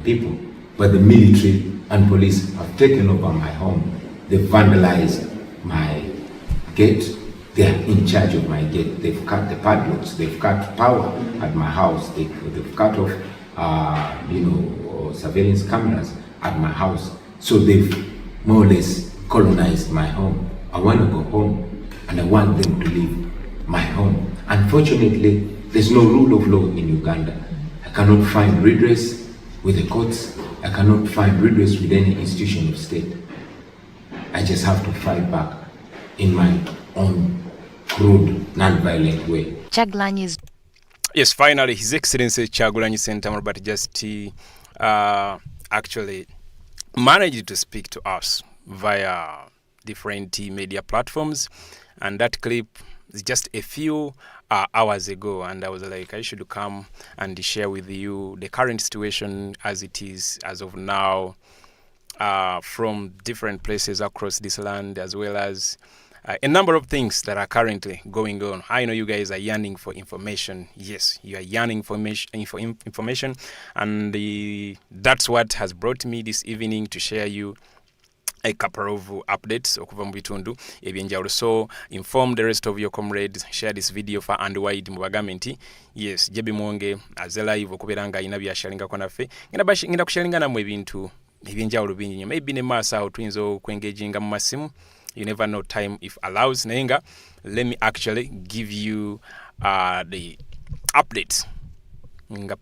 people, but the military and police have taken over my home. They've vandalized my gate. They are in charge of my gate. They've cut the padlocks. They've cut power at my house. They've cut off, surveillance cameras at my house. So they've more or less colonized my home. I want to go home, and I want them to leave my home. Unfortunately, there's no rule of law in Uganda. I cannot find redress with the courts. I cannot find redress with any institution of state. I just have to fight back in my own crude, non-violent way. Kyagulanyi's. Yes, finally, His Excellency Kyagulanyi Ssentamu, but just actually managed to speak to us via different media platforms, and that clip is just a few hours ago, and I was like, I should come and share with you the current situation as it is as of now, from different places across this land, as well as a number of things that are currently going on. I know you guys are yearning for information. Yes, you are yearning for information, and that's what has brought me this evening to share you a couple of updates okuva mu bitundu ebyenjawulo. So inform the rest of your comrades, share this video far and wide mu bagambe nti yes, Bobi Muwonge aze live okubeera nga alina byashalingako naffe. Ngenda kushalinga namwe ebintu ebyenjawulo bingi nnyo. Maybe ne maaso awo tuyinza okwengaginga mu masimu. You never know, time if allows. Nayenga, let me actually give you the updates.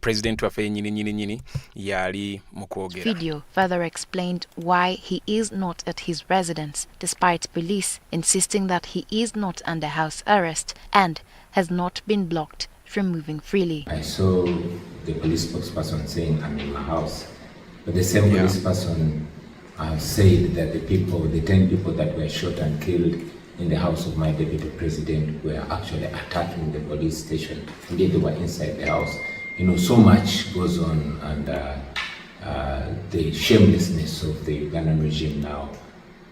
President wa nyini yali mukwogera. Video further explained why he is not at his residence, despite police insisting that he is not under house arrest and has not been blocked from moving freely. I saw the police spokesperson saying I'm in my house, but the same police person said that the 10 people that were shot and killed in the house of my deputy president were actually attacking the police station. Indeed, they were inside the house. You know, so much goes on, and the shamelessness of the Ugandan regime now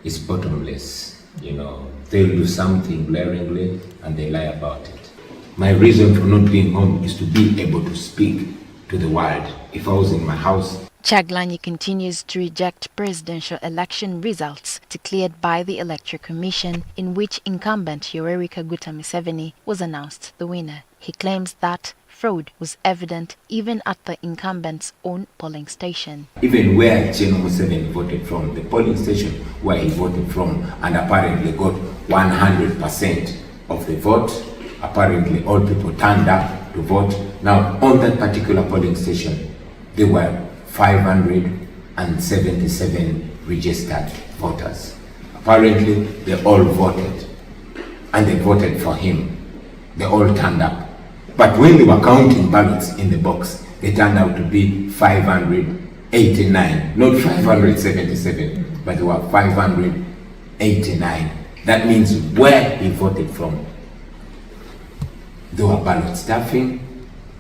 is bottomless. You know, they'll do something glaringly and they lie about it. My reason for not being home is to be able to speak to the world. If I was in my house. Kyagulanyi continues to reject presidential election results declared by the Electoral Commission, in which incumbent Yoweri Kaguta Museveni was announced the winner. He claims that fraud was evident even at the incumbent's own polling station. Even where General Museveni voted from, the polling station where he voted from, and apparently got 100% of the vote. Apparently all people turned up to vote. Now on that particular polling station, there were 577 registered voters. Apparently they all voted, and they voted for him. They all turned up. But when they were counting ballots in the box, they turned out to be 589, not 577, but they were 589. That means where he voted from, there were ballot stuffing,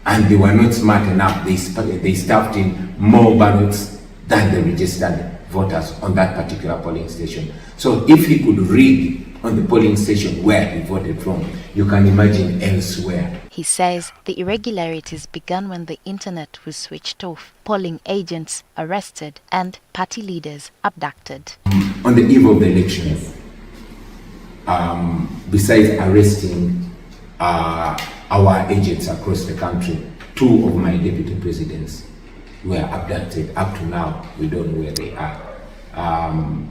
and they were not smart enough. They stuffed in more ballots than the registered voters on that particular polling station. So if he could read on the polling station where he voted from, you can imagine elsewhere. He says the irregularities began when the internet was switched off, polling agents arrested, and party leaders abducted. On the eve of the election, besides arresting our agents across the country, 2 of my deputy presidents were abducted. Up to now, we don't know where they are.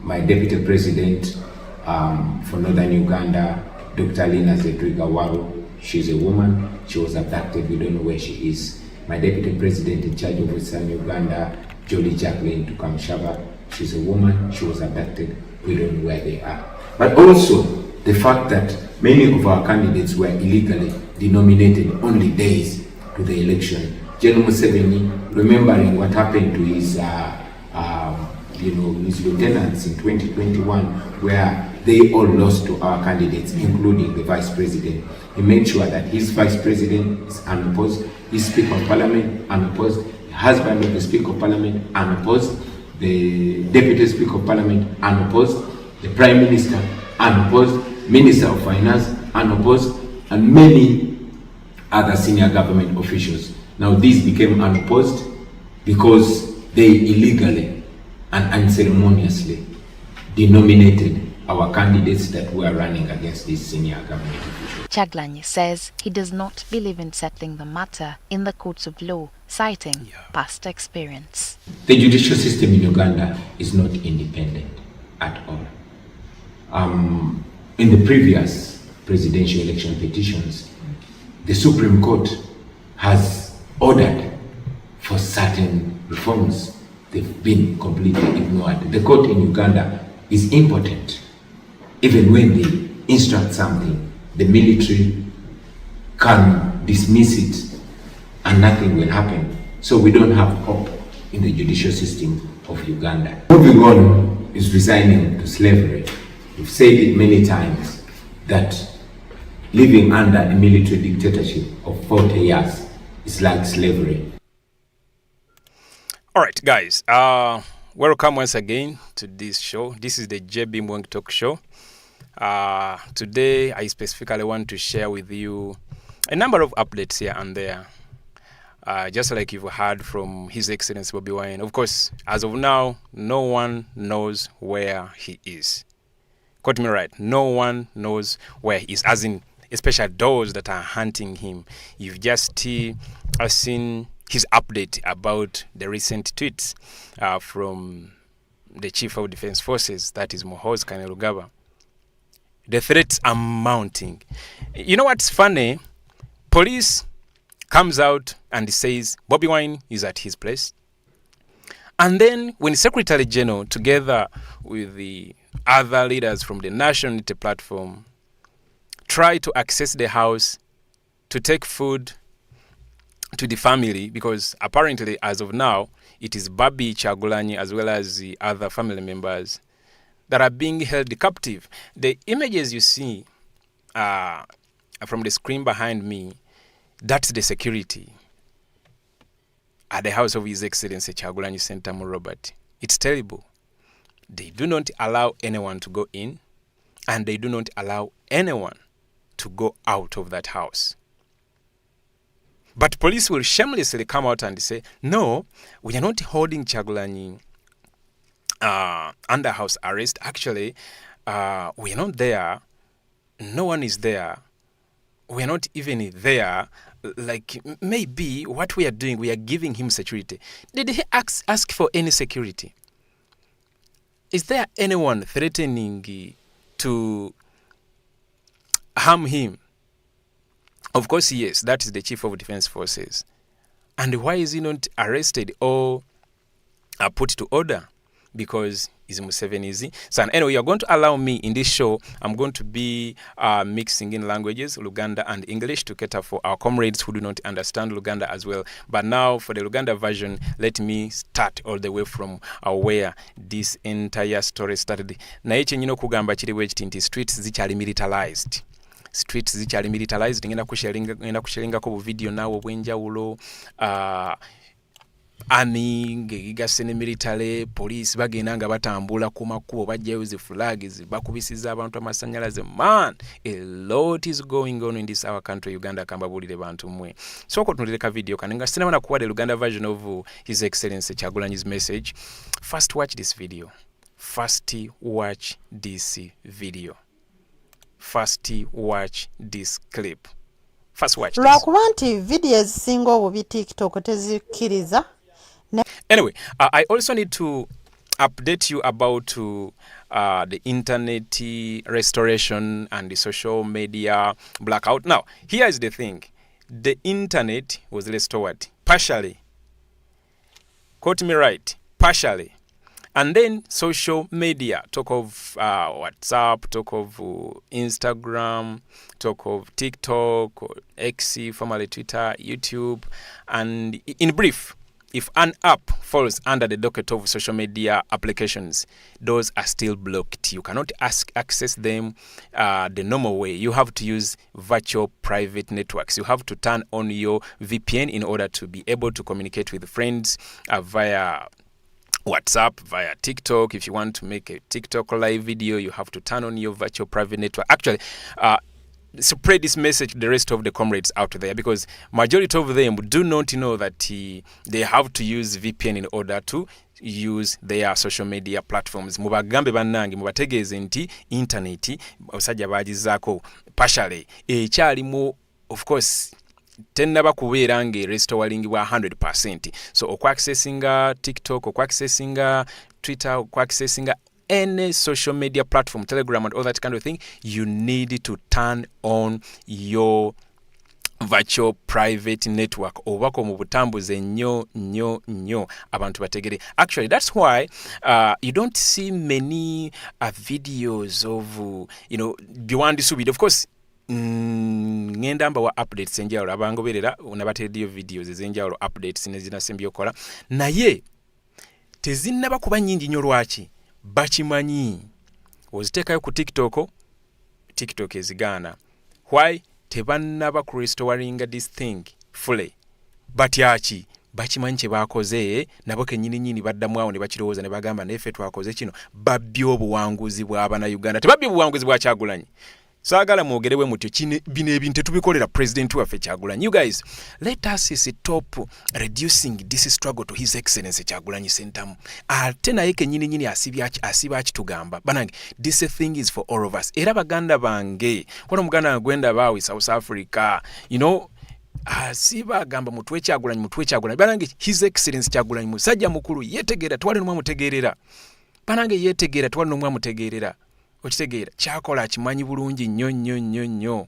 My deputy president for Northern Uganda, Dr. Lina Zedriga, she's a woman. She was abducted. We don't know where she is. My deputy president in charge of Western Uganda, Jolie Jacqueline Tukamshaba, she's a woman. She was abducted. We don't know where they are. But also the fact that many of our candidates were illegally denominated only days to the election. General Museveni, remembering what happened to his his lieutenants in 2021, where they all lost to our candidates, including the vice president. He made sure that his vice president is unopposed, his speaker of parliament unopposed, the husband of the speaker of parliament unopposed, the deputy speaker of parliament unopposed, the prime minister unopposed, minister of finance unopposed, and many other senior government officials. Now these became unopposed because they illegally and unceremoniously denominated our candidates that were running against these senior government officials. Kyagulanyi says he does not believe in settling the matter in the courts of law, citing past experience. The judicial system in Uganda is not independent at all. In the previous presidential election petitions, the Supreme Court has ordered for certain reforms. They've been completely ignored. The court in Uganda is impotent. Even when they instruct something, the military can dismiss it and nothing will happen. So we don't have hope in the judicial system of Uganda. Moving on is resigning to slavery. We've said it many times that living under a military dictatorship of 40 years is like slavery. All right, guys, welcome once again to this show. This is the JB Muwonge Talk Show. Today, I specifically want to share with you a number of updates here and there. Just like you've heard from His Excellency Bobi Wine. Of course, as of now, no one knows where he is. Quote me right, no one knows where he is, as in, especially those that are hunting him. You've just seen his update about the recent tweets from the Chief of Defense Forces, that is Muhoozi. The threats are mounting. You know what's funny? Police comes out and says Bobi Wine is at his place. And then when Secretary General, together with the other leaders from the National Unity Platform, try to access the house to take food to the family, because apparently as of now, it is Babi Kyagulanyi as well as the other family members that are being held captive. The images you see from the screen behind me, that's the security at the house of His Excellency Kyagulanyi Ssentamu Robert. It's terrible. They do not allow anyone to go in, and they do not allow anyone to go out of that house. But police will shamelessly come out and say, no, we are not holding Kyagulanyi under house arrest. Actually, we are not there. No one is there. We are not even there. Like, maybe what we are doing, we are giving him security. Did he ask for any security? Is there anyone threatening to harm him? Of course, yes, that is the Chief of Defense Forces. And why is he not arrested or put to order? Because he's Museveni's son. Anyway, you're going to allow me in this show, I'm going to be mixing in languages, Luganda and English, to cater for our comrades who do not understand Luganda as well. But now, for the Luganda version, let me start all the way from where this entire story started. Naye kyenyina okugamba kiri bwe kiti nti streets zikyali militarized. Streets zikyali militarized. Ngenda kusharingako bu video naawe obwenjawulo. Army ng'egasse ne military, police bagenda nga batambula ku makubo bajjayo zi flags bakubisiza abantu amasannyalaze. Man, a lot is going on in this our country Uganda, kambabulire bantu mwe. So kotunuleka video kanenga sinema na kuwa the Luganda version of His Excellency Kyagulanyi's message. First watch this video. First watch this video. First watch this clip. First watch this. Lwakuba nti video ezisinga obubi TikTok tezikiriza. Anyway, I also need to update you about the internet restoration and the social media blackout. Now, here is the thing. The internet was restored partially. Quote me right, partially. And then social media, talk of WhatsApp, talk of Instagram, talk of TikTok, or X, formerly Twitter, YouTube. And in brief, if an app falls under the docket of social media applications, those are still blocked. You cannot access them the normal way. You have to use virtual private networks. You have to turn on your VPN in order to be able to communicate with friends via WhatsApp, via TikTok. If you want to make a TikTok live video, you have to turn on your virtual private network. Actually, spread this message to the rest of the comrades out there, because majority of them do not know that they have to use VPN in order to use their social media platforms. Mubagambe bannange mubategeeze nti internet abasajja bagizaako partially ekyalimu, of course tennaba kubeera nga restoringibwa 100%. So okwaccessinga TikTok, okwaccessinga Twitter, okwaccessinga any social media platform, Telegram and all that kind of thing, you need to turn on your virtual private network obako mu butambuze nnyo abantu bategere. Actually, that's why you don't see many videos of biwandisubide. Of course, ngenda mba wa updates enjawulo abangoberera unabatedio videos ezenjawulo updates nezinasembyokola naye tezinnaba kuba nnyingi nnyo. Lwaki? Bakimanyi oziteekayo ku TikTok ezigaana. Why? Tebannaba ku restoringa this thing fully. Batyaki bakimanyi kye baakoze nabo kennyini baddamu awo ne bakirowooza ne bagamba neffe twakoze kino. Babbye obuwanguzi bw'Abannayuganda, tebabbye obuwanguzi bwa Kyagulanyi. Saagala mwogerewe mutyo bino ebintu tetubikolera president waffe Kyagulanyi. You guys, let us stop reducing this struggle to his excellency Kyagulanyi Ssentamu. Ate naye kennyini asiba kitugamba. Banange, this thing is for all of us. Era baganda bange, wano muganda gwenda baawe South Africa, asiba agamba mutwe Kyagulanyi. Banange, his excellency Kyagulanyi musajja mukulu, yetegeera twali nomwe mutegeerera. Banange yetegeera twali nomwe mutegeerera. Okitegeera kyakola akimanyi bulungi nnyo.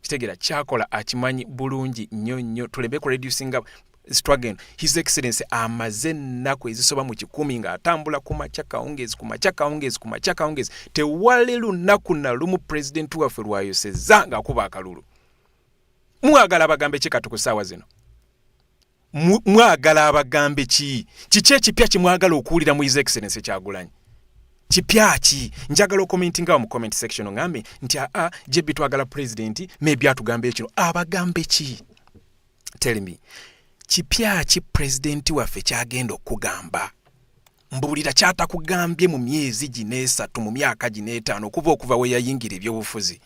Kitegeera kyakola akimanyi bulungi nnyo. Tulebe ku reducing struggle. His excellency amaze ennaku ezisoba mu 10 ng'atambula ku makya kawungezi. Tewali lunaku na lumu president waffe lwayosezza ng'akuba akalulu. Mwagala bagambe ki kati ku ssaawa zino? Mwagala abagambe ki? Kiki ekipya kimwagala okuwulira mu his excellency Kyagulanyi? Kipyaki? Njagala commentinga mu comment section ngambe nti JB twagala president maybe atugambe ekino. Abagambe ki? Tell me. Kipyaki president waffe kyagenda okugamba? Mbulira kyatakugambye mu myezi gineesatu mu myaka gineetaano okuva we yayingira ebyobufuzi.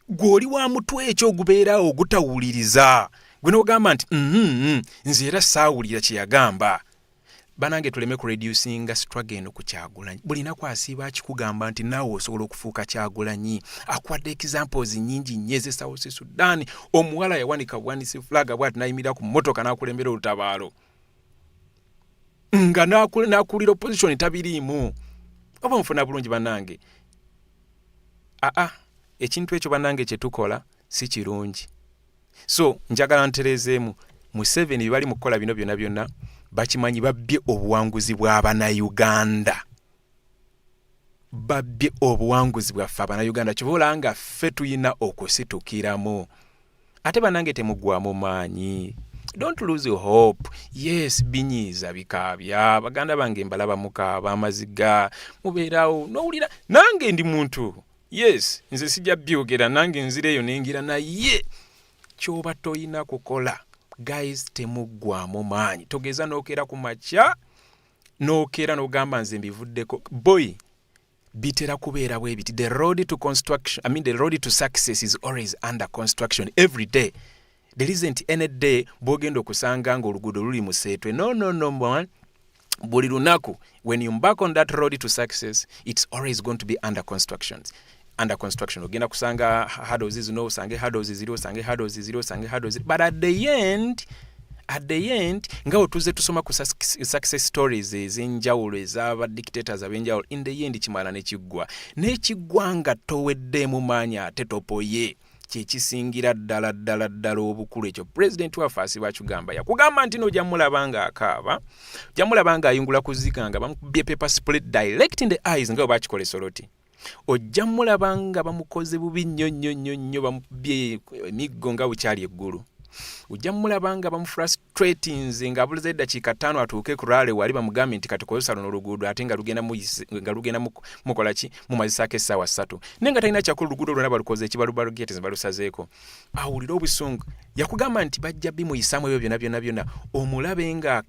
Gwoli wa mutwe ekyo ogubeerawo ogutawuliriza. Gwe n'ogamba nti nze era saawulira kye yagamba. Banange tuleme ku reducing struggle eno ku Kyagulanyi. Bulina kwasiba akikugamba nti naawe osobola okufuuka Kyagulanyi. Akwadde examples nnyingi nyeze South Sudan. Omuwala yawanika bwanisi flag bwati nayimira ku mmotoka n'akulembera olutabaalo. Nga n'akulira opposition tabiriimu. Oba nfuna bulungi banange. Ekintu ekyo banange kye tukola si kirungi. So njagala nterezeemu mu 7 bali mu kukola bino byonna bakimanyi babbye obuwanguzi bw'Abannayuganda. Babbye obuwanguzi bwaffe Abannayuganda. Kibola nga ffe tuyina okusitukiramu. Ate banange temuggwamu maanyi. Don't lose your hope. Yes, binyiiza bikaabya. Baganda bange mbalaba mukaaba amaziga. Mubeerawo n'owulira nange ndi muntu. Yes, nze sijja byogera nange nzireyo nengira naye kyoba toyina kukola. Guys, temuggwamu maanyi. Togeza n'okeera ku makya n'okeera n'ogamba nze mbivuddeko. Boy, bitera kubeera bwe biti. The road to construction, the road to success is always under construction every day. There isn't any day bwogenda okusanga ng'oluguudo luli museetwe. No, man. Buli lunaku, when you embark on that road to success, it's always going to be under construction. Ogenda kusanga hurdles zino, usange hurdles ziri, usange hurdles ziri, usange hurdles ziri. But at the end, nga tuze tusoma ku success stories ezenjawulo ez'aba dictators abenjawulo, in the end kimala n'ekiggwa nga towedde mu maanyi ate topoye. Kyekisingira ddala obukulu ekyo president waffe asiba kigamba yakugamba nti nojja mulabanga akaaba, jja mulabanga ayungula kuzikanga bamukubye paper split direct in the eyes nga bakikole soloti. Ojja mulabanga bamukoze bubi nnyo bamukubye emiggo nga bukyali eggulu. Ojja mulabanga bamufrustrating nga abuliza eddakiika 5 atuuke ku rale wali bamugambe nti kati kozesa luno oluguudo ate nga lugenda mukola ki mumazisaako essaawa 3 nenga talina kyakulu oluguudo lwonna balukoze ekibalubalu gete balusazeeko. Awulira obusungu yakugamba nti bajja bimuyisaamu ebyo byonna omulabe nga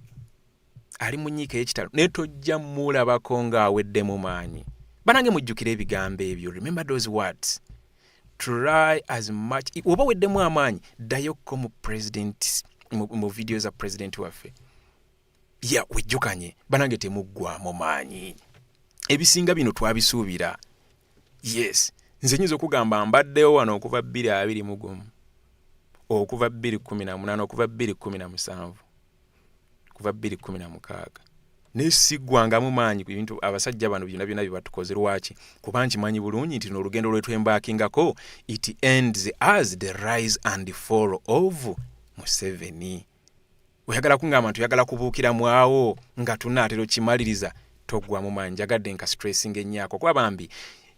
ali mu nyiika y'ekitalo naye tojja mulabako ng'awedde mu maanyi. Banange mujjukire ebigambo ebyo. Remember those words. try as much oba weddemu amaanyi dayokko mu president mu video za president waffe wejjukanye banange temuggwamu maanyi ebisinga bino twabisuubira. Yes, nze nyinza okugamba mbaddewo wano okuva 2021 okuva 2018 okuva 2017 okuva 2016 nesiggwangamu maanyi ku bintu abasajja bano byonna byebatukoze. Lwaki? Kuba nkimanyi bulungi nti n'olugendo lwetwembakingako it ends as the rise and fall of Museveni. Oyagala kungamba nti oyagala kubuukiramu awo nga tunaatera kimaliriza toggwamu maanyi. Njagadde nka stressing ennyako kuba bambi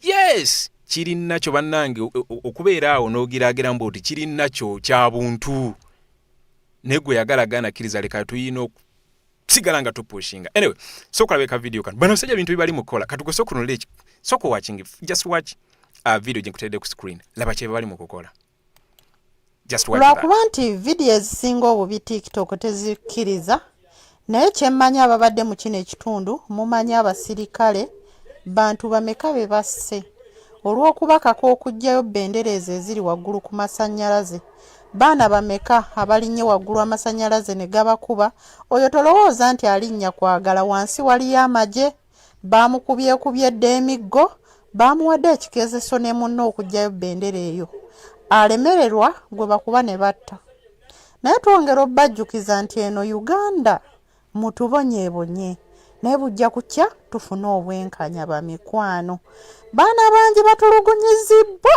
yes kiri nakyo bannange okubeera awo n'ogiraagira mbu oti kiri nakyo kya buntu naye gwe yagala gana kkiriza leka tuyina sigala nga tupushinga. Anyway, soka labeka video kano bano sajja bintu bibali mukola katugo soko nole soko watching just watch a video jenkutedde ku screen laba kye bali mukola just watch that. Lwakuba nti video ezisinga obubi TikTok tezikkiriza naye kyemmanya ababadde mu kino ekitundu mumanya abasirikale bantu bameka be basse olw'okubakako okugjayo bendereeza eziri waggulu ku masannyalaze. Baana bameka abalinnye waggulu amasannyalaze ne gabakuba oyo tolowooza nti alinnya kwagala wansi waliyo amagye baamukubyekubye emiggo baamuwadde ekikezeso ne munno okugjayo bendera eyo alemererwa gwe bakuba ne batta. Naye twongera obbajjukiza nti eno Uganda mutubonyeebonye naye bujja kutya tufune obwenkanya bamikwano. Baana bangi batulugunyizibwa.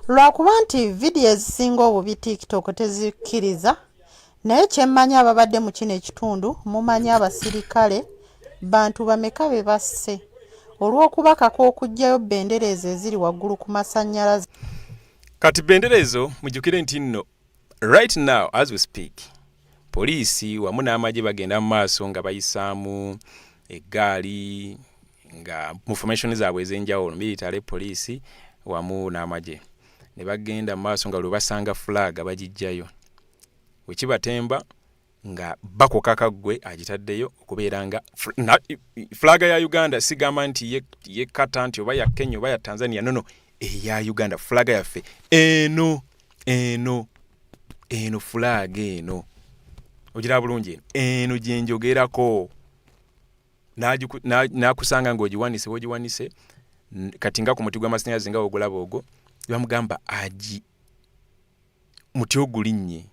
Lwakuba nti video ezisinga obubi TikTok tezikkiriza naye kyemmanya ababadde mu kino ekitundu mumanya abasirikale bantu bameka be basse olw'okubakako okugjayo bendereeza eziri waggulu ku masannyalaze. Kati benderezo mujjukire nti nno right now as we speak poliisi wamu n'amagye bagenda mu maaso nga bayisaamu eggaali nga mu formation zaabwe ez'enjawulo military poliisi wamu n'amagye ne bagenda mu maaso nga lwe basanga flag bagijjayo wekibatemba nga bakoka kaggwe agitaddeyo okubeera nga flag ya Uganda sigamba nti ye kata nti oba ya Kenya oba ya Tanzania nono eya Uganda flag yaffe eno flag eno ogira bulungi eno gyenjogerako nakusanga ng'ogiwanise wogiwanise kati nga ku muti gw'amasannyalaze nga ogulaba ogwo bamugamba agi muti ogulinnye.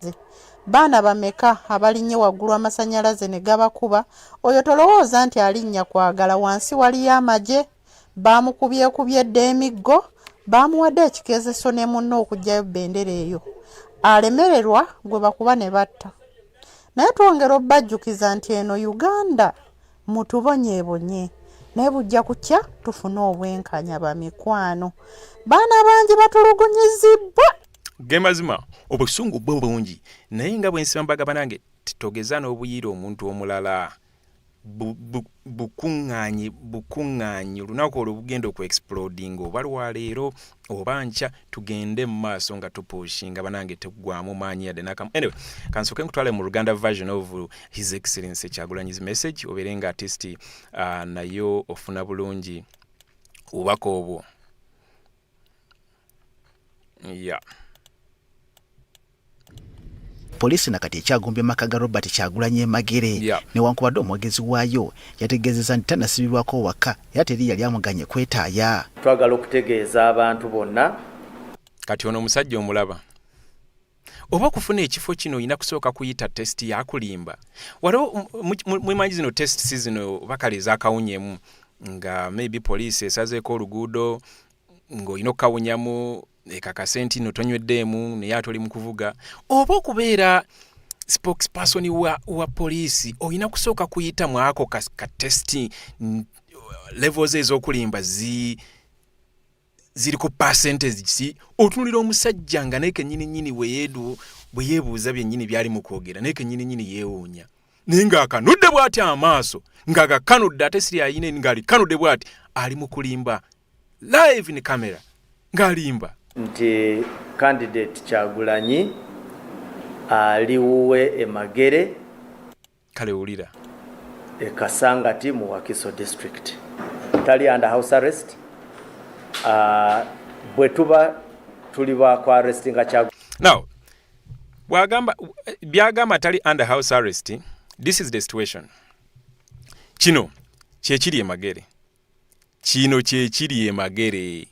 Baana bameka abalinnye waggulu amasannyalaze ne gabakuba oyo tolowooza nti alinnya kwagala wansi waliyo amagye baamukubyekubye emiggo baamuwadde ekikezeso ne munno okugjayo bendera eyo alemererwa gwe bakuba ne batta. Naye twongera obbajjukiza nti eno Uganda mutubonyeebonye naye bujja kutya tufune obwenkanya bamikwano. Baana bangi batulugunyizibwa. Gemazima obusungu bwo bungi naye nga bwensiba mbagamba nange titogeza n'obuyira omuntu omulala bukuŋŋaanyi olunaku olwo bugenda okuexploding oba lwaleero oba nkya tugende mu maaso nga tupushinga banange teggwamu maanyi yadde nakamu. Anyway, kansooke nkutwale mu Luganda version of His Excellency Kyagulanyi's message obeere nga artist nayo ofuna bulungi obubaka obwo. Yeah. Poliisi nakati ekyagumbye maka ga Robert Kyagulanyi Magere newankubadde omwogezi waayo yategeezezza nti tannasibirwako waka era teri yali amuganye kwetaaya. Twagala okutegeeza abantu bonna kati ono omusajja omulaba oba okufuna ekifo kino olina kusooka kuyita test yakulimba waliwo mwimanyi zino test zino bakale ezakawunyemu nga maybe poliisi esazeeko oluguudo ng'olina okukawunyamu ekakase nti no tonyweddeemu naye ate oli mu kuvuga oba okubeera spokesperson wa poliisi olina kusooka kuyitamu ako ka testi levels ez'okulimba ziri ku percentage si otunulira omusajja nga naye kennyini bwe yeebuuza byennyini byali mu kwogera naye kennyini yeewuunya naye ng'akanudde bw'ati amaaso ng'agakanudde ate siri ayine ng'alikanudde bw'ati ali mu kulimba live in camera ng'alimba nti candidate Kyagulanyi aliwuwe Magere kale ulira Kasangati mu Wakiso district. tali under house arrest bwe tuba tuli ba kwa arrest nga Kyagulanyi. Now byagamba tali under house arrest. This is the situation. Kino kyekiri emagere.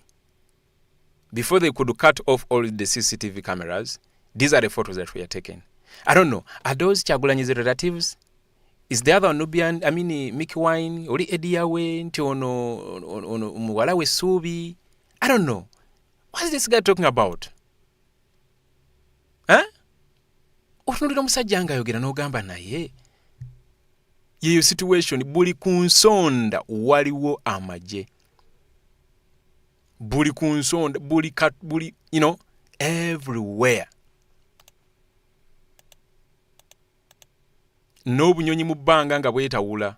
Before they could cut off all the CCTV cameras, these are the photos that were taken. I don't know, are those Kyagulanyi's relatives? Is the other Nubian, Bobi Wine, Oli Ediawe, nti ono muwala we Subi? I don't know. What is this guy talking about? Huh? Otunulira musajja nga ayogera n'ogamba naye. Yeyo situation buli ku nsonda waliwo amaje. Buli ku nsonda, buli, everywhere. N'obunyonyi mu bbanga nga bwetawula.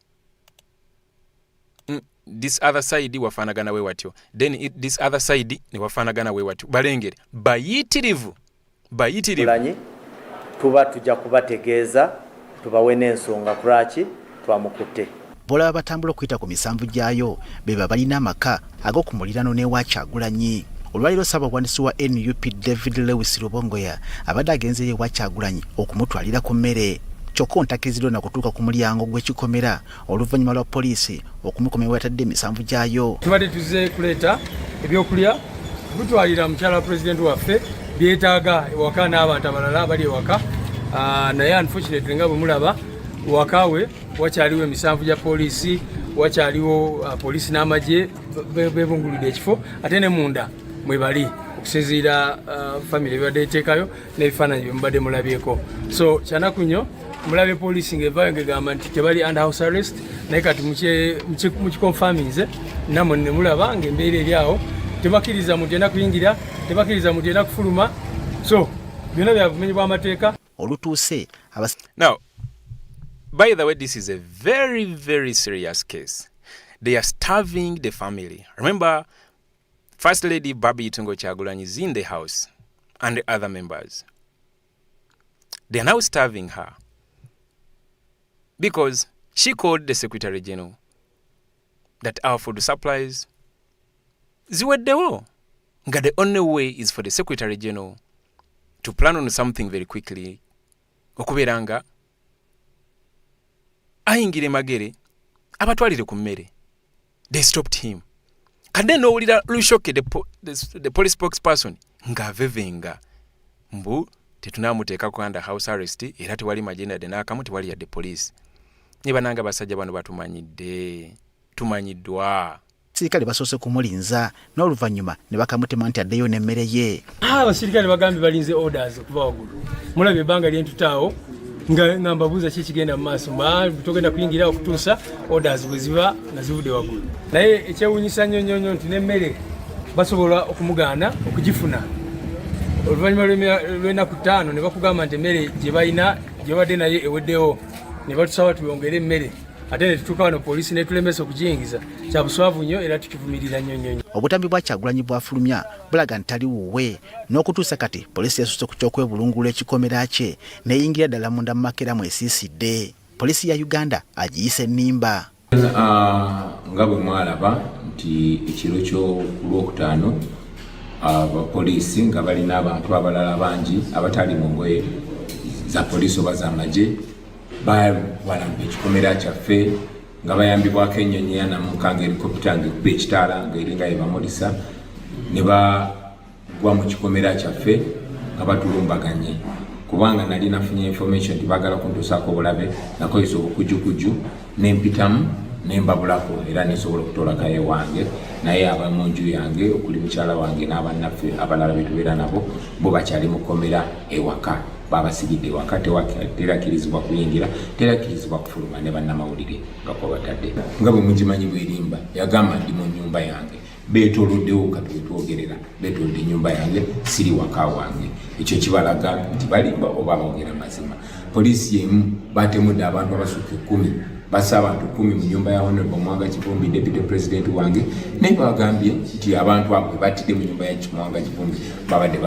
This other side wafaanagana we watyo. Then this other side ne wafaanagana we watyo. Balengere bayitirivu. Kyagulanyi tuba tujja kubategeeza tubawe n'ensonga kulaki twamukutte. Bola batambula okuyita ku misanvu gyayo beba balina amaka ag'okumulirano n'ewa Kyagulanyi. Olwaliro Ssaabawandiisi wa NUP David Lewis Rubongoya abadde agenzeyo ewa Kyagulanyi okumutwalira ku mmere. Kyokka ontakiziddwa na kutuuka ku mulyango gw'ekikomera oluvannyuma lwa poliisi okumukomya wetadde emisanvu gyayo. Tubadde tuzze kuleeta ebyokulya tutwalira mukyala wa pulezidenti waffe byetaaga ewaka n'abantu abalala bali ewaka. Naye unfortunately nga bwe mulaba waka we wakyaliwo emisanvu gya poliisi, wakyaliwo poliisi n'amagye bebunguludde ekifo ate ne munda mwe bali okusinziira family ebibadde eteekayo n'ebifaananyi bye mubadde mulabyeko. So kyanaku nnyo mulabe poliisi ng'evaayo ng'egamba nti tebali under house arrest, naye kati mukikonfaminze nammwe ne mulaba ng'embeera eri awo tebakkiriza muntu yenna kuyingira, tebakkiriza muntu yenna kufuluma. So byonna bya bumenyi bw'amateeka olutuuse. Now, by the way, this is a very, very serious case. They are starving the family. Remember, First Lady Babi Kyagulanyi is in the house and the other members. They are now starving her because she called the Secretary General that our food supplies ziweddewo. Nga the only way is for the Secretary General to plan on something very quickly. Okubeera nga ayingira emagere abatwalire ku mmere. They stopped him. Kadde n'owulira Lushoke, the police spokesperson, ng'avevenga mbu tetunaamuteekako under house arrest era tewali magenda de n'akamu tewali yadde police. Ne bananga basajja bano tumanyiddwa. Sirikale basoose kumulinza n'oluvannyuma ne bakamutema nti addeyo n'emmere ye. Abasirikale bagambye balinze orders okuva waggulu. Mulabye ebbanga lyentutaawo nga mbabuuza ki kigenda mu maaso togenda kuyingira okutuusa orders bwe ziba nga zivudde waggulu. Naye ekyewuunyisa nnyo nti n'emmere basobola okumugaana okugifuna. Oluvannyuma lw'ennaku 5 ne bakugamba nti emmere gye balina gye badde naye eweddewo ne batusaba tuyongere emmere. Ate ne tutuuka wano poliisi n'etulemesa okugiyingiza. Kya buswavu nnyo era tukivumirira nnyo. Obutambi bwa Kyagulanyi bwafulumya bulaga nti tali wuwe n'okutuusa kati poliisi yasusse ku ky'okwebulungulula ekikomera kye n'eyingira ddala munda mu Makerere mwesiisidde. Poliisi ya Uganda agiyise ennimba. Nga bwe mwalaba nti ekiro ky'Olwokutaano abapoliisi nga balina abantu abalala bangi abatali mu ngoye za poliisi oba z'amagye balamba ekikomera kyaffe nga bayambibwako ennyonyi ya namuka ng'erikopita ng'ekuba ekitaala ng'eringa yebamulisa ne bagwa mu kikomera kyaffe nga batulumbaganye kubanga nali nafunye information nti baagala kuntuusaako obulabe nakozesa obukujjukuju n'empitamu nembabulako era nesobola okutolakayo ewange naye aba mu nju yange okuli mukyala wange n'abannaffe abalala betubeera nabo bo bakyali mukomera ewaka babasigidde ewaka terakkirizibwa kuyingira terakkirizibwa kufuluma ne bannamawulire nga kwa batadde nga bwe mugimanyi bwerimba yagamba ndi mu nnyumba yange beetoloddewo katwetwogerera beetolodde ennyumba yange siri waka wange ekyo kibalaga nti balimba oba boogera mazima poliisi yemu batemudde abantu abasukka 10 basa abantu 10 mu nyumba ya Honorable Mwanga Kivumbi Deputy President wange ne bagambye nti abantu abo batidde mu nyumba ya Mwanga Kivumbi babadde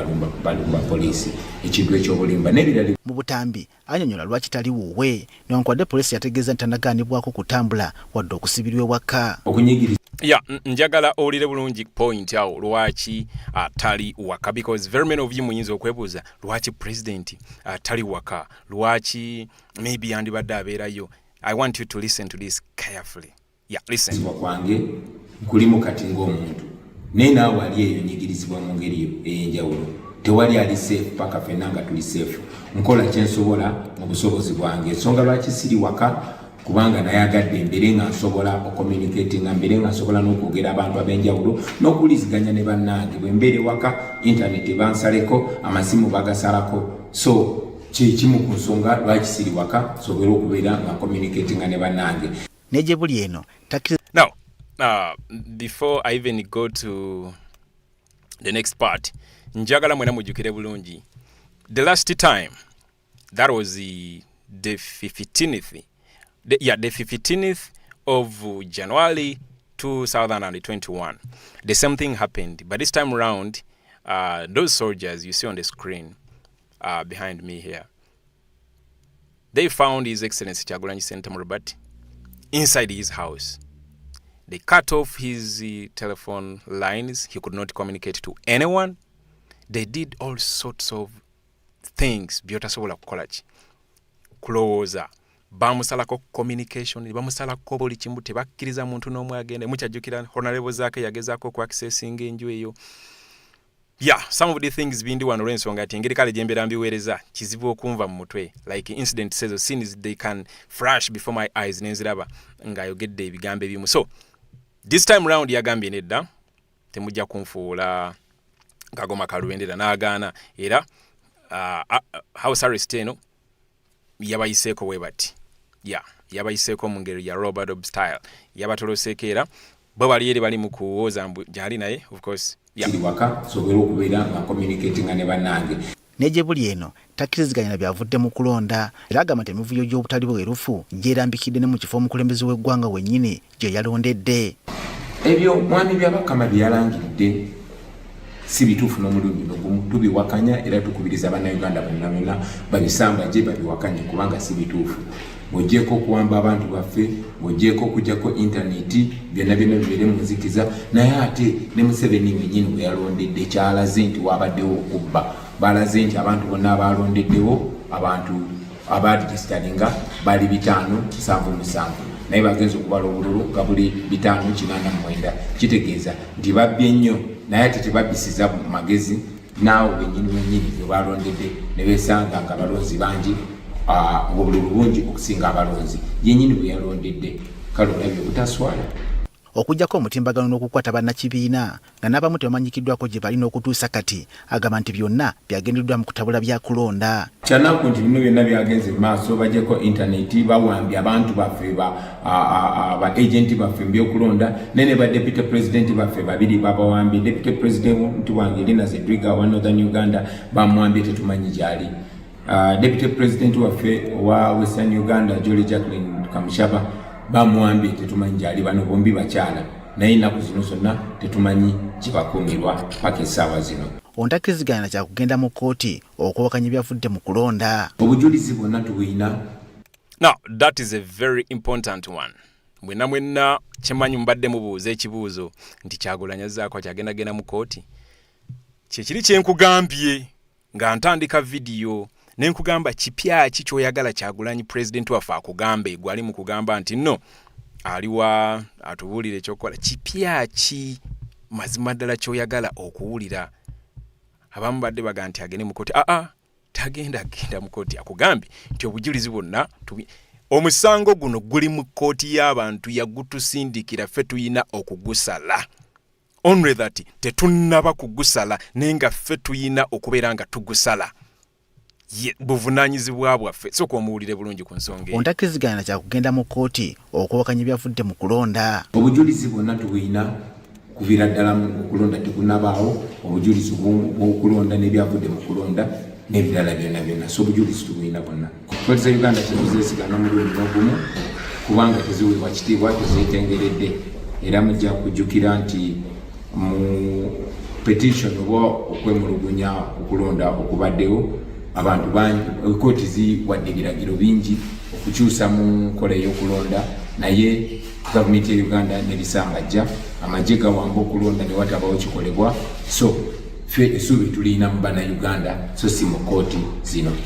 balumba polisi ekintu ekyobulimba n'ebirala. Mu butambi anyonyola lwaki tali wuwe newankubadde polisi yategeeza nti tanagaanibwako kutambula wadde okusibirwa ewaka. Yeah, njagala olire bulungi point awo lwaki tali waka, because very many of you muyinza okwebuuza lwaki president tali waka, lwaki maybe yandibadde abeerayo. I want you to listen to this carefully. Yeah, listen. Kwange kulimu kati ng'omuntu naye naawe ali eyo nyigirizibwa mu ngeri ey'enjawulo, tewali ali safe paka ffenna nga tuli safe. Nkola kyensobola mu busobozi bwange, ensonga lwaki siri waka kubanga nayagadde mbere nga nsobola ocommunicating, mbere nga nsobola n'okwogera abantu ab'enjawulo n'okuliziganya ne bannange. Bwe mbeere waka internet bansaleko, amasimu bagasalako, so kimu ku nsonga lwaki siri waka sobola okubeera nga communicating ne bannange. Neje buli eno Now, before I even go to the next part, njagala mwena mujjukire bulungi the last time, that was the 15th, the 15th of January 2021. The same thing happened, but this time around, those soldiers you see on the screen behind me here, they found His Excellency Kyagulanyi Ssentamu Robert inside his house. They cut off his telephone lines. He could not communicate to anyone. They did all sorts of things byotasobola kukola ki kulowooza. Bamusalako communication, bamusalako buli kimu, tebakkiriza muntu n'omu agende. Mukyajjukira honorable zaake yagezaako ku accessing enju eyo. Yeah, some of the things bindi wano olw'ensonga ati engeri kale gyembeera mbiweereza kizibu okunva mu mutwe, like incident says or scenes they can flash before my eyes nenziraba ng'ayogedde ebigambo ebimu. So this time round yagambye nedda temujja kunfuula Kagoma Kalwendera n'agaana, era house arrest eno yabayiseeko bwe bati. Yeah, yabayiseeko mu ngeri ya Robert Dobb style, yabatoloseeko era bwe bali eri bali mu kuwooza mbu gyali naye of course. Siri waka sobola okubeera nga communicating ne bannange. Neje buli eno takkiriziganya na byavudde mu kulonda, era agamba nti emivuyo gy'obutali bwerufu gyerambikidde ne mu kifo omukulembeze w'eggwanga wennyini gye yalondedde. Ebyo mwami byabakama byalangidde si bituufu n'omulundi n'ogumu, tubiwakanya era tukubiriza bannayuganda bonna babisamba gye babiwakanye kubanga si bituufu. Ng'oggyeko okuwamba abantu baffe, ng'oggyeko okuggyako intaneti, byonna bibeere mu nzikiza, naye ate ne Museveni mwennyini bwe yalondedde kyalaze nti waabaddewo okubba. Balaze nti abantu bonna abalondeddewo, abantu abaregistaringa bali 577, naye bagenze okubala obululu nga buli 589. Kitegeeza nti babbye nnyo, naye ate tebabbisiza mu magezi, naawe wennyini bwe balondedde ne beesanga nga balonzi bangi, obululu bungi okusinga abalonzi. Yennyini bwe yalondedde, kale olabye butaswala. Okujjako omutimbagano n'okukwata bannakibiina nga n'abamu tebamanyikiddwako gye balina okutuusa kati, agamba nti byonna byagendeddwa mu kutabula bya kulonda. Kyanaku nti bino byonna byagenze mu maaso, bajjeko intaneti, bawambye abantu baffe ba agenti baffe mu byokulonda, ne ba deputy president baffe babiri babawambye. Deputy president wange Lina Zedriga wa Northern Uganda bamwambye tetumanyi gyali. Deputy president waffe wa Western Uganda Jolly Jacqueline Kamushaba bamwambye tetumanyi gyali. Bano bombi bakyala, naye ennaku zino zonna tetumanyi kibakuumirwa paka essaawa zino. Ontakkiriziganya kya kugenda mu kkooti okwawakanya ebyavudde mu kulonda. Obujulizi bwonna tubuyina. Now, that is a very important one. Mwenna kyemanyi mbadde mubuuza ekibuuzo nti Kyagulanyi azzaako kyagendagenda mu kkooti. Kyekiri kyenkugambye nga ntandika vidiyo nenkugamba kipya ki kyoyagala Kyagulanyi president waffe akugambe, gwali mu kugamba nti no aliwa atubuulire ekyokukola. Kipya ki mazima ddala kyoyagala okuwulira? Abamu badde baga nti agende mu kkooti. Tagenda mu kkooti. Akugambye nti obujulizi bwonna omusango guno guli mu kkooti y'abantu, yagutusindikira ffe tuyina okugusala. Only that tetunnaba kugusala nenga ffe tuyina okubeera nga tugusala. Buvunaanyizibwa bwaffe. So kwomuwulire bulungi ku nsonga. Ontakkiriziganya kya kugenda mu kkooti okwawakanya ebyavudde mu kulonda. Obujulizi bwonna tubuyina kuviira ddala mu kulonda tekunabaawo. Obujulizi bw'okulonda n'ebyavudde mu kulonda n'ebirala byonna. So obujulizi tubuyina bwonna. Polisi Uganda tebuzeesigana omulundi n'ogumu kubanga teziweebwa kitiibwa tezitengeredde era mujja kujjukira nti mu petition oba okwemulugunya okulonda okubaddewo abantu bangi kooti ziwadde ebiragiro bingi okukyusa mu nkola ey'okulonda naye gavumenti ya Uganda nebisangajja amagye gawamba okulonda ne watabawo kikolebwa so ffe essuubi tulina mu bannayuganda so si mu kooti zino.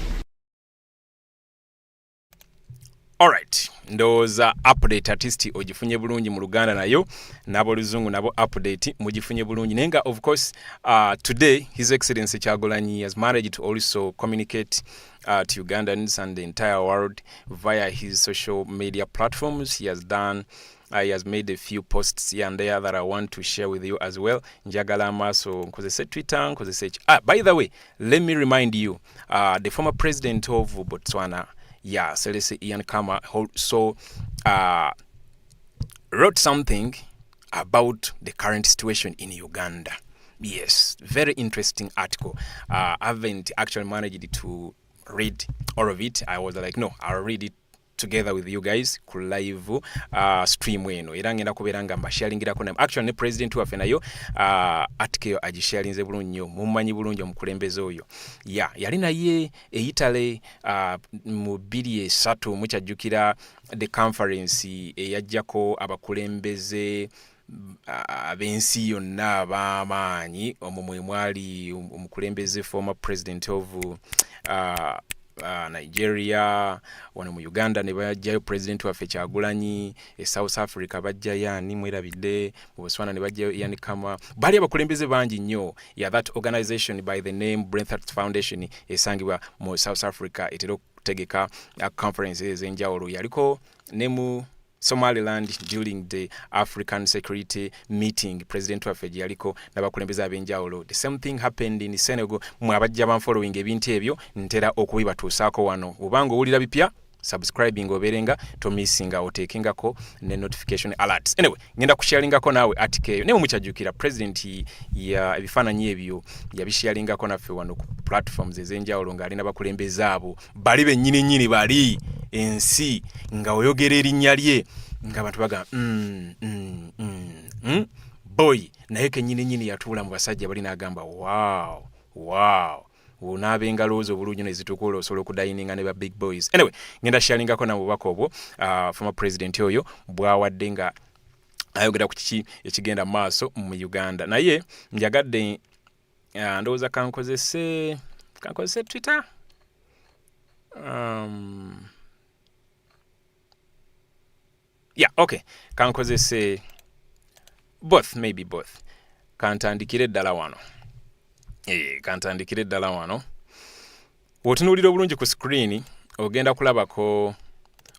Alright, ndowooza update artist ogifunye bulungi mu Luganda nayo n'aboluzungu nabo update mugifunye bulungi naye nga of course today His Excellency Kyagulanyi has managed to also communicate to Ugandans and the entire world via his social media platforms. He has made a few posts here and there that I want to share with you as well. Njagala amaso nkozese Twitter, nkozese by the way, let me remind you, the former president of Botswana, Selese Ian Khama, also wrote something about the current situation in Uganda. Yes, very interesting article. I haven't actually managed to read all of it. I was like, no, I'll read it together with you guys ku live stream weno era ngenda kubeera nga mbasharingirako naye actually ne president waffe nayo article agisharinze bulungi nnyo mumanyi bulungi omukulembeze oyo yali naye Italy mu 2003 mukyajjukira the conference eyajjako abakulembeze ab'ensi yonna ab'amaanyi omwo mwe mwali omukulembeze former president of Nigeria, wano mu Uganda ne bajjayo president waffe Kyagulanyi, South Africa bajjayo ani mwerabidde, mu Botswana ne bajjayo Ian Khama, bali abakulembeze bangi nnyo. That organization by the name Blackout Foundation esangibwa mu South Africa etera okutegeka conferences ez'enjawulo yaliko ne mu Somaliland during the African security meeting president waffe yaliko n'abakulembeze ab'enjawulo. The same thing happened in Senegal. Mwe abajja ban following ebintu ebyo ntera okubibatuusaako wano. Obanga owulira bipya subscribing oberenga to missinga otekingako ne notification alerts. Anyway, ngenda kusharingako nawe article eyo. Ne mukyajjukira president ya ebifaananyi ebyo yabisharingako naffe wano ku platforms ez'enjawulo ng'ali n'abakulembeze abo bali bennyini bali ensi nga oyogera erinnya lye ng'abantu baga boy naye kennyini yatuula mu basajja bali n'agamba wow unaabe engalo zo bulungi nezitukola osobola okudayininga ne ba big boys. Anyway, ngenda sharingako na bubaka obwo former president oyo bwawadde nga ayogera ku kiki ekigenda maaso mu Uganda. Naye njagadde ndowooza kankozese Twitter okay, kankozese maybe both. Kantandikire ddala wano. Wotunuulira obulungi ku screen ogenda kulabako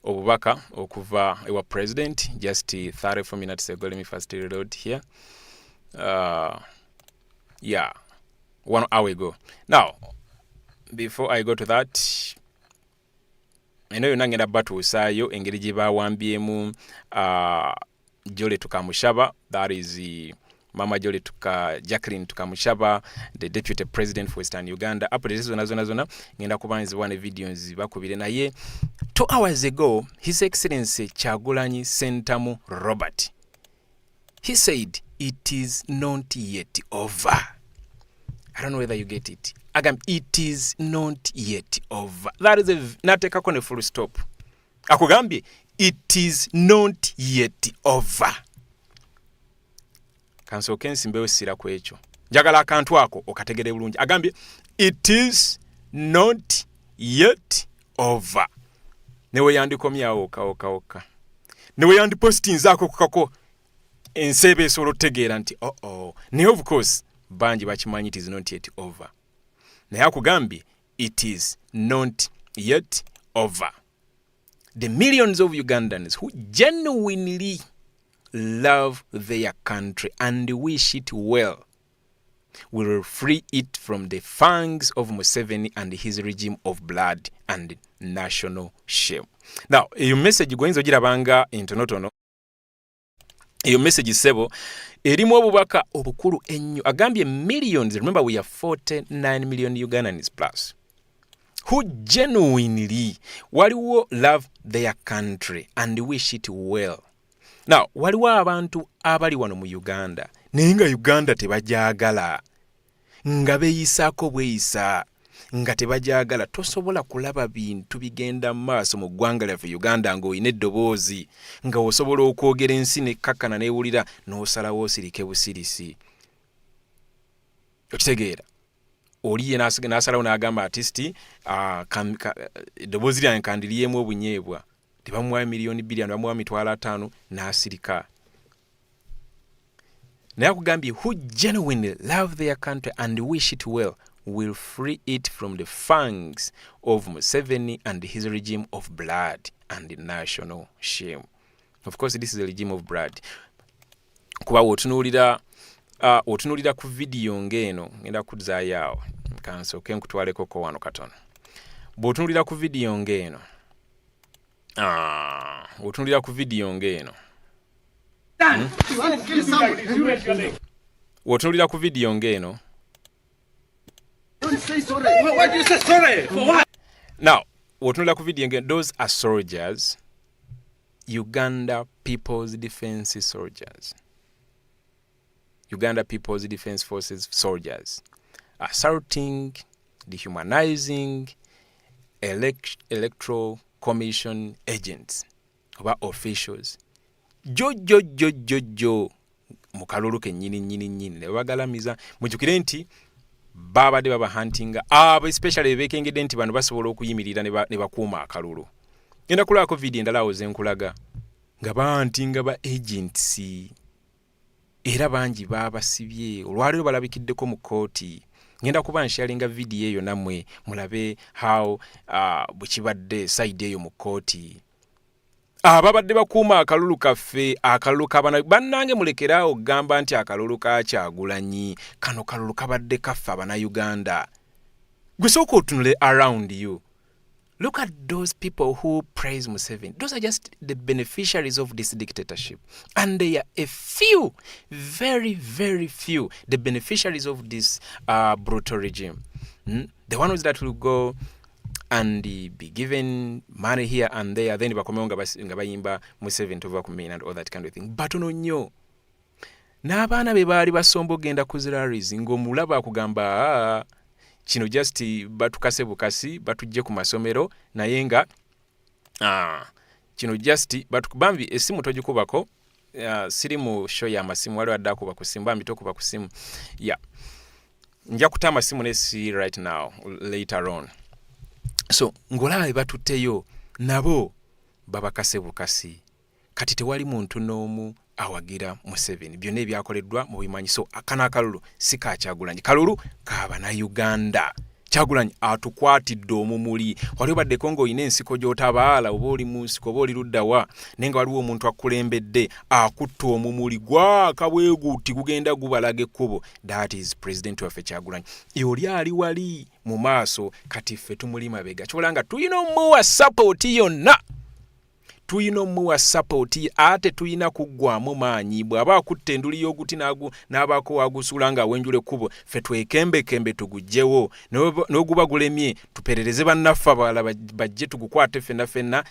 obubaka okuva ewa president just 34 minutes ago. Let me first reload here. 1 hour ago. Now, before I go to that, eno yonna ngenda batuusaayo engeri gye bawambyemu Jole Tukamushaba, that is Mama Jole Jacqueline Tukamushaba, the deputy president for Western Uganda. Updates zona ngenda kubanzibwa ne videos bakubire naye 2 hours ago. His Excellency Kyagulanyi Ssentamu Robert, he said it is not yet over. I don't know whether you get it. Agam, it is not yet over. That is natekako ne full stop. Akugambye it is not yet over. Kansooke nsimbewo sira ku ekyo. Njagala akantu ako okategere bulungi. Agambye it is not yet over. Newe yandikomyawo oka. Newe yandipostinzaako kukako ensebe esolo tegeera nti naye of course bangi bakimanyi it is not yet over. Naye akugambye it is not yet over. The millions of Ugandans who genuinely love their country and wish it well will free it from the fangs of Museveni and his regime of blood and national shame. Now, your message goyinza ogirabanga entonotono. Your message sebo erimu obubaka obukulu ennyo. Agambye millions. Remember, we are 49 million Ugandans plus. who genuinely waliwo love their country and wish it well. Now, waliwo abantu abali wano mu Uganda naye nga Uganda tebajagala nga beeyisako bweyisa nga tebajagala. Tosobola kulaba bintu bigenda maaso mu ggwanga lyaffe Uganda ng'olina eddoboozi nga osobola okwogera ensi nekkakana neewulira n'osalawo osirike busirisi. Okitegeera? Oli ye n'asalawo n'agamba artisti eddoboozi lyange kandiriyeemu obunyeebwa. Tebamuwa miliyoni 2 bamuwa mitwalo 5 n'asirika. Naye akugambye who genuinely love their country and wish it well will free it from the fangs of Museveni and his regime of blood and national shame. Of course, this is a regime of blood. Kuba otunuulira ku video ng'eno ngenda kuzaayo kansooke nkutwaleko ko wano katono. Bw'otunuulira ku video ng'eno otunuulira ku video ng'eno wotunuulira ku video ng'eno. Why do you say sorry? For what? Now, wotunuulira ku video ng'eno, those are soldiers, Uganda People's Defense soldiers. Uganda People's Defense Forces soldiers assaulting, dehumanizing electoral commission agents oba officials. Jo mukalulu kennyini ne bagalamiza. Mujukire nti babadde babahuntinga especially beekengedde nti bano basobola okuyimirira ne bakuuma akalulu. Ngenda kulabako video endala awo ze nkulaga nga bahuntinga ba agents era bangi babasibye. Olwaliro balabikiddeko mu kooti. Ngenda kuba nsharinga video eyo namwe mulabe how bwekibadde side eyo mu kooti. Babadde bakuuma akalulu kaffe, akalulu kabana bannange mulekeraawo gamba nti akalulu ka Kyagulanyi, kano kalulu kabadde kaffe abana Uganda. Gwe sooka otunule around you. Look at those people who praise Museveni. Those are just the beneficiaries of this dictatorship. And they are a few, very, very few, the beneficiaries of this brutal regime. The ones that will go and be given money here and there, then bakomewo nga bayimba Museveni tova kumina and all that kind of thing. Batono nnyo. N'abaana be baali basomba ogenda ku zirarizi ng'omulaba akugamba kino just batukase bukasi batujje ku masomero naye nga kino just batukubambi esimu tojikubako siri mu show ya masimu wali wadda kuba ku simu bambi tokuba ku simu nja kutama simu nesi right now later on. So ngolabe batutteyo nabo babakase bukasi kati tewali muntu n'omu awagira Museveni. Byonna ebyakoleddwa mu bimanyi. So akana akalulu si ka Kyagulanyi, kalulu kaabana Uganda. Kyagulanyi atukwatidde omumuli. Wali obadde Kongo oyina ensiko gy'otabaala oba oli mu nsiko oba oli luddawa naye nga waliwo omuntu akulembedde akutta omumuli gwaka bweguuti gugenda gubalaga ekkubo. That is President waffe Kyagulanyi. Oli ali wali mu maaso kati ffe tumuli mabega. Kyobola nga tuyina omuwa support yonna. Tuyina omuwa support ate tuyina kuggwamu maanyi. Bw'aba akutte enduli y'oguti n'abaako wagusula nga wenjula ekkubo ffe twekembekembe tugugjewo n'oguba gulemye tuperereze bannaffe abalala bajje tugukwate ffenna.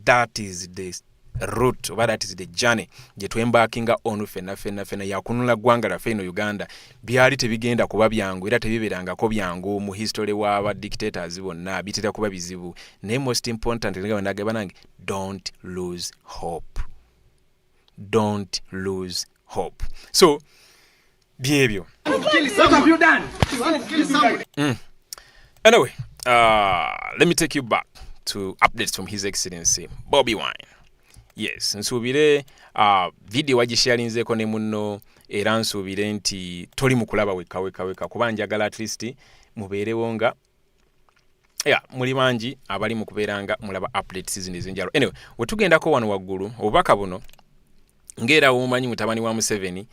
That is the route oba that is the journey gye twembakinga onu ffenna yakunula ggwanga laffe ino Uganda. Byali tebigenda kuba byangu era tebiberangako byangu mu history w'aba dictators bonna bitera kuba bizibu. Naye most important nga nagamba nange, don't lose hope. Don't lose hope. So byebyo. What have you done? You want to kill somebody? Anyway, let me take you back to updates from His Excellency Bobi Wine. Yes, nsuubire video wagisharinzeko ne munno era nsuubire nti toli mukulaba weka kuba njagala at least mubeerewo nga muli bangi abali mu kubeeranga mulaba updates zino ezenjalo. Anyway, wetugendako wano waggulu obubaka buno ngera omumanyi mutabani wa Museveni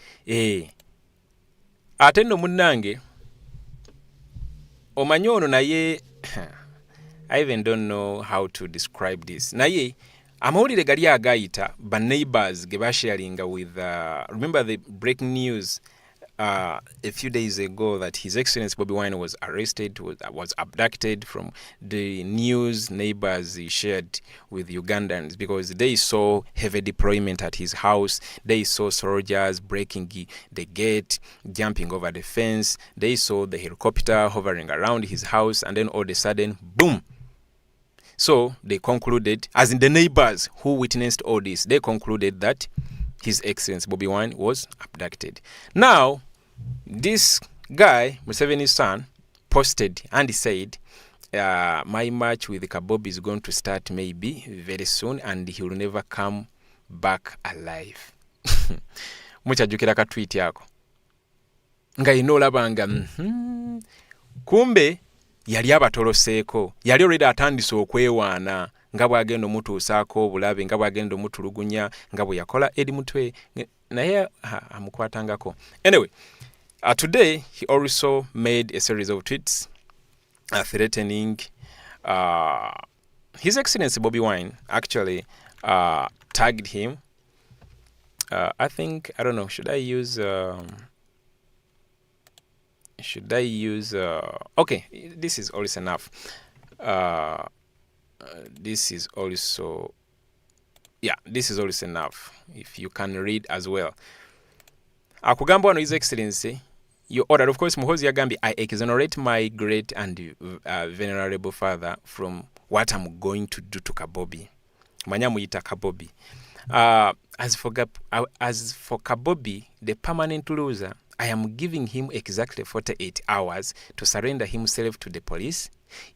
ate nno munnange omanyi ono naye I even don't know how to describe this. Naye amawulire gali agayita ba neighbors ge basharinga with remember the breaking news a few days ago that His Excellency Bobi Wine was arrested, was abducted from the news neighbors shared with Ugandans, because they saw heavy deployment at his house. They saw soldiers breaking the gate, jumping over the fence. They saw the helicopter hovering around his house, and then all of a sudden, boom. So they concluded, as in the neighbors who witnessed all this, they concluded that His Excellency Bobi Wine was abducted. Now, this guy, Museveni's son, posted and he said, my match with Kabobi is going to start maybe very soon and he will never come back alive. Muchajukira ka tweet yako. Nga inolaba nga kumbe yali abatoloseeko. Yali already atandise okwewaana. Nga bwagenda omutuusaako obulabe, nga bwagenda omutulugunya, nga bwe yakola eri mutwe, naye amukwatangako. Anyway, today he also made a series of tweets threatening His Excellency Bobi Wine. Actually tagged him. I think, I don't know, should I use okay, this is always enough. This is also enough if you can read as well. Akugamba wano His Excellency, you ordered, of course, Muhozi Yagambi, I exonerate my great and venerable father from what I'm going to do to Kabobi. Manya muyita Kabobi. As for Kabobi, the permanent loser, I am giving him exactly 48 hours to surrender himself to the police.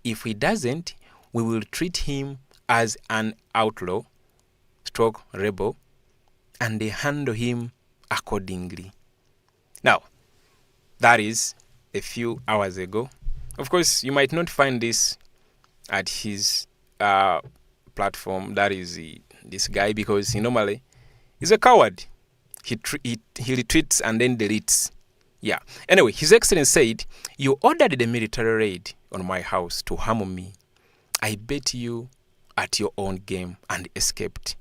If he doesn't, we will treat him as an outlaw, stroke rebel, and they handle him accordingly. Now, that is a few hours ago. Of course, you might not find this at his platform. That is this guy, because he normally is a coward. He retweets and then deletes. Yeah. Anyway, His Excellency said, you ordered the military raid on my house to harm me. I bet you at your own game and escaped.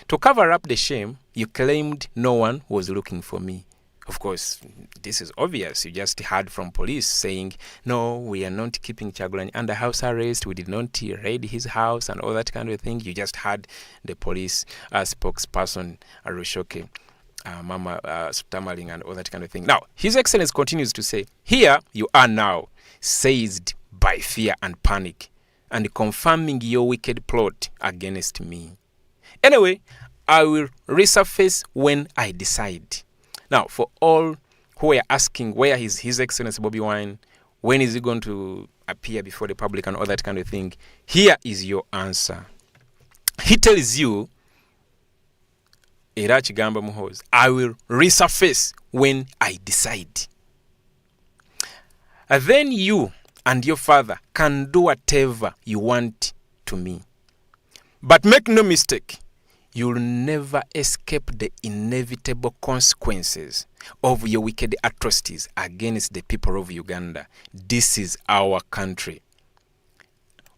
To cover up the shame, you claimed no one was looking for me. Of course, this is obvious. You just heard from police saying, no, we are not keeping Kyagulanyi under house arrest. We did not raid his house and all that kind of thing. You just heard the police spokesperson, Arushoke, stammering and all that kind of thing. Now, His Excellency continues to say, here you are now, seized by fear and panic, and confirming your wicked plot against me. Anyway, I will resurface when I decide. Now, for all who are asking where is His Excellency Bobi Wine, when is he going to appear before the public and all that kind of thing, here is your answer. He tells you, era kigamba Muhozi, I will resurface when I decide. And then you and your father can do whatever you want to me. But make no mistake, you'll never escape the inevitable consequences of your wicked atrocities against the people of Uganda. This is our country.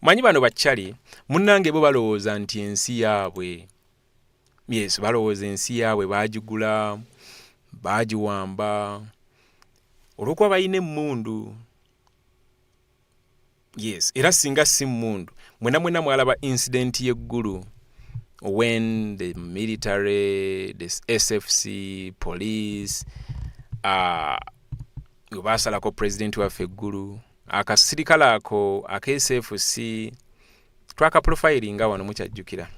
Manyi bano bachali, munange bo balowooza nti ensi yaabwe. Yes, balowooza ensi yaabwe baagigula, baagiwamba, olw'okuba balina emmundu. Yes, era singa si mmundu. Mwena mwalaba incident yeggulu when the military, the SFC, police, basalako president waffe eggulu, akasirikale ako aka SFC twaka profilinga wano mukyajjukira.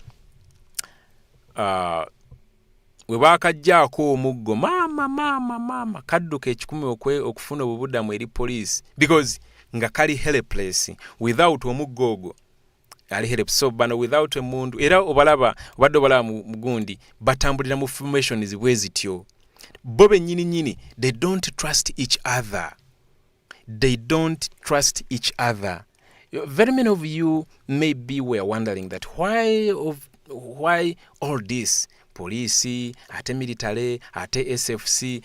We bakajjaako omuggo mama kadduka ekikumi okufuna obubuddamu eri police, because nga kali helpless without omuggo ogwo. Ali helpless, so bano without emundu era obalaba obadde obalaba mu gundi batambulira mu formations bwe zityo. Bo bennyini they don't trust each other. Very many of you maybe were wondering that why all this police, ate military, ate SFC,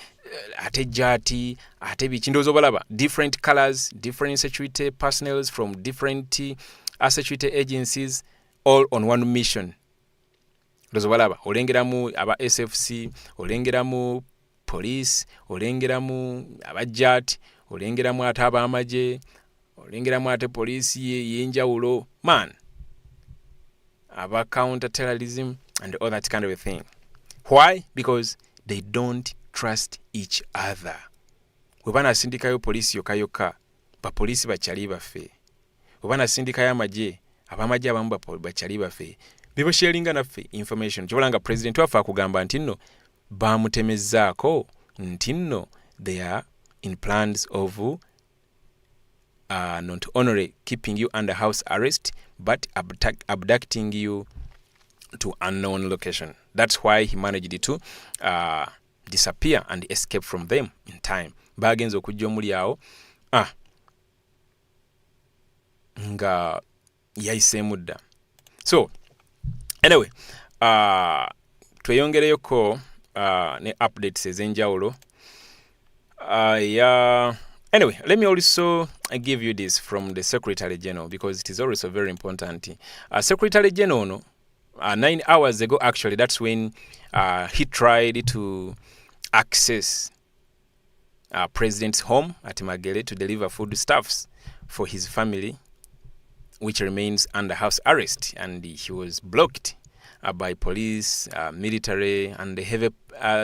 ate jati, ate bichindozo balaba, different colors, different security personnel from different security agencies, all on one mission. Dozo balaba, olengeramu aba SFC, olengeramu police, olengeramu abajjat, olengeramu ate ab'amagye, olengeramu ate police y'enjawulo. Man, about counter-terrorism and all that kind of a thing. Why? Because they don't trust each other. Webana sindikayo police yoka ba police bachali bafe. Webana sindikayo amagye, abamagye abamu bachali bafe. Bibo sharinga naffe information. Kibolanga president wafa kugamba ntinno bamutemezaako ntinno they are in plans of not only keeping you under house arrest but abducting you to unknown location. That's why he managed to disappear and escape from them in time. Bagenza okujja omuli awo nga yayiseemu dda. So anyway, tweyongereyoko ne updates ez'enjawulo. Anyway, let me also give you this from the Secretary General because it is also very important. Secretary General, no, 9 hours ago, actually, that's when he tried to access President's home at Magere to deliver foodstuffs for his family, which remains under house arrest, and he was blocked by police, military, and the heavy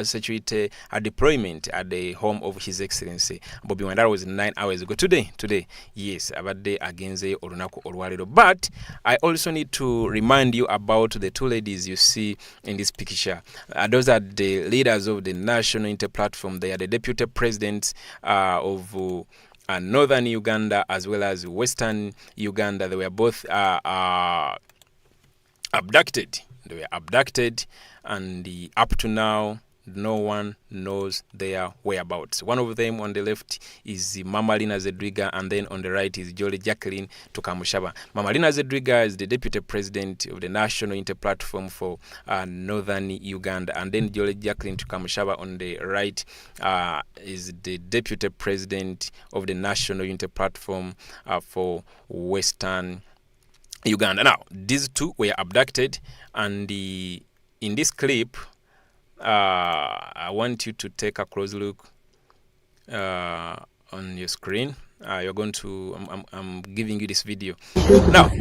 security deployment at the home of His Excellency Bobi Wine. That was 9 hours ago. Today, yes, about the against Olunaku Olwalero. But I also need to remind you about the two ladies you see in this picture. Those are the leaders of the National Inter-Platform. They are the deputy presidents of Northern Uganda as well as Western Uganda. They were both abducted. They were abducted, and up to now, no one knows their whereabouts. One of them on the left is Mama Lina Zedriga, and then on the right is Jolly Jacqueline Tukamushaba. Mama Lina Zedriga is the deputy president of the National Inter-Platform for Northern Uganda, and then Jolly Jacqueline Tukamushaba on the right is the deputy president of the National Inter-Platform for Western Uganda. Now, these two were abducted, and in this clip, I want you to take a close look on your screen. You're going to, I'm giving you this video. Now,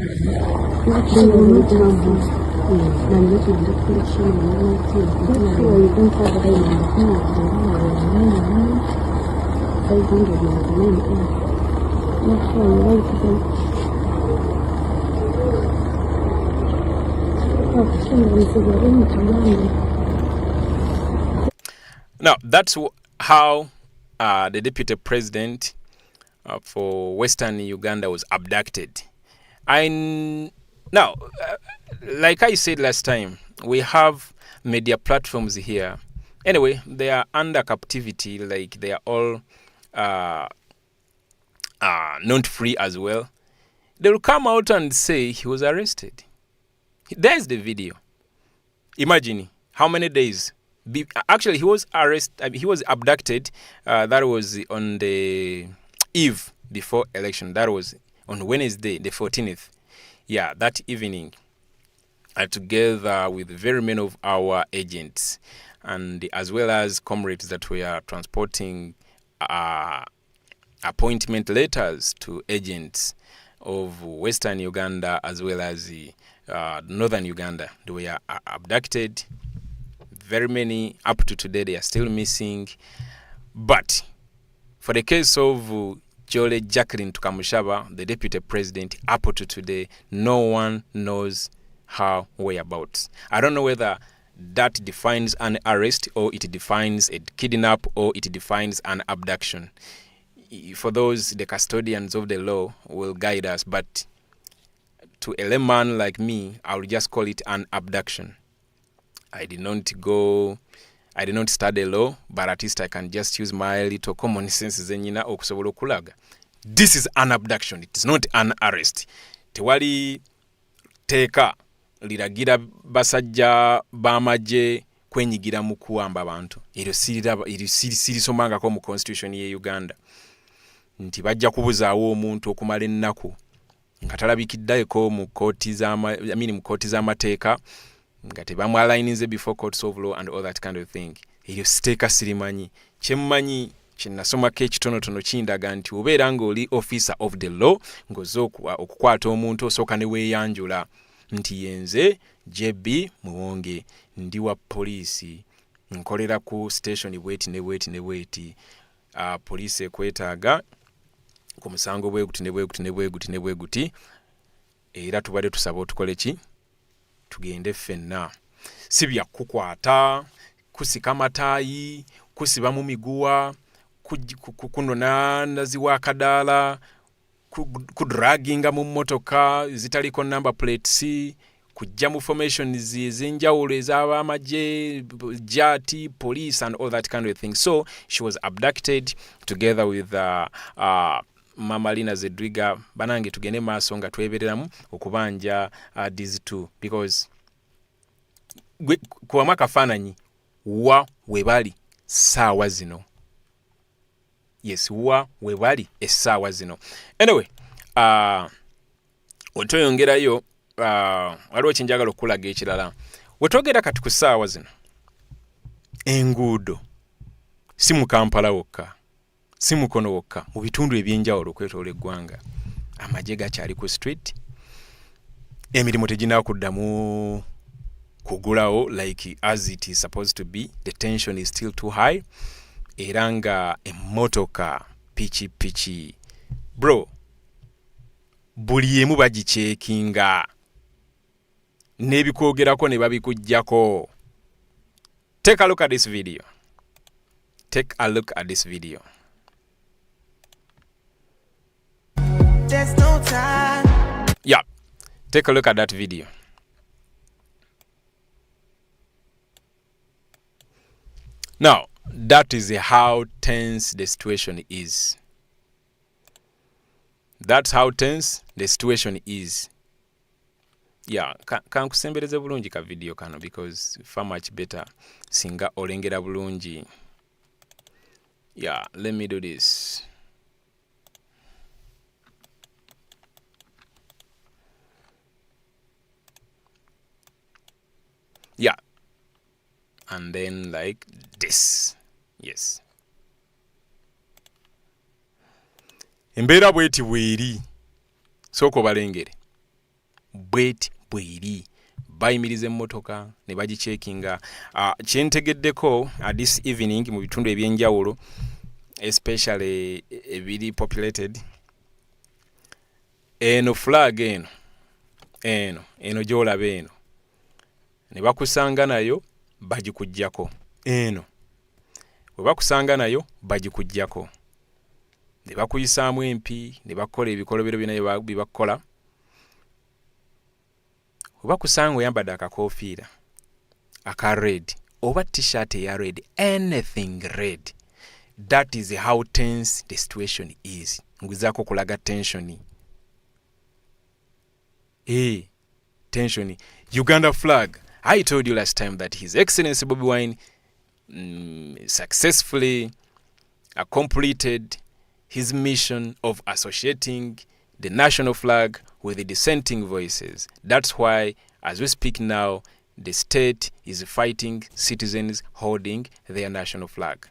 now that's how the deputy president for Western Uganda was abducted. Now, like I said last time, we have media platforms here. Anyway, they are under captivity, like they are all not free as well. They will come out and say he was arrested. There's the video. Imagine how many days. Actually, he was arrested. He was abducted. That was on the eve before election. That was on Wednesday, the 14th. Yeah, that evening, together with very many of our agents, and as well as comrades that were transporting appointment letters to agents of Western Uganda as well as Northern Uganda. They were abducted. Very many, up to today, they are still missing. But for the case of Jolly Jacqueline Tukamushaba, the deputy president, up to today, no one knows her whereabouts. I don't know whether that defines an arrest, or it defines a kidnap, or it defines an abduction. For those, the custodians of the law will guide us, but to a layman like me, I will just call it an abduction. I did not study law, but at least I can just use my little common sense zenyina okusobola okulaga. This is an abduction. It is not an arrest. Tewali teka liragira basajja bamagye kwenyigira mu kuwamba abantu. Eryo sirisomangako mu constitution ye Uganda. Nti bajja kubuzaawo omuntu okumala ennaku nga talabikiddayeko mu kooti z'amateeka nga tebamwalinize before courts of law and all that kind of thing. eryo siteeka sirimanyi. Kyemmanyi kyenasomako ekitonotono kindaga nti obeera ng'oli officer of the law ng'oze okukwata omuntu osooka ne weeyanjula nti yenze JB Muwonge ndi wa poliisi nkolera ku station bweti ne bweti ne bweti. Poliisi ekwetaaga ku musango bweguti ne bweguti ne bweguti ne bweguti era tubadde tusaba otukole ki tugende ffenna. Si bya kukwata kusika mataayi kusiba mu miguwa kunona naziwa akadaala kudraginga mu mmotoka zitaliko number plates kujja mu formations ezenjawulo ez'abamagye jati police and all that kind of thing. So she was abducted together with Mama Lina Zedriga. Banange tugende maaso nga twebereramu okubanja these two because kuwamu akafaananyi wa webali saawa zino. Yes, wa webali essaawa zino. Anyway, otoyongerayo waliwo kinjagala okulaga ekirala. Wetwogera kati ku ssaawa zino enguudo si mu Kampala wokka si mukono wokka mu bitundu ebyenjawulo okwetoola eggwanga amagye gakyali ku street, emirimu teginakuddamu kugulawo like as it is supposed to be. The tension is still too high. Era nga emmotoka pichi bro buli emu bagicekinga n'ebikwogerako ne babikujjako. Take a look at this video. Take a look at this video. There's no time. Yeah, take a look at that video. Now, that is how tense the situation is. That's how tense the situation is. Yeah, kan kusembereze bulungi ka video kano because far much better singa olengera bulungi. Yeah, let me do this. Yeah. And then like this. Yes. Embeera bweti bweri. Soko balengere. Bweti bweri. Bayimirize emmotoka ne bagicekinga. Kyentegeddeko this evening mu bitundu ebyenjawulo especially ebiri populated. Eno flag eno gy'olaba eno. Ne bakusanga nayo bagikujjako. Eno bwe bakusanga nayo bagikujjako. Ne bakuyisaamu empi ne bakola ebikolobero byonna bye bakola. Bwe bakusanga oyambadde akakoofiira aka red oba t-shirt eya red, anything red, that is how tense the situation is. Nguzaako kulaga tensioni. Tensioni. Uganda flag. I told you last time that His Excellency Bobi Wine successfully completed his mission of associating the national flag with the dissenting voices. That's why, as we speak now, the state is fighting citizens holding their national flag.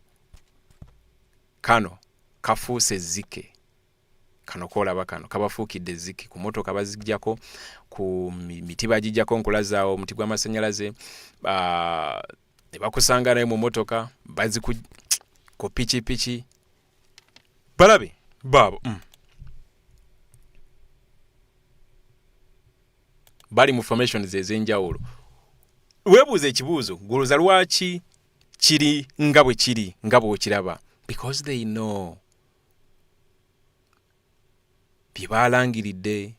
Kano kafuuse zike. Kano kolaba kano kabafuukidde ziki ku motoka bazijjako ku miti bagijjako nkola zaawo omuti gw'amasannyalaze ne bakusanga naye mu motoka baziku ku pichi balabe baabo bali mu formations ez'enjawulo. Weebuuza ekibuuzo goloza lwaki kiri nga bwe kiri nga bw'okiraba, because they know bye baalangiridde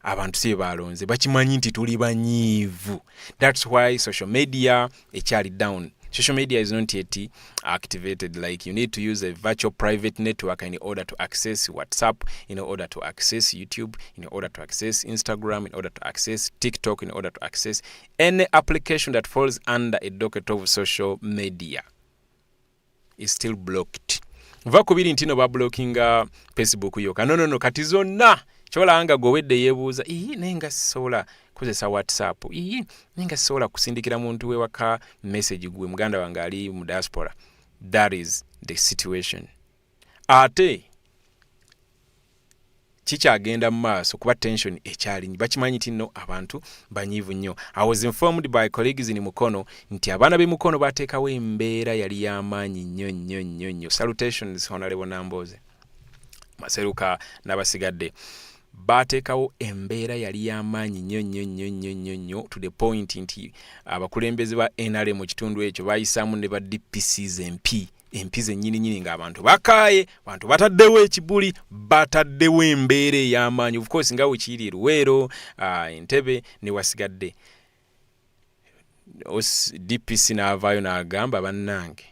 abantu si balonze bakimanyi nti tuli banyiivu. That's why social media ekyali down. Social media is not yet activated. Like you need to use a virtual private network in order to access WhatsApp, in order to access YouTube, in order to access Instagram, in order to access TikTok, in order to access any application that falls under a docket of social media is still blocked. Va kubiri ntino ba blockinga Facebook yoka. No, kati zonna Kyolanga gowedde yeebuuza nenga sola kozesa WhatsApp nenga sola kusindikira muntu we waka message gwe muganda wange ali mu diaspora. That is the situation. Ate kikyagenda mu maaso kuba tension ekyali bakimanyi tino abantu banyivu nnyo. I was informed by colleagues in Mukono nti abaana be Mukono bateekawo embeera yali y'amaanyi nnyo. Salutations Honorable Namboze Maseruka n'abasigadde. Bateekawo embeera yali y'amaanyi nnyo to the point nti abakulembeze ba NRM mu kitundu ekyo bayisaamu ne ba DPCs MP zennyini ng'abantu bakaaye, abantu bataddewo ekibuli, bataddewo embeera ey'amaanyi. Of course nga wekiri Luweero, Entebbe ne wasigadde. DPC n'avaayo n'agamba bannange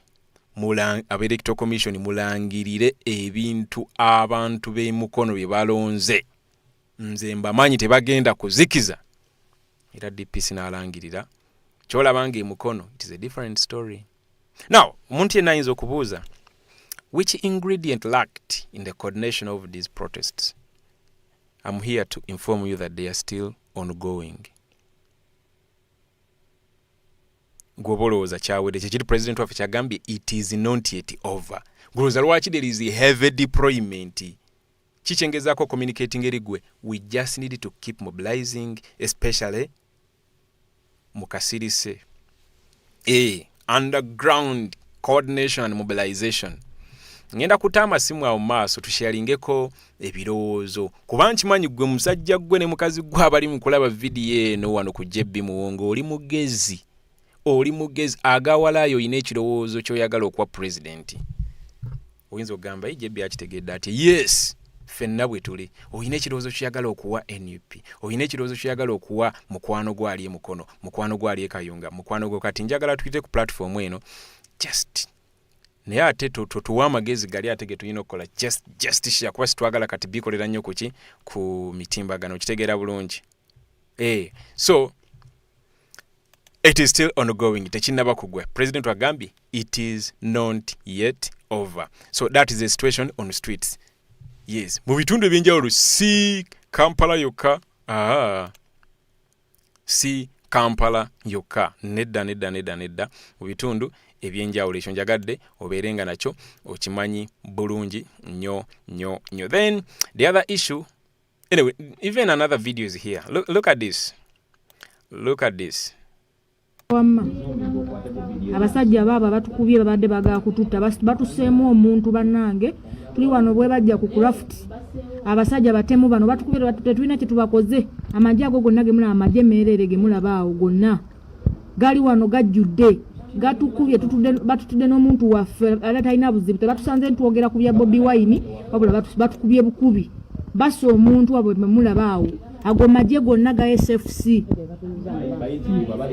Electoral Commission mulangirire ebintu abantu b'e Mukono bye balonze. Nze mbamanyi tebagenda kuzikiza. Era DPC n'alangirira. Kyolabanga e Mukono, it is a different story. Now, omuntu yenna ayinza okubuuza, which ingredient lacked in the coordination of these protests? I'm here to inform you that they are still ongoing. Gwobolooza kyawedde kyekiri president waffe kyagambye it is not yet over. Gwolooza lwaki there is a heavy deployment. Kichengezaako communicating erigwe. We just need to keep mobilizing, especially mukasirise. Underground coordination and mobilization. Ngenda kutama simu awo maaso tushalingeko ebirowoozo. Kuba nkimanyi gwe musajja gwe ne mukazi gwe abali mu kulaba video eno wano ku Jebbi Muwonge oli mugezi agawalayo ine ekirowoozo ky'oyagala okuwa president. Oyinza okugamba Jebbi akitegedde ati yes fenna bwe tuli. Oyina ekirowoozo ky'oyagala okuwa NUP. Oyina ekirowoozo ky'oyagala okuwa mukwano gwali e Mukono, mukwano gwali e Kayunga, mukwano gwo kati njagala tuyite ku platform eno just naye ate tuwa amagezi gali ate ge tulina okukola just share kuba situwagala kati bikolera nnyo ku mitimbagano kitegeera bulungi. So it is still ongoing. Tekinnaba kugwa. President wagambye it is not yet over. So that is the situation on the streets. Yes, mu bitundu ebyenjawulo si Kampala yokka. Si Kampala yokka. Nedda. Mu bitundu ebyenjawulo ekyo njagadde obeerenga nakyo okimanyi bulungi nnyo. Then the other issue, anyway, even another video is here. Look at this. Abasajja baba batukubye babadde bagaa kututta batuseemu omuntu bannange tuli wano bwe bajja ku craft abasajja batemu bano batukubye batutte tulina kye tubakoze amagye ago gonna ge mulaba amagye meerere ge mulaba awo gonna gali wano gajjudde gatukubye batutudde n'omuntu waffe ala talina buzibu tebatusanze ntwogera ku bya Bobi Wine wabula batukubye bukubi basa omuntu abo mulaba awo ago magye gonna ga SFC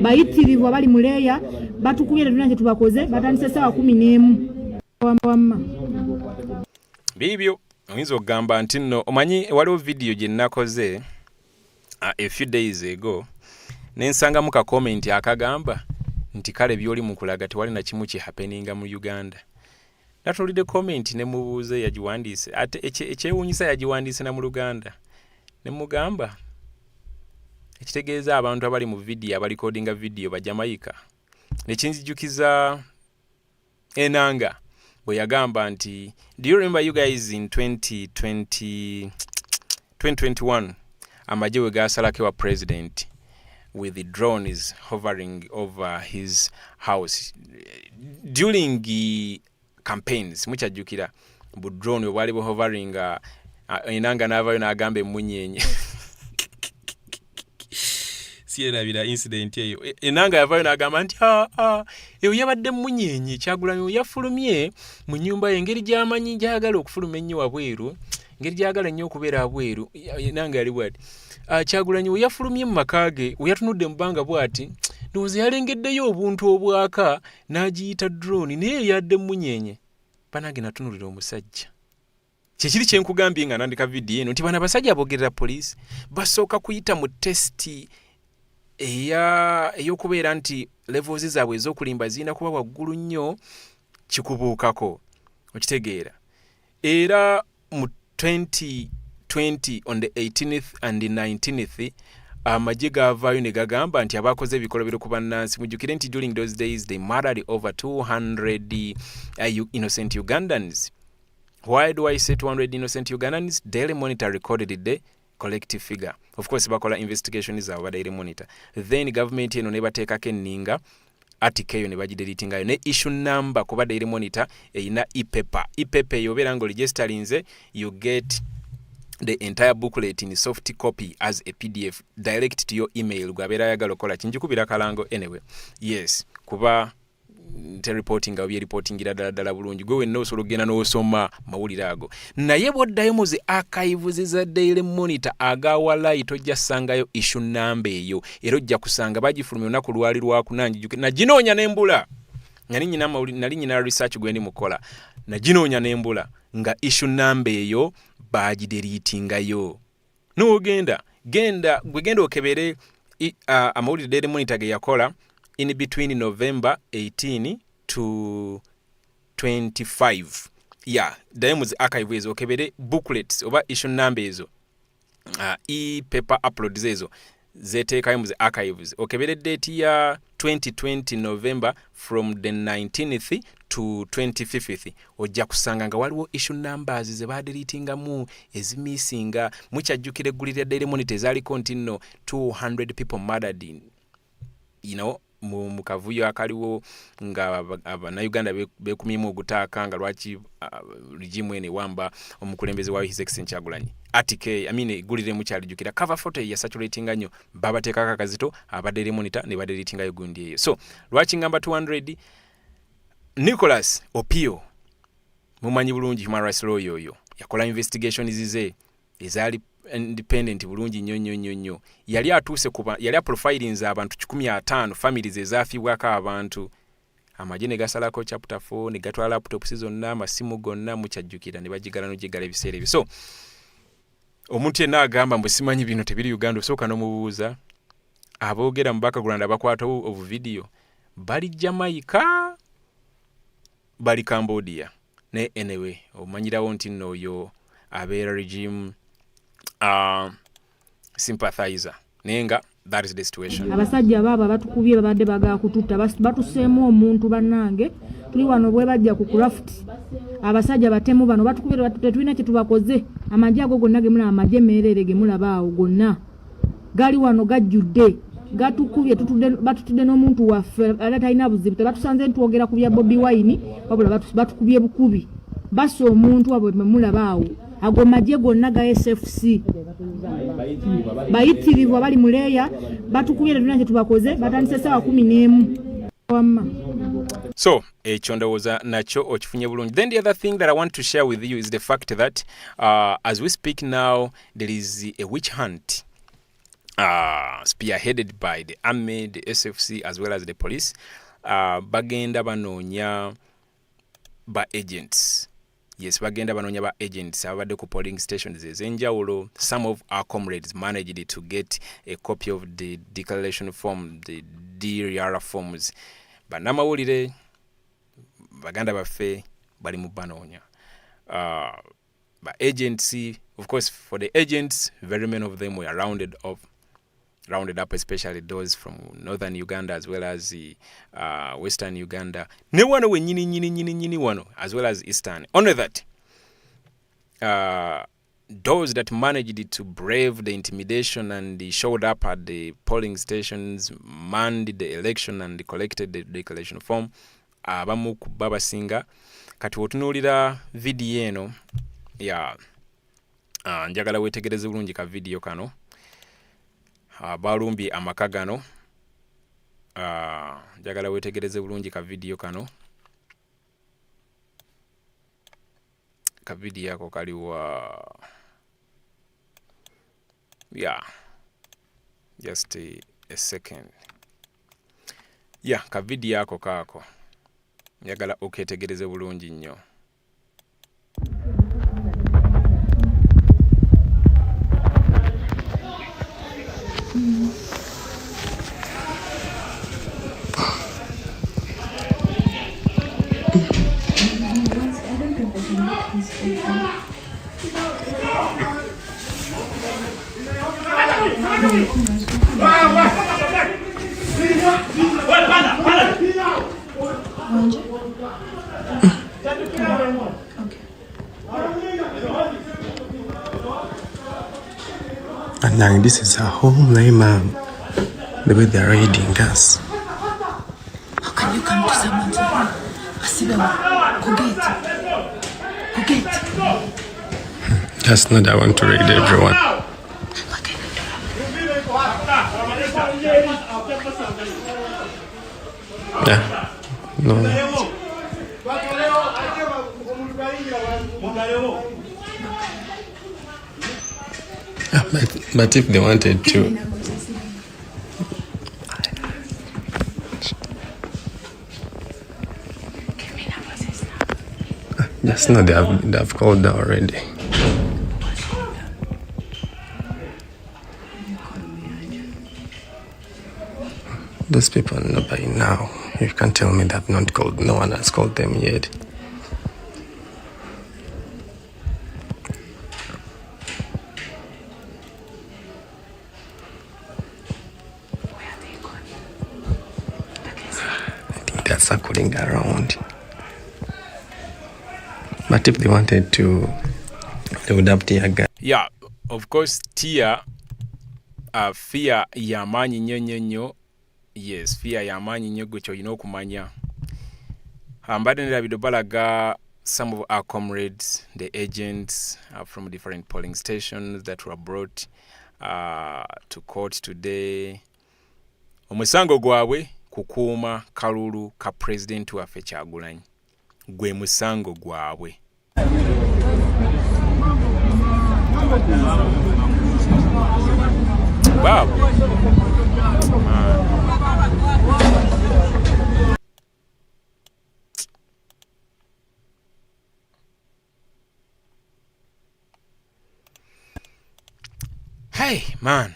bayitirivu abali muleya batukubye tulina kye tubakoze batandise sawa 11 bibyo oyinza okugamba nti nno omanyi waliwo video gye nakoze a few days ago nensangamu ka comment akagamba nti kale byoli mu kulaga tewali na kimu ki happeninga mu Uganda. Natulide comment ne mubuuze yagiwandiise ate ekyewuunyisa yagiwandiise na mu Luganda ne mugamba ekitegeeza abantu abali mu video abali codinga video ba Jamaica ne kinzijukiza enanga bwe yagamba nti do you remember you guys in 2021 amagye we gasalake wa president with the drones hovering over his house during the campaigns mukyajjukira bu drone bwali bu hovering enanga n'avayo n'agamba emunyenye siyerabira incident eyo enanga yavayo n'agamba nti eyo yabadde munyenye Kyagulanyi yafulumye mu nyumba ye engeri gy'amanyi gyagala okufuluma ennyo wabweru engeri gyagala nnyo okubeera abweru enanga yali bwati Kyagulanyi yafulumye mu makage yatunudde mu bbanga bwati ndowooza yalengeddeyo obuntu obwaka n'agiyita drone naye yadde munyenye banange natunulira omusajja kyekiri kyenkugambye nga nandika video eno nti bana basajja abogerera police basooka kuyita mu testi ey'okubeera nti levels zaabwe ez'okulimba zirina kuba waggulu nnyo kikubuukako okitegeera era mu 2020 20 on the 18th and the 19th, amagye gavaayo ne gagamba nti abakoze ebikolobero ku bannansi. Mujjukire nti during those days they murdered over 200 innocent Ugandans. Why do I say 200 innocent Ugandans? Daily Monitor recorded the collective figure. Of course, bakola investigation is our Daily Monitor. Then government eno ne bateekako enninga article eyo ne bagidelitingayo ne issue number kuba Daily Monitor eyina e-paper. E-paper eyo obeera ng'oligestalinze, you get the entire booklet in soft copy as a PDF direct to your email. Gwabera yagala okola kinjikubira kalango anyway. Yes, kuba reporting ga reporting ddala bulungi gwe wenna osobola okugenda n'osoma mawulire ago. Naye bw'oddayo mu zi archives za Daily Monitor agawalayi tojja ssangayo issue number eyo, era ojja kusanga bagifulumya olunaku lwali lwakunanji naginoonya n'embula. Nali nyina research gwendi mukola naginoonya n'embula nga issue number eyo bagidelitingayo. N'ogenda gwegenda okebere amawulire Daily Monitor ge yakola in between November 18 to 25. Yeah, Diamonds archive ezo okebere booklets oba issue number ezo. E-paper uploads ezo zeteekayo mu archives. Okebere date ya 2020 November from the 19th to 25th. Ojja kusanga nga waliwo issue numbers ze badelitingamu ezimisinga. Mukyajjukira eggulira Daily Monitor ezaliko nti nno 200 people murdered in, you know, mu kavuyo akaliwo nga Uganda bekumyemu ogutaaka nga lwaki regime ene wamba omukulembeze wa His Excellency Kyagulanyi. Article eggulire mukyalijjukira cover photo ya saturatinga nnyo babateekako akazito aba Daily Monitor ne badelitingayo gundi eyo. So lwaki ngamba 200? Nicholas Opio mumanyi bulungi human rights lawyer oyo yakola investigations zize ezali independent bulungi nnyo. Yali atuuse kuba yali profiling abantu 15 families ezafiibwako abantu. Amagye ne gasalako chapter 4 ne gatwala laptops zonna amasimu gonna mukyajjukira ne bagigala n'ogigala ebiseera ebyo. So omuntu yenna agamba mbu simanyi bino tebiri Uganda osooka n'omubuuza. Aboogera mu background abakwata of video bali Jamaica, bali Cambodia ne anyway omanyirawo nti nno oyo abeera regime sympathizer nenga that is the situation. Abasajja baba batukubye babadde bagaa kututta batuseemu omuntu bannange tuli wano bwe bajja ku craft. Abasajja batemu bano batukubye tetulina kye tubakoze. Amagye ago gonna ge mulaba amagye meerere ge mulaba awo gonna gali wano gajjudde gatukubye batutudde n'omuntu waffe ala talina buzibu. Tebatusanze ntwogera ku bya Bobi Wine wabula batukubye bukubi basa omuntu abo mulaba awo. Ago magye gonna ga SFC bayitirivu abali muleya batukubye tetulina kye tubakoze batandise sawa 11. So ekyo ndowooza nakyo okifunye bulungi. Then the other thing that I want to share with you is the fact that as we speak now there is a witch hunt spearheaded by the army, the SFC as well as the police. Bagenda banoonya ba agents. Yes, bagenda banoonya ba agents abadde ku polling stations ez'enjawulo. Some of our comrades managed to get a copy of the declaration form, the DRR forms. Bannamawulire baganda baffe bali mu banoonya. Ba agency, of course, for the agents, very many of them were rounded up, especially those from northern Uganda as well as western Uganda. Ne wano we nyini wano as well as eastern. Only that those that managed to brave the intimidation and showed up at the polling stations, manned the election and collected the declaration form, abamu ku babasinga. Kati wotunuulira video eno ya njagala wetegereze bulungi ka video kano. Balumbi amaka gano. Njagala wetegereze bulungi ka video kano. Ka video yako kaliwa just a second. Ka video yako kako njagala oketegereze bulungi nnyo. Now this is a home, ma'am. The way they're raiding us. How can you come to someone's home? Forget. Just not I want to raid everyone. Okay. Yeah. No. But if they wanted to. Just know they have called that already. Those people know by now. You can't tell me they've not called. No one has called them yet. I think they're circling around. But if they wanted to, they would have tear gas. Yeah, of course, tear, fear yamanyi nyo. Yes, fear yamanyi nyo gocho kumanya. Mbadde ndabidde balaga some of our comrades, the agents from different polling stations that were brought to court today. Omusango gwabwe kukuuma kalulu ka president waffe Kyagulanyi. Gwe musango gwabwe. Wow. Hey, man.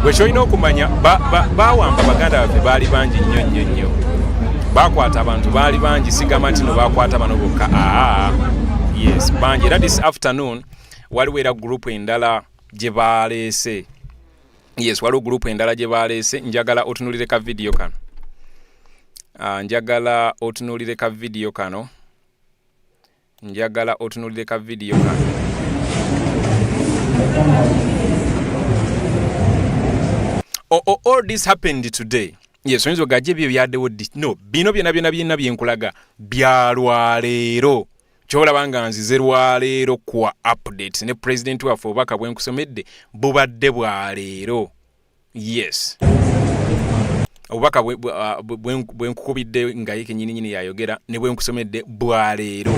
Bwekyoyina okumanya bawamba baganda baffe baali bangi nnyo. Bakwata abantu baali bangi sigama nti no bakwata bano bokka. Yes, bangi. Era this afternoon waliwo era group endala gye baleese. Yes, waliwo group endala gye baleese. Njagala otunulire ka video kano. All this happened today. Yes, oyinza ogajja ebyo byaddewo no, bino byonna byenkulaga bya lwaleero. Kyolaba nga nzize lwaleero kwa updates ne president waffe obubaka bwenkusomedde bubadde bwa leero. Yes. Obubaka bwenkukubidde nga ye kennyini yayogera ne bwenkusomedde bwa leero.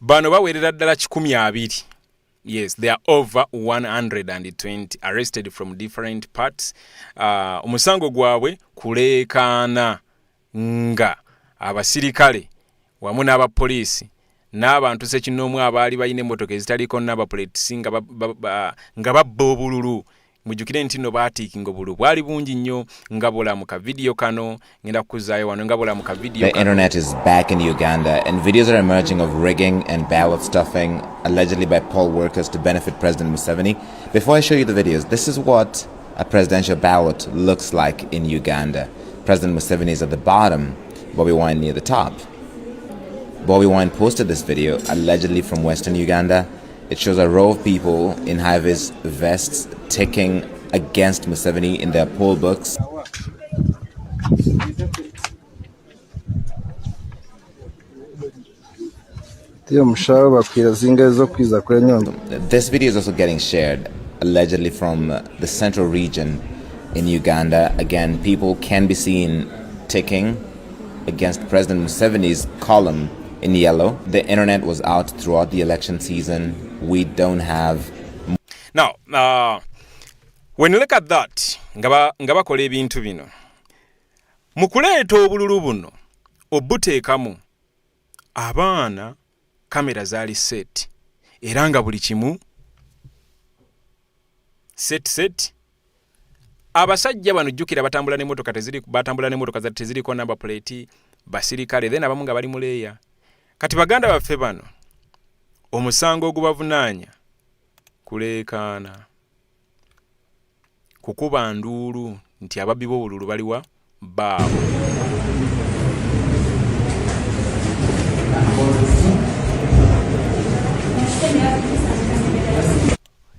Bano bawerera ddala 120. Yes, they are over 120 arrested from different parts. Omusango gwabwe kuleekaana nga abasirikale wamu n'abapoliisi n'abantu sekinoomu abaali balina emmotoka ezitaliko n'abapoliisi nga babba obululu. Mujjukire nti no baatiikinga obululu bwali bungi nnyo nga bulamu ka video kano ngenda kukuzaayo wano nga bulamu ka video. The internet is back in Uganda and videos are emerging of rigging and ballot stuffing allegedly by poll workers to benefit President Museveni. Before I show you the videos, this is what a presidential ballot looks like in Uganda. President Museveni is at the bottom, Bobi Wine near the top. Bobi Wine posted this video, allegedly from Western Uganda. It shows a row of people in high-vis vests ticking against Museveni in their poll books. This video is also getting shared, allegedly from the central region in Uganda. Again, people can be seen ticking against President Museveni's column in yellow. The internet was out throughout the election season. We don't have... Now, when you look at that, ngaba kole ebintu bino. Mukuleeta obululu buno, obuteekamu abaana kamera zaali set. Era nga buli kimu set. Abasajja bano jjukira batambula n'emmotoka teziriko number plate, basirikale, then abamu nga bali mu leeya. Kati baganda baffe bano, omusango ogubavunaanya kuleekaana, kukuba nduulu nti ababbi b'obululu baliwa baabo.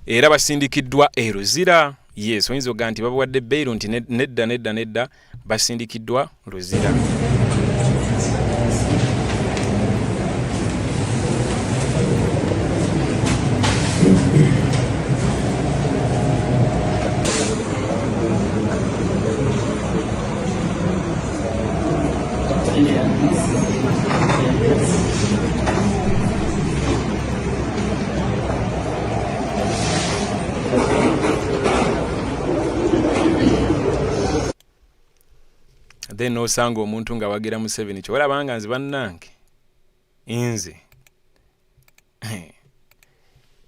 Era basindikiddwa eruzira. Yes, oyinza okuga nti babawadde bbeero nti nedda basindikiddwa luzira. Then nosanga omuntu nga wagira Museveni kyo olabanga nze bannange nze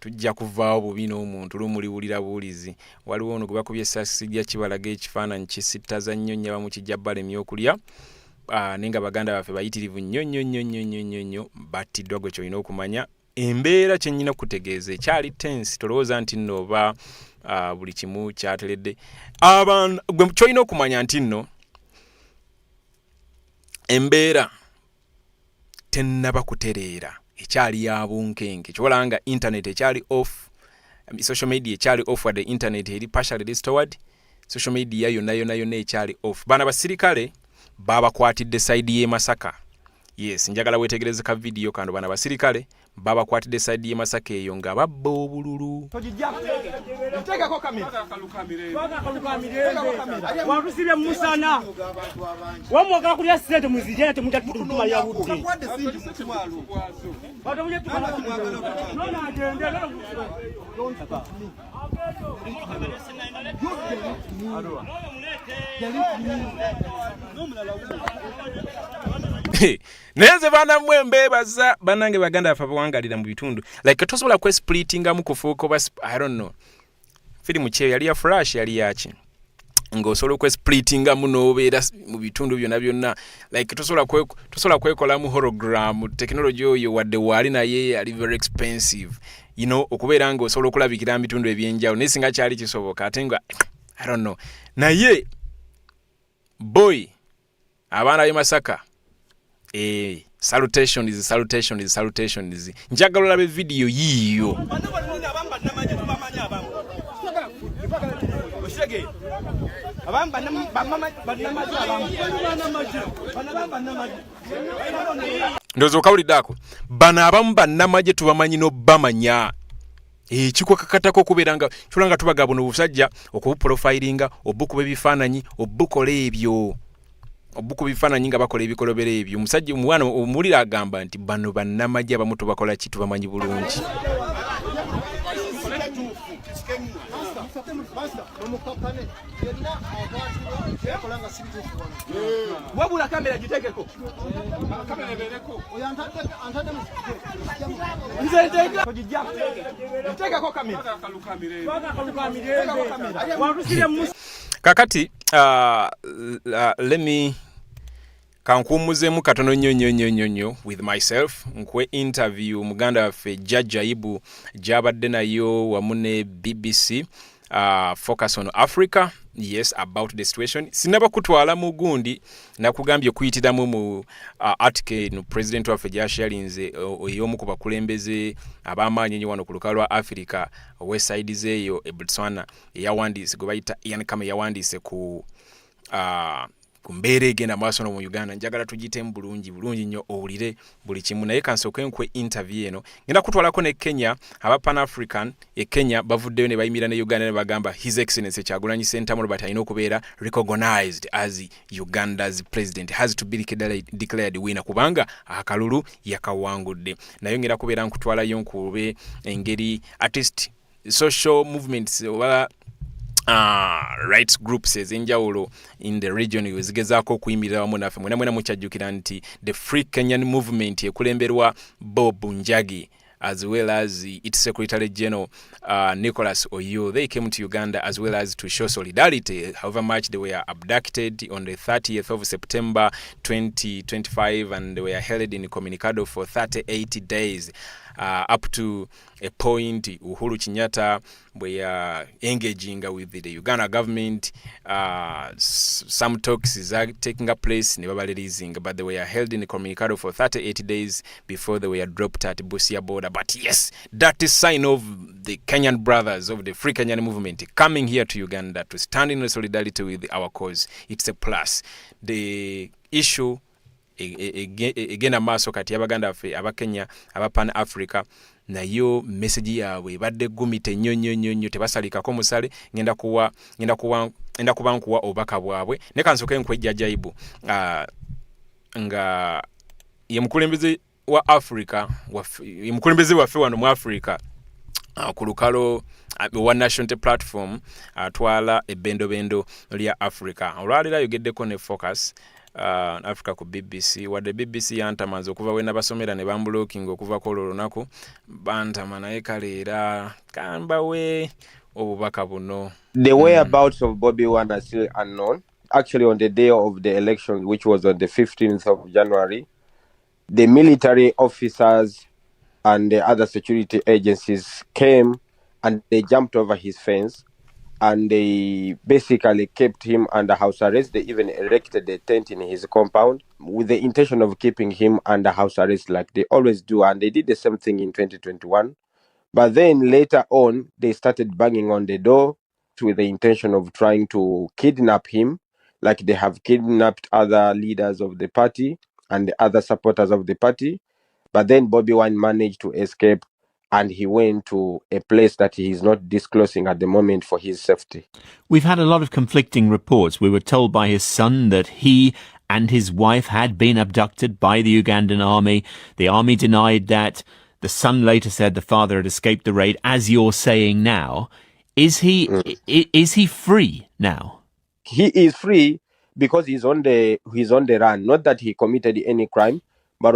tujja kuvaawo bubi n'omuntu lumuliwulira buulizi. Waliwo ono gwe bakubye essasi sijja kibalaga ekifaananyi kisittaza nnyo nnyo bamukijja balemya okulya. Nenga baganda baffe bayitirivu nnyo battiddwa gwe kyolina okumanya. Embeera kye nnyina kutegeeza ekyali tense, tolowooza nti nno oba buli kimu kyateledde. Gwe kyolina okumanya nti nno embeera tennaba kutereera, ekyali ya bunkenke. Kyolanga internet ekyali off, social media ekyali off, wadde internet eri partially restored, social media yonna ekyali off. Bana basirikale babakwatidde side y'e Masaka. Yes, njagala wetegereze ka video kando. Bana basirikale babakwatidde side y'e Masaka eyo nga babba obululu. Ntegako kamera. Wantusibye musana. Wamwagala kulya sente muzijja temujja tutuma ya budde. Neze bana mwembe baza banange baganda afa bawangalira mu bitundu like tosobola kwe splittinga mu kufuuko bas I don't know film kye yali ya flash yali yachi ngo solo kwe splittinga mu nobeera mu bitundu byonna like tosobola kwekola mu hologram technology oyo wadde wali naye ali very expensive, you know, okubeera ngo solo kulabikira mu bitundu ebyenjawo nesinga kyali kisoboka ate nga I don't know naye boy abana b'e Masaka salutations. Njagala olabe video yiyo. Ndozo kawulidako bana abamu bannamagye tubamanyi n'obamanya kikwakakatako kubeeranga tulanga tubagabo n'obusajja okubuprofilinga obukuba ebifaananyi obukola ebyo obukuba ebifaananyi nga bakola ebikolobero ebyo. Omusajja omwana omulira agamba nti bano bannamagye abamu tubakola ki tubamanyi bulungi. Wabula kamera gitegeko. Kamera ebereko. Nze tega kujja. Tegeko kamera. Kakati let me kankumuzemu katono nnyo with myself nkwe interview muganda waffe Jajja Ibu jabadde nayo wamu ne BBC Focus on Africa yes about the situation. Sinaba kutwala mu gundi nakugambye kuyitiramu mu article no president waffe gyashalinze oyomu ku bakulembeze ab'amaanyi wano ku lukalu lwa Africa weside zeeyo e Botswana yawandiise gwe bayita Ian Kame yawandiise ku kumbeere egenda maaso no mu Uganda. Njagala tugitemu bulungi nnyo owulire buli kimu, naye kansooke nkwe interview eno ngenda kutwalako ne Kenya. Aba Pan African e Kenya bavuddeyo ne bayimira ne Uganda ne bagamba His Excellency Kyagulanyi Ssentamu Robert alina okubeera recognized as Uganda's president, has to be declared winner kubanga akalulu yakawangudde. Naye ngenda kubeera nkutwalayo nkube engeri artist social movements oba rights groups ezenjawulo in the region wezigezaako okuyimirira wamu naffe. Mwena mukyajjukira nti the Free Kenyan Movement ekulemberwa Bob Njagi as well as its Secretary General Nicholas Oyo. They came to Uganda as well as to show solidarity, however much they were abducted on the 30th of September 2025 and they were held in Communicado for 38 days. Up to a point Uhuru Kenyatta were engaging with the Uganda government. Some talks is taking place in releasing, but they were held in the Communicado for 38 days before they were dropped at Busia border. But yes, that is sign of the Kenyan brothers of the Free Kenyan Movement coming here to Uganda to stand in solidarity with our cause. It's a plus. The issue egenda maaso kati y'Abaganda ffe Abakenya aba Pan Africa nayo message yaabwe ebadde gumite nnyo tebasalikako musale. ngenda kuba nkuwa obubaka bwabwe ne kansooke nkwejja jaibu nga ye mukulembeze wa Africa ye mukulembeze waffe wano mu Africa ku lukalo wa National Platform atwala ebbendobendo lya Africa. Olwalira yogeddeko ne focus Africa ku BBC wadde BBC yantamanze okuva we nabasomera ne bamblocking okuva ko lunaku bantama naye kaleera kambawe obubaka buno. The whereabouts of Bobi Wine are still unknown. Actually, on the day of the election, which was on the 15th of January, the military officers and the other security agencies came and they jumped over his fence and they basically kept him under house arrest. They even erected a tent in his compound with the intention of keeping him under house arrest like they always do. And they did the same thing in 2021. But then later on, they started banging on the door with the intention of trying to kidnap him, like they have kidnapped other leaders of the party and the other supporters of the party. But then Bobi Wine managed to escape and he went to a place that he is not disclosing at the moment for his safety. We've had a lot of conflicting reports. We were told by his son that he and his wife had been abducted by the Ugandan army. The army denied that. The son later said the father had escaped the raid, as you're saying now. Is he free now? He is free because he's on the run. Not that he committed any crime, but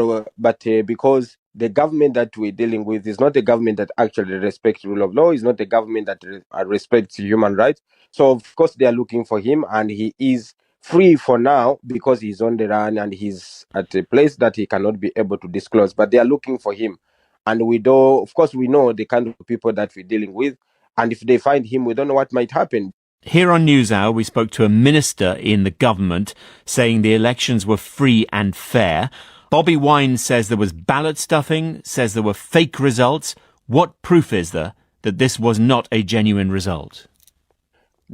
because the government that we're dealing with is not a government that actually respects rule of law. It's not a government that respects human rights. So of course they are looking for him, and he is free for now because he's on the run and he's at a place that he cannot be able to disclose. But they are looking for him, and we know the kind of people that we're dealing with. And if they find him, we don't know what might happen. Here on NewsHour, we spoke to a minister in the government saying the elections were free and fair. Bobi Wine says there was ballot stuffing, says there were fake results. What proof is there that this was not a genuine result?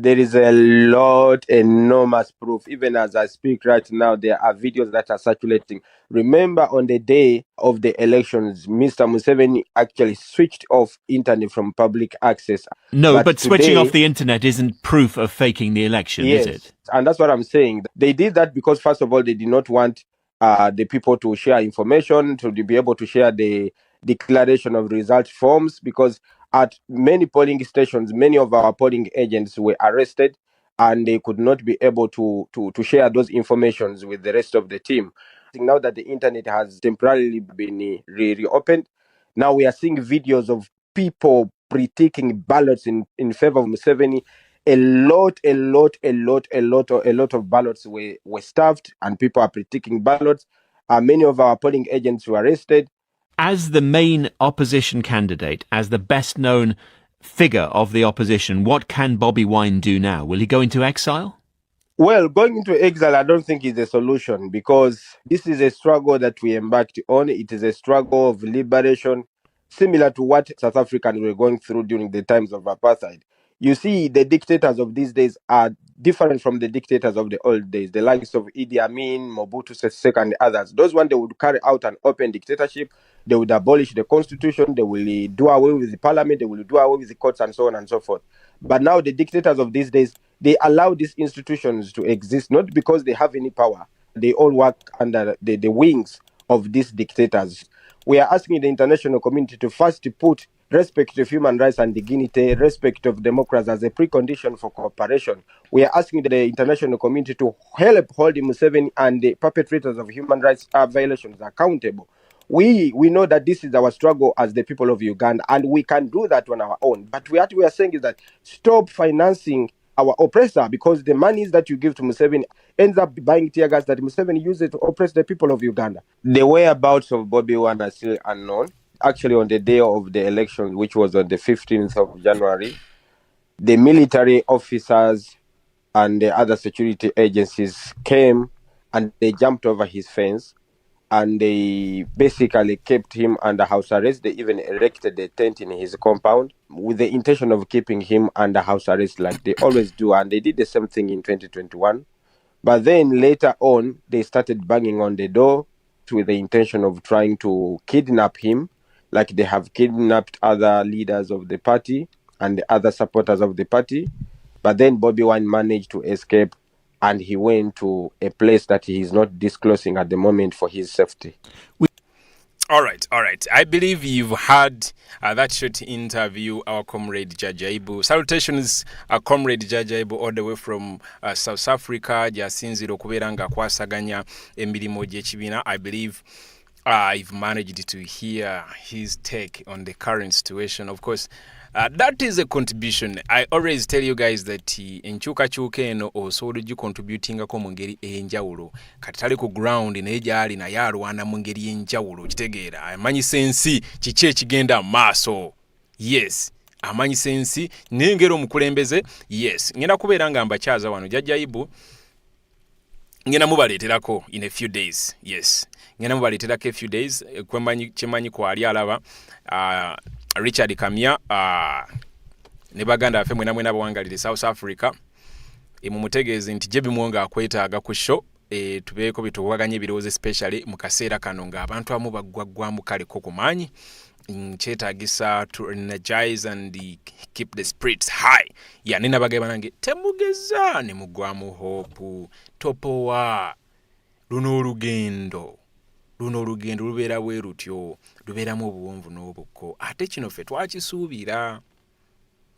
There is a lot, enormous proof. Even as I speak right now, there are videos that are circulating. Remember, on the day of the elections, Mr. Museveni actually switched off internet from public access. No, but switching off the internet isn't proof of faking the election, yes, is it? And that's what I'm saying. They did that because, first of all, they did not want the people to share information, to be able to share the declaration of result forms, because at many polling stations, many of our polling agents were arrested and they could not be able to share those informations with the rest of the team. Now that the internet has temporarily been reopened, now we are seeing videos of people pre-taking ballots in favor of Museveni. A lot of ballots were stuffed and people are pre-taking ballots. Many of our polling agents were arrested. As the main opposition candidate, as the best known figure of the opposition, what can Bobi Wine do now? Will he go into exile? Well, going into exile, I don't think is a solution, because this is a struggle that we embarked on. It is a struggle of liberation, similar to what South Africans were going through during the times of apartheid. You see, the dictators of these days are different from the dictators of the old days, the likes of Idi Amin, Mobutu Sese Seko, and others. Those ones, they would carry out an open dictatorship. They would abolish the constitution. They will do away with the parliament. They will do away with the courts, and so on and so forth. But now the dictators of these days, they allow these institutions to exist, not because they have any power. They all work under the wings of these dictators. We are asking the international community to first put respect of human rights and dignity, respect of democracy as a precondition for cooperation. We are asking the international community to help hold Museveni and the perpetrators of human rights violations accountable. We know that this is our struggle as the people of Uganda, and we can do that on our own. But what we are saying is that stop financing our oppressor, because the monies that you give to Museveni ends up buying tear gas that Museveni uses to oppress the people of Uganda. The whereabouts of Bobi Wine are still unknown. Actually, on the day of the election, which was on the 15th of January, the military officers and the other security agencies came and they jumped over his fence, and they basically kept him under house arrest. They even erected a tent in his compound with the intention of keeping him under house arrest like they always do. And they did the same thing in 2021. But then later on, they started banging on the door with the intention of trying to kidnap him, like they have kidnapped other leaders of the party and the other supporters of the party. But then Bobi Wine managed to escape, and he went to a place that he is not disclosing at the moment for his safety. All right. I believe you've had that short interview, our comrade Jajaibu. Salutations, comrade Jajaibu, all the way from South Africa. Jasinziro okubeera nga akwasaganya emirimu gy'ekibiina. I believe I've managed to hear his take on the current situation. Of course, that is a contribution. I always tell you guys that enkyukakyuka eno osobola ogicontributingako mu ngeri enjawulo. Kati tali ku ground naye gyali naye alwana mu ngeri enjawulo. Kitegeera amanyisa ensi kiki ekigenda maaso. Yes, amanyisa ensi n'engeri omukulembeze. Yes, ngenda kubeera nga mbakyaza wano Jajaibu. Ngenda mubaleeterako in a few days. Yes, ngenda mubaleeterako a few days. Kyemanyi kwali alaba Richard Kamya ne baganda afe mwena bawangalire South Africa mumutegeeze nti Jebi Muwonge akwetaaga ku show tubeeko bitubaganye ebirowoozo especially mu kaseera kano ng'abantu amu baggwaggwamu kale ko kumaanyi kyetaagisa to energize and keep the spirits high. Nina bagamba nange temugeza ne muggwamu hope topowa luno olugendo lubeera bwe rutyo, lubeeramu obuwonvu n'obukko. Ate kino ffe twakisuubira,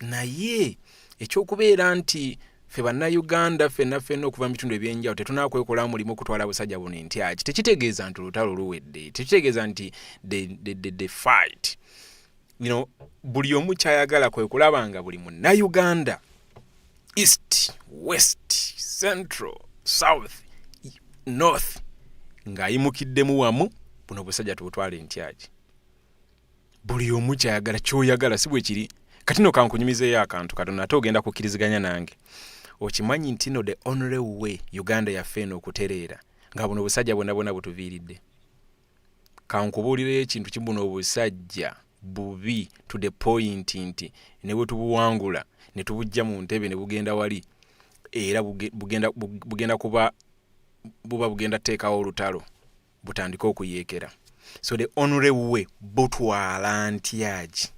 naye ekyokubeera nti ffe bannayuganda ffenna okuva mu bitundu ebyenjawulo tetunakwekola mulimu okutwala abasajja buno entyaki, tekitegeeza nti olutalo luwedde, tekitegeeza nti the fight. Buli omu kyayagala kwe kulaba nga buli munnayuganda, east, west, central, south, north, ng'ayimukiddemu wamu buno busajja tubutwala entyaki. Buli omu kyayagala kyoyagala si bwe kiri. Kati no kankunyumizeeyo akantu katono ate ogenda kukkiriziganya nange. Okimanyi nti no the only way Uganda yaffe eno okutereera nga buno busajja bwonna butuviiridde. Kankubuulirayo ekintu kibuno obusajja bubi to the point nti ne bwe tubuwangula ne tubujja mu ntebe ne bugenda wali era bugenda kuba bugenda teekawo olutalo butandika okuyeekera. So the only way butwala ntyagi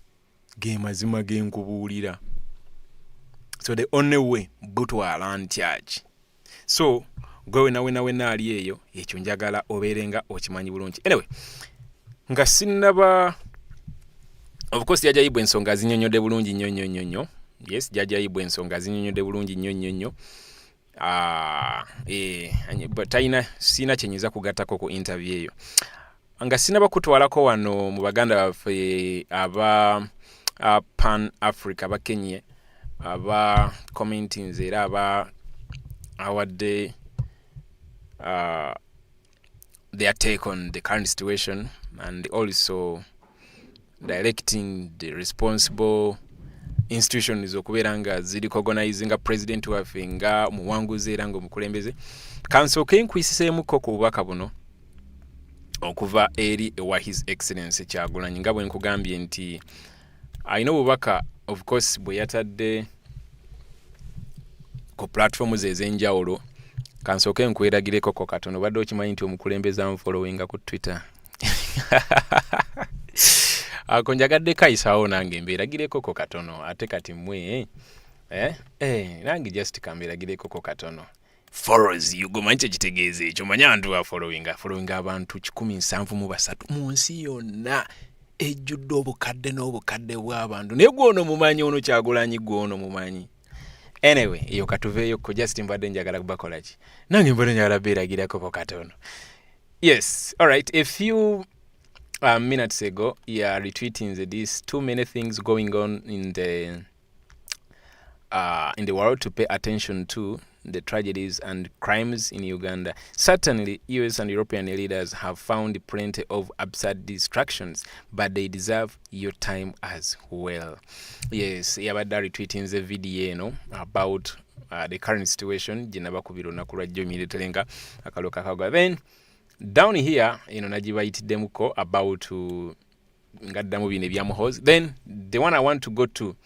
ge mazima genkubuulira. So the only way butwala ntyagi. So gwe wena ali eyo ekyo njagala obeerenga okimanyi bulungi. Anyway, nga sinnaba of course Jajaibu ensonga zinyonyodde bulungi nnyo. Yes, Jajaibu ensonga zinyonyodde bulungi nnyo. But sina kyenyiza kugattako ku interview eyo. Nga sinaba kutwalako wano mu baganda baffe aba Pan Africa bakenye aba commentings era aba awadde their take on the current situation and also directing the responsible institutions okubeera nga ziri cognizinga president waffe nga muwanguzi era nga omukulembeze kansooke nkwisiseemuko ku bubaka buno okuva eri ewa his excellence Kyagulanyi nga bwe nkugambye nti alina obubaka of course bwe yatadde ku platforms ez'enjawulo kansooke nkweragireko ko katono badde okimanyi nti omukulembeze amfollowinga ku Twitter ako njagadde kayisawo nange mbeeragireko ko katono ate kati mmwe nange just kambeeragireko ko katono follows yugomanyi kyekitegeeza ekyo manyi abantu afollowinga abantu 173 mu nsi yonna ejjudde obukadde n'obukadde bw'abantu naye gwono mumanyi ono Kyagulanyi gwono mumanyi anyway iyo katuveeyo ko just mbadde njagala kubakola ki nange mbadde njagala beeragirako ko katono. Yes, all right, a few minutes ago retweeting these too many things going on in the world to pay attention to the tragedies and crimes in Uganda. Certainly, US and European leaders have found plenty of absurd distractions, but they deserve your time as well. Yes, yabadde retweeting the video about the current situation. Jinabakubiro nakura jomire telenga akaloka kagwa. Then down here, nagibayitiddemuko about ngaddamu bino ebyamuhozi. Then the one I want to go to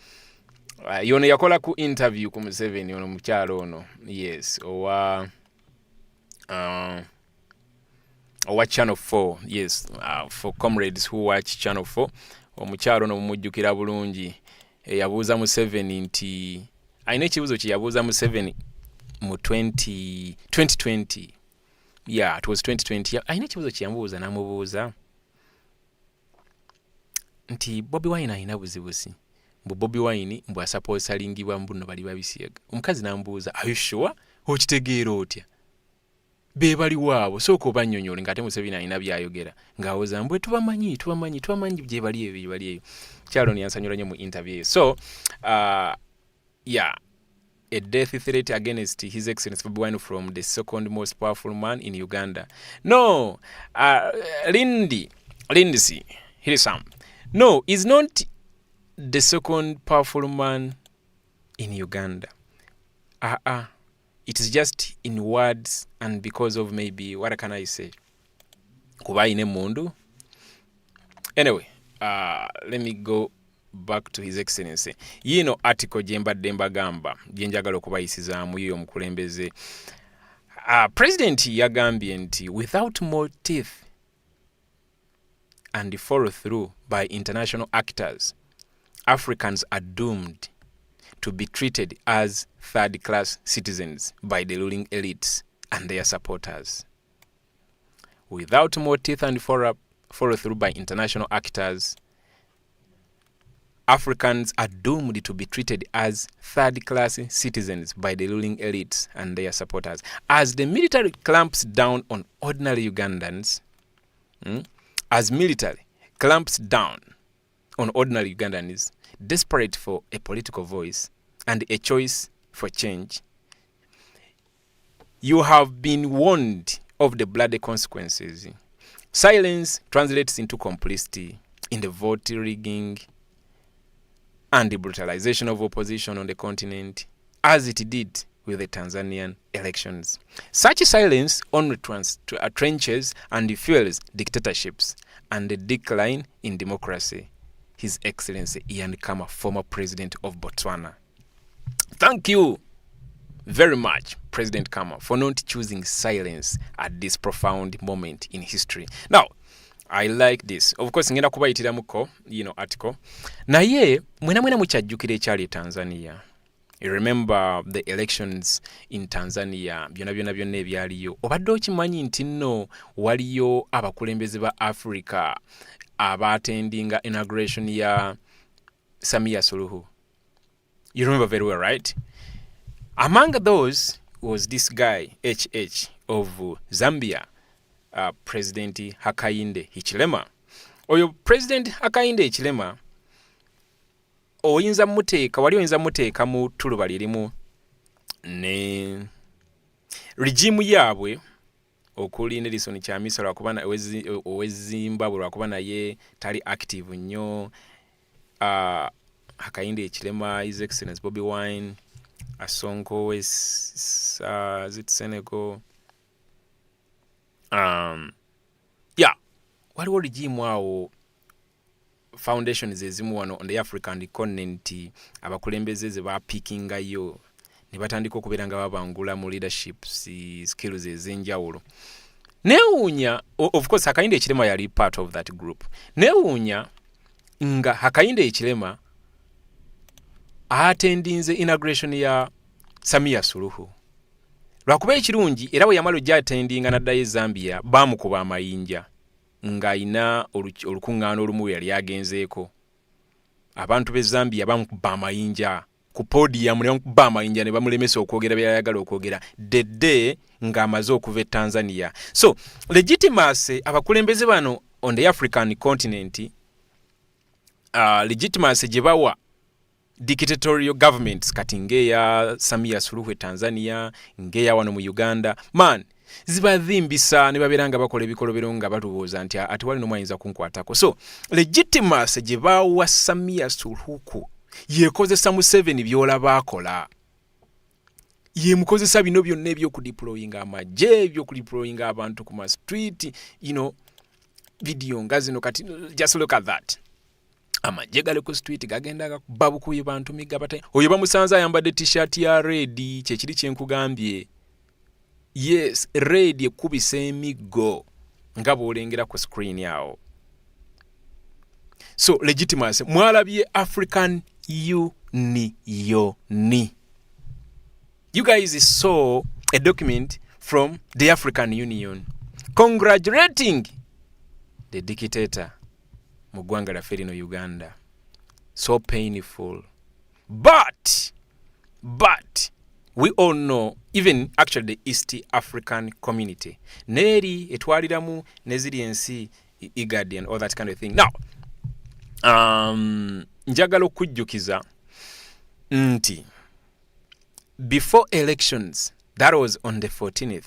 yono yakola ku interview ku Museveni ono mukyalo ono. Yes, owa Channel 4. Yes, for comrades who watch Channel 4, omukyalo ono mumujjukira bulungi yabuuza Museveni nti ayina ekibuzo kye yabuuza Museveni mu 2020. Yeah, it was 2020. Ayina ekibuzo kye yamubuuza n'amubuuza nti Bobi Wine ayina buzibusi. Bobi Wine mbwa asaposalingibwa mbuno bali babisiyaga. Omukazi n'ambuuza, "Are you sure? Okitegeera otya?" Be bali waabo soko banyonyole ngate Museveni ayina byayogera. Ngawoza mbwe tubamanyi bye bali eyo. Kyalo ni yansanyula nnyo mu interview. So, yeah, a death threat against His Excellency Bobi Wine from the second most powerful man in Uganda. No, Lindsay, here is some. No, he's not the second powerful man in Uganda. It is just in words and because of maybe, what can I say? Kuba ine mundu. Anyway, let me go back to His Excellency. Yino article jembadde mbagamba jenjagala okubayisizaamu yo omukulembeze. President yagambye nti without more teeth and follow through by international actors, Africans are doomed to be treated as third-class citizens by the ruling elites and their supporters. Without more teeth and follow through by international actors, Africans are doomed to be treated as third-class citizens by the ruling elites and their supporters. As the military clamps down on ordinary Ugandans, desperate for a political voice and a choice for change, you have been warned of the bloody consequences. Silence translates into complicity in the vote rigging and the brutalization of opposition on the continent, as it did with the Tanzanian elections. Such silence only trenches and fuels dictatorships and the decline in democracy. His Excellency Ian Khama, former president of Botswana. Thank you very much, President Khama, for not choosing silence at this profound moment in history. Now, I like this. Of course, ngenda kubayitiramuko, article. Naye, mwena mukyajjukira ekyali Tanzania. You remember the elections in Tanzania, byonna ebyaliyo. Obadde okimanyi nti nno waliyo abakulembeze ba Africa abaatendinga inauguration ya Samia Suluhu. You remember very well, right? Among those was this guy, HH of Zambia, President Hakainde Hichilema. Oyo President Hakainde Hichilema, wali oyinza muteeka mu tuluba lirimu ne regime yaabwe okuli Nelson Chamisa lwakubana ow'Zimbabwe lwakuba naye tali active nnyo, Hakainde Hichilema, His Excellency Bobi Wine, Asonko is it Senegal? Yeah, waliwo regime wao foundations ezimu wano on the African continent abakulembeze ze bapikingayo ne batandika okubeera nga babangula mu leadership skills ezenjawulo. Newunya, of course Hakainde Hichilema yali part of that group. Newunya nga Hakainde Hichilema attendinze inauguration ya Samia Suluhu. Lwakuba ekirungi era bwe yamala ojja attendinga naddayo Zambia bamukuba amayinja nga ina olukuŋŋaana olumu yali agenzeeko. Abantu be Zambia bamukuba amayinja ku podium ne bamukuba amayinja ne bamulemesa okwogera byayagala okwogera dedde ng'amaze okuva e Tanzania. So legitimacy abakulembeze bano on the African continent legitimacy gye bawa dictatorial governments kati ngeya Samia Suluhu Tanzania, ngeya wano mu Uganda, man zibadhimbisa ne baberanga bakola ebikolobero nga batubuuza nti ati wali nomwayinza kunkwatako. So legitimacy gye bawa Samia Suluhu yekozesa Museveni byolaba akola, ye mukozesa bino byonna ebyokudeployinga amagye, ebyokudeployinga abantu ku ma street, you know, video nga zino kati just look at that. Amagye gali ku street gagenda babukuye bantu migabata. Oyo bamusanza ayambadde t-shirt ya red, kyekiri kyenkugambye. Yes, red ekubise emiggo nga bwolengera ku screen yawo. So legitimacy mwalabye African Union. You guys saw a document from the African Union congratulating the dictator Mugwanga Laferi no Uganda. So painful. But we all know, even actually the East African community, neri etwaliramu neziri ensi IGAD and all that kind of thing. Now, njagala okujjukiza nti before elections, that was on the 14th,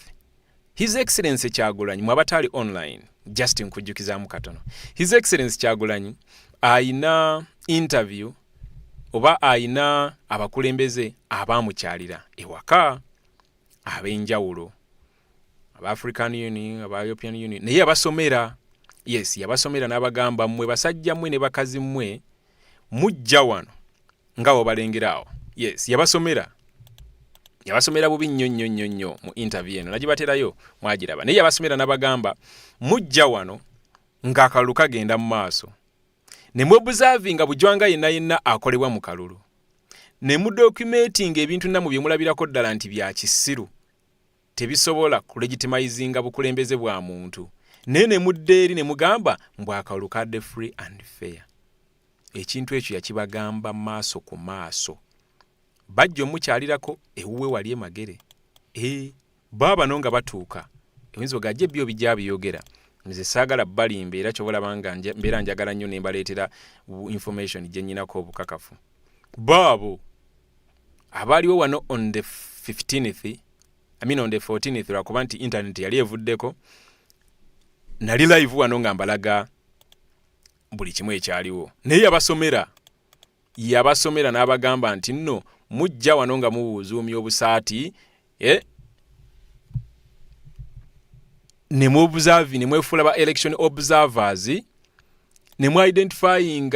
His Excellency Kyagulanyi mwabatali online, just nkujjukiza mukatono. His Excellency Kyagulanyi aina interview oba aina abakulembeze abamukyalira ewaka abenjawulo, aba African Union, aba European Union, naye abasomera. Yes, yabasomera n'abagamba mmwe basajja mmwe ne bakazi mmwe mujja wano nga obalengerawo. Yes, yabasomera bubi nnyo mu interview eno nagibaterayo mwagiraba. Naye yabasomera n'abagamba mujja wano nga akalulu kagenda mu maaso, ne mwebuzavinga bujwanga yenna akolebwa mu kalulu, ne mu documenting ebintu namu bye mulabirako ddala nti bya kisiru tebisobola kulegitimizinga bukulembeze bwa muntu. Nene muddeeri ne mugamba mbw akalulu kadde free and fair. Ekintu ekyo yakibagamba maaso ku maaso. Bajjo mukyalirako ewuwe wali emagere. Baba nonga batuuka ewinzo gajje byo bijja biyogera. Nze saagala balimbe era kyobola banga mbeera njagala nnyo ne mbaleetera information gye nnyinako obukakafu. Baabo abaliwo wano on the 15th, on the 14th, lwakuba nti internet yali evuddeko, nali live wano nga mbalaga buli kimu ekyaliwo. Naye yabasomera n'abagamba nti nno mujja wano nga mubuuzuumya obusaati, ne muobserve ne mwefula ba election observers, ne mu identifying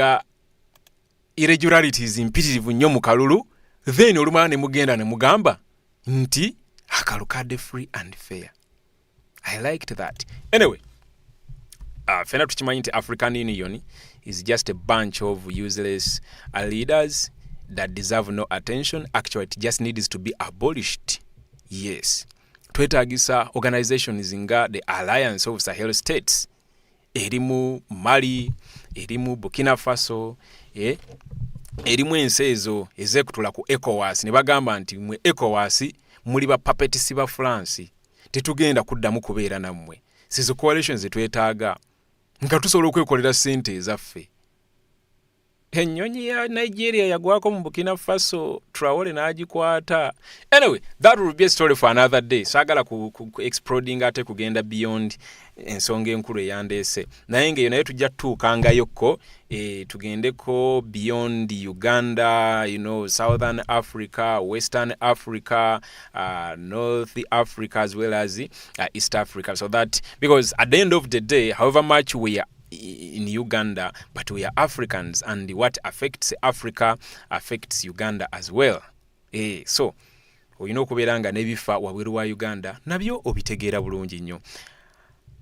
irregularities mpitirivu nnyo mu kalulu, then olumala ne mugenda ne mugamba nti akalulu kadde free and fair. I liked that. Anyway, fena tukimanyi nti African Union is just a bunch of useless leaders that deserve no attention. Actually, it just needs to be abolished. Yes. Twetagisa organizations nga the Alliance of Sahel States, erimu Mali, erimu Burkina Faso, erimu ensi ezo ezekutula ku ECOWAS ne bagamba nti mwe ECOWAS muli ba puppets ba France, tetugenda kuddamu kubeera nammwe. Sizo coalitions twetaaga nga tusobola okwekolera ssente ezaffe. Ennyonyi ya Nigeria yagwako mu Burkina Faso, Traore n'agikwata. Anyway, that will be a story for another day. Sagala ku exploding ate kugenda beyond ensonga enkulu eyandeese. Naye ng'eyo naye tujja tutuukangayokko tugendeko beyond Uganda, Southern Africa, Western Africa, North Africa, as well as East Africa. So that, because at the end of the day, however much we are in Uganda, but we are Africans, and what affects Africa affects Uganda as well. So olina okubeera nga n'ebifa wabweru wa Uganda nabyo obitegeera bulungi nnyo.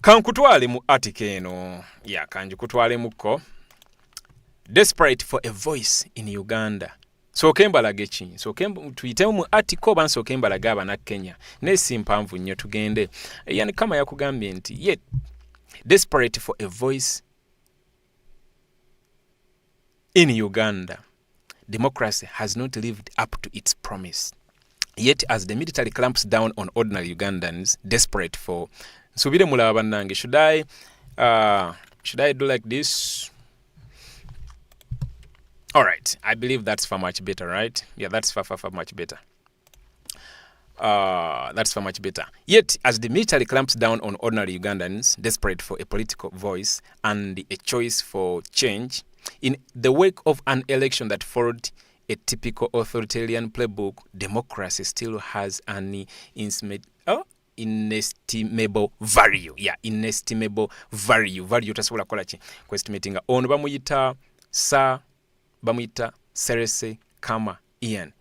Kankutwale mu article eno, kanjikutwalemuko. Desperate for a voice in Uganda. Sooke mbalage ki? Tuyitemu mu article oba nsooke mbalage abana Kenya. Neesi mpanvu nnyo tugende. Yani kama yakugambye nti yet desperate for a voice in Uganda, democracy has not lived up to its promise. Yet as the military clamps down on ordinary Ugandans, desperate for... Subire mulaba bannange, should I do like this? All right, I believe that's far much better, right? Yeah, that's far much better. That's far much better. Yet, as the military clamps down on ordinary Ugandans, desperate for a political voice and a choice for change, in the wake of an election that followed a typical authoritarian playbook, democracy still has an inestimable value. Yeah, inestimable value. Value tasobola kola ki? Estimating ono bamuyita Serese Kama Ian.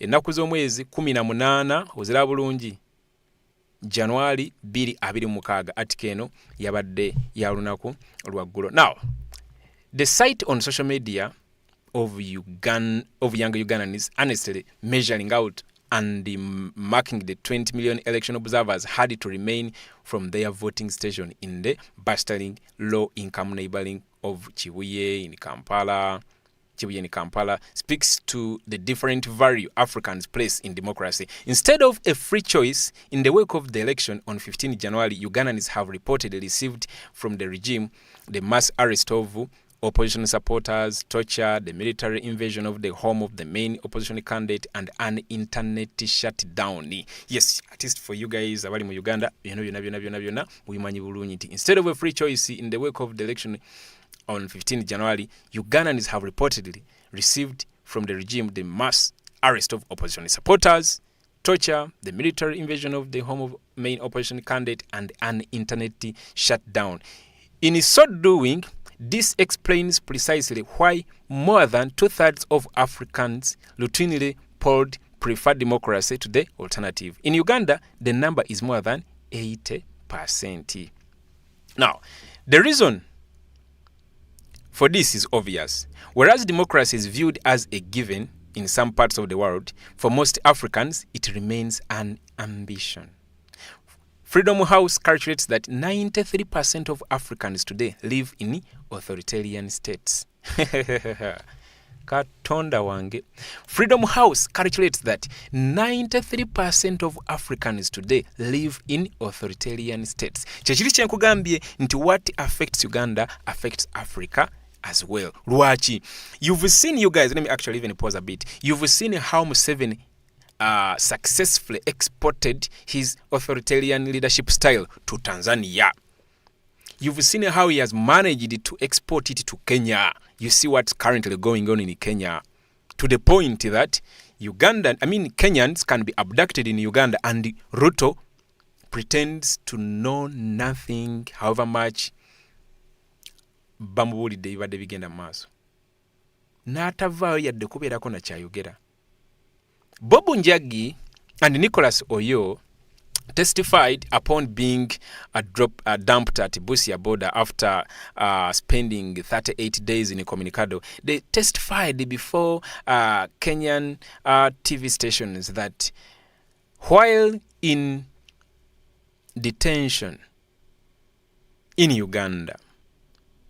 Ennaku z'omwezi 18 ozira bulungi January 2026 article eno yabadde ya lunaku lwaggulo. Now, the site on social media of young Ugandans honestly measuring out and marking the 20 million election observers had to remain from their voting station in the bustling low-income neighboring of Chibuye in Kampala speaks to the different value Africans place in democracy. Instead of a free choice, in the wake of the election on 15 January, Ugandans have reportedly received from the regime the mass arrest of opposition supporters, torture, the military invasion of the home of the main opposition candidate, and an internet shutdown. Yes, at least for you guys, abali mu Uganda, byonna mubimanyi bulungi nti instead of a free choice in the wake of the election on 15 January, Ugandans have reportedly received from the regime the mass arrest of opposition supporters, torture, the military invasion of the home of main opposition candidate, and an internet shutdown. In so doing, this explains precisely why more than 2/3 of Africans routinely polled prefer democracy to the alternative. In Uganda, the number is more than 80%. Now, the reason for this is obvious. Whereas democracy is viewed as a given in some parts of the world, for most Africans, it remains an ambition. Freedom House calculates that 93% of Africans today live in authoritarian states. Katonda wange. Freedom House calculates that 93% of Africans today live in authoritarian states. Kyekiri kyenkugambye nti what affects Uganda affects Africa as well. Lwaki? You've seen, you guys, let me actually even pause a bit. You've seen how Museveni successfully exported his authoritarian leadership style to Tanzania. You've seen how he has managed to export it to Kenya. You see what's currently going on in Kenya, to the point that Kenyans can be abducted in Uganda, and Ruto pretends to know nothing, however much bamubulidde bibadde bigenda mu maaso. N'atavaayo yadde kubeerako na kyayogera. Bobu Njagi and Nicholas Oyo testified upon being dumped at Busia border after spending 38 days in Communicado. They testified before Kenyan TV stations that while in detention in Uganda,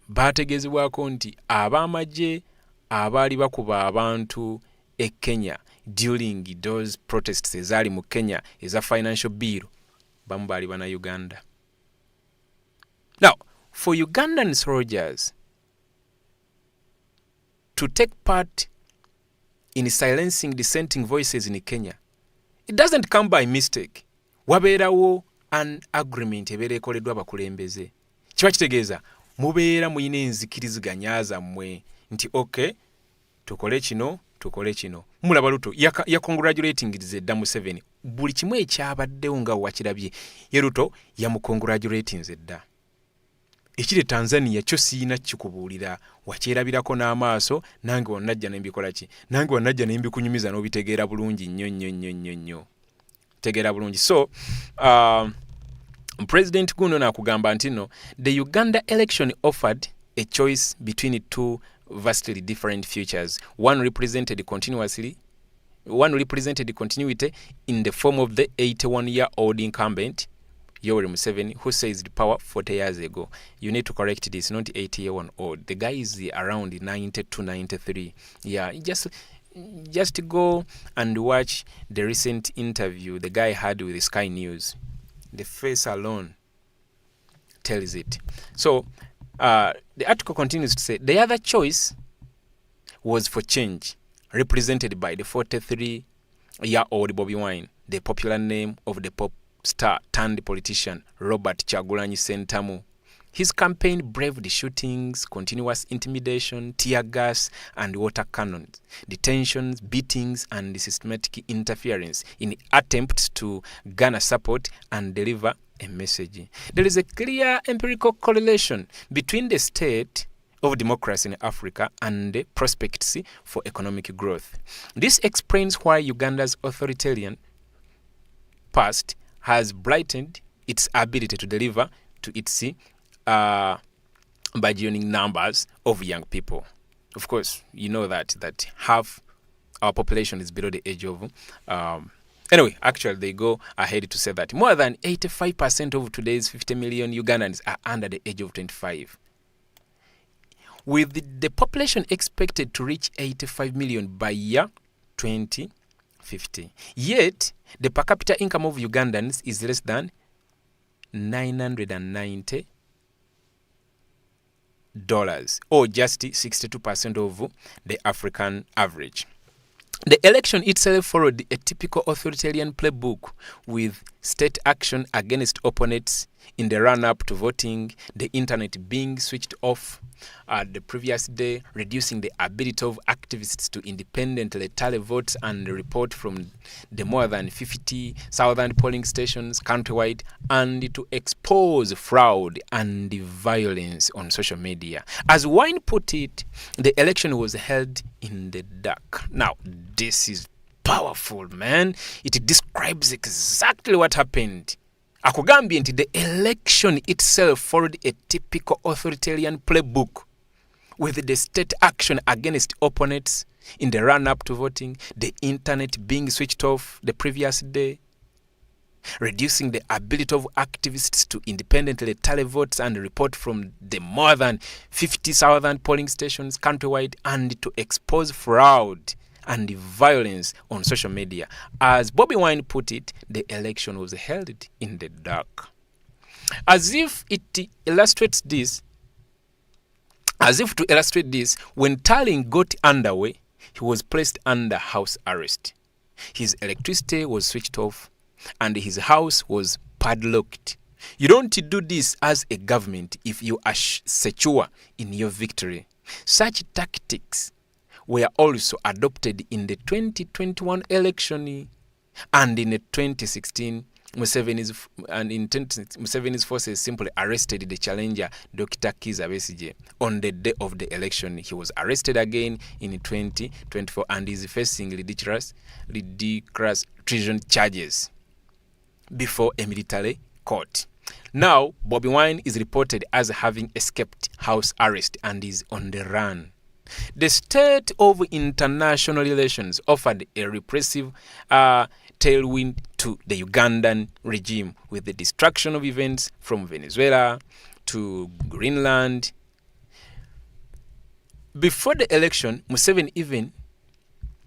bategezebwako nti ab'amagye abaali bakuba abantu e Kenya during those protests ezaali mu Kenya eza financial bill bamu baali bana Uganda. Now, for Ugandan soldiers to take part in silencing dissenting voices in Kenya, it doesn't come by mistake. Wabeerawo an agreement ebeera ekoleddwa abakulembeze. Kiba kitegeeza mubeera muyina enzikiriziganya zammwe nti okay, tukole kino. Mulaba Ruto ya congratulating Zedda Museveni. Buli kimu ekyabaddewo nga wakirabye. Ye Ruto ya mu congratulating Zedda. Ekiri Tanzania kyo siina kikubuulira, wakyerabirako n'amaaso, nange wannajja nembikola ki? Nange wannajja nembikunyumiza n'obitegeera bulungi nnyo. Tegeera bulungi. So, President guno nakugamba nti no, the Uganda election offered a choice between two vastly different futures. One represented continuity in the form of the 81-year-old incumbent Yoweri Museveni, who seized power 40 years ago. You need to correct this, not 80-year-old. The guy is around 92, 93. Yeah, just go and watch the recent interview the guy had with Sky News. The face alone tells it. So, the article continues to say, the other choice was for change, represented by the 43-year-old Bobi Wine, the popular name of the pop star turned politician Robert Kyagulanyi Ssentamu. His campaign braved shootings, continuous intimidation, tear gas and water cannons, detentions, beatings and systematic interference in attempts to garner support and deliver a message. There is a clear empirical correlation between the state of democracy in Africa and the prospects for economic growth. This explains why Uganda's authoritarian past has blighted its ability to deliver to its burgeoning numbers of young people. Of course, you know that half our population is below the age of anyway, actually they go ahead to say that more than 85% of today's 50 million Ugandans are under the age of 25. With the population expected to reach 85 million by year 2050. Yet, the per capita income of Ugandans is less than $990, or just 62% of the African average. The election itself followed a typical authoritarian playbook, with state action against opponents in the run-up to voting, the internet being switched off the previous day, reducing the ability of activists to independently tally votes and report from the more than 50,000 polling stations countrywide, and to expose fraud and violence on social media. As Wine put it, the election was held in the dark. Now, this is powerful, man. It describes exactly what happened. Akugambye nti the election itself followed a typical authoritarian playbook, with the state action against opponents in the run-up to voting, the internet being switched off the previous day, reducing the ability of activists to independently tally votes and report from the more than 50,000 polling stations countrywide, and to expose fraud and violence on social media. As Bobi Wine put it, the election was held in the dark. As if to illustrate this, when tallying got underway, he was placed under house arrest. His electricity was switched off and his house was padlocked. You don't do this as a government if you are secure in your victory. Such tactics were also adopted in the 2021 election, and in the 2016, Museveni's forces simply arrested the challenger, Dr. Kizza Besigye. On the day of the election, he was arrested again in 2024 and is facing ridiculous treason charges before a military court. Now, Bobi Wine is reported as having escaped house arrest and is on the run. The state of international relations offered a repressive tailwind to the Ugandan regime, with the destruction of events from Venezuela to Greenland. Before the election, Museveni even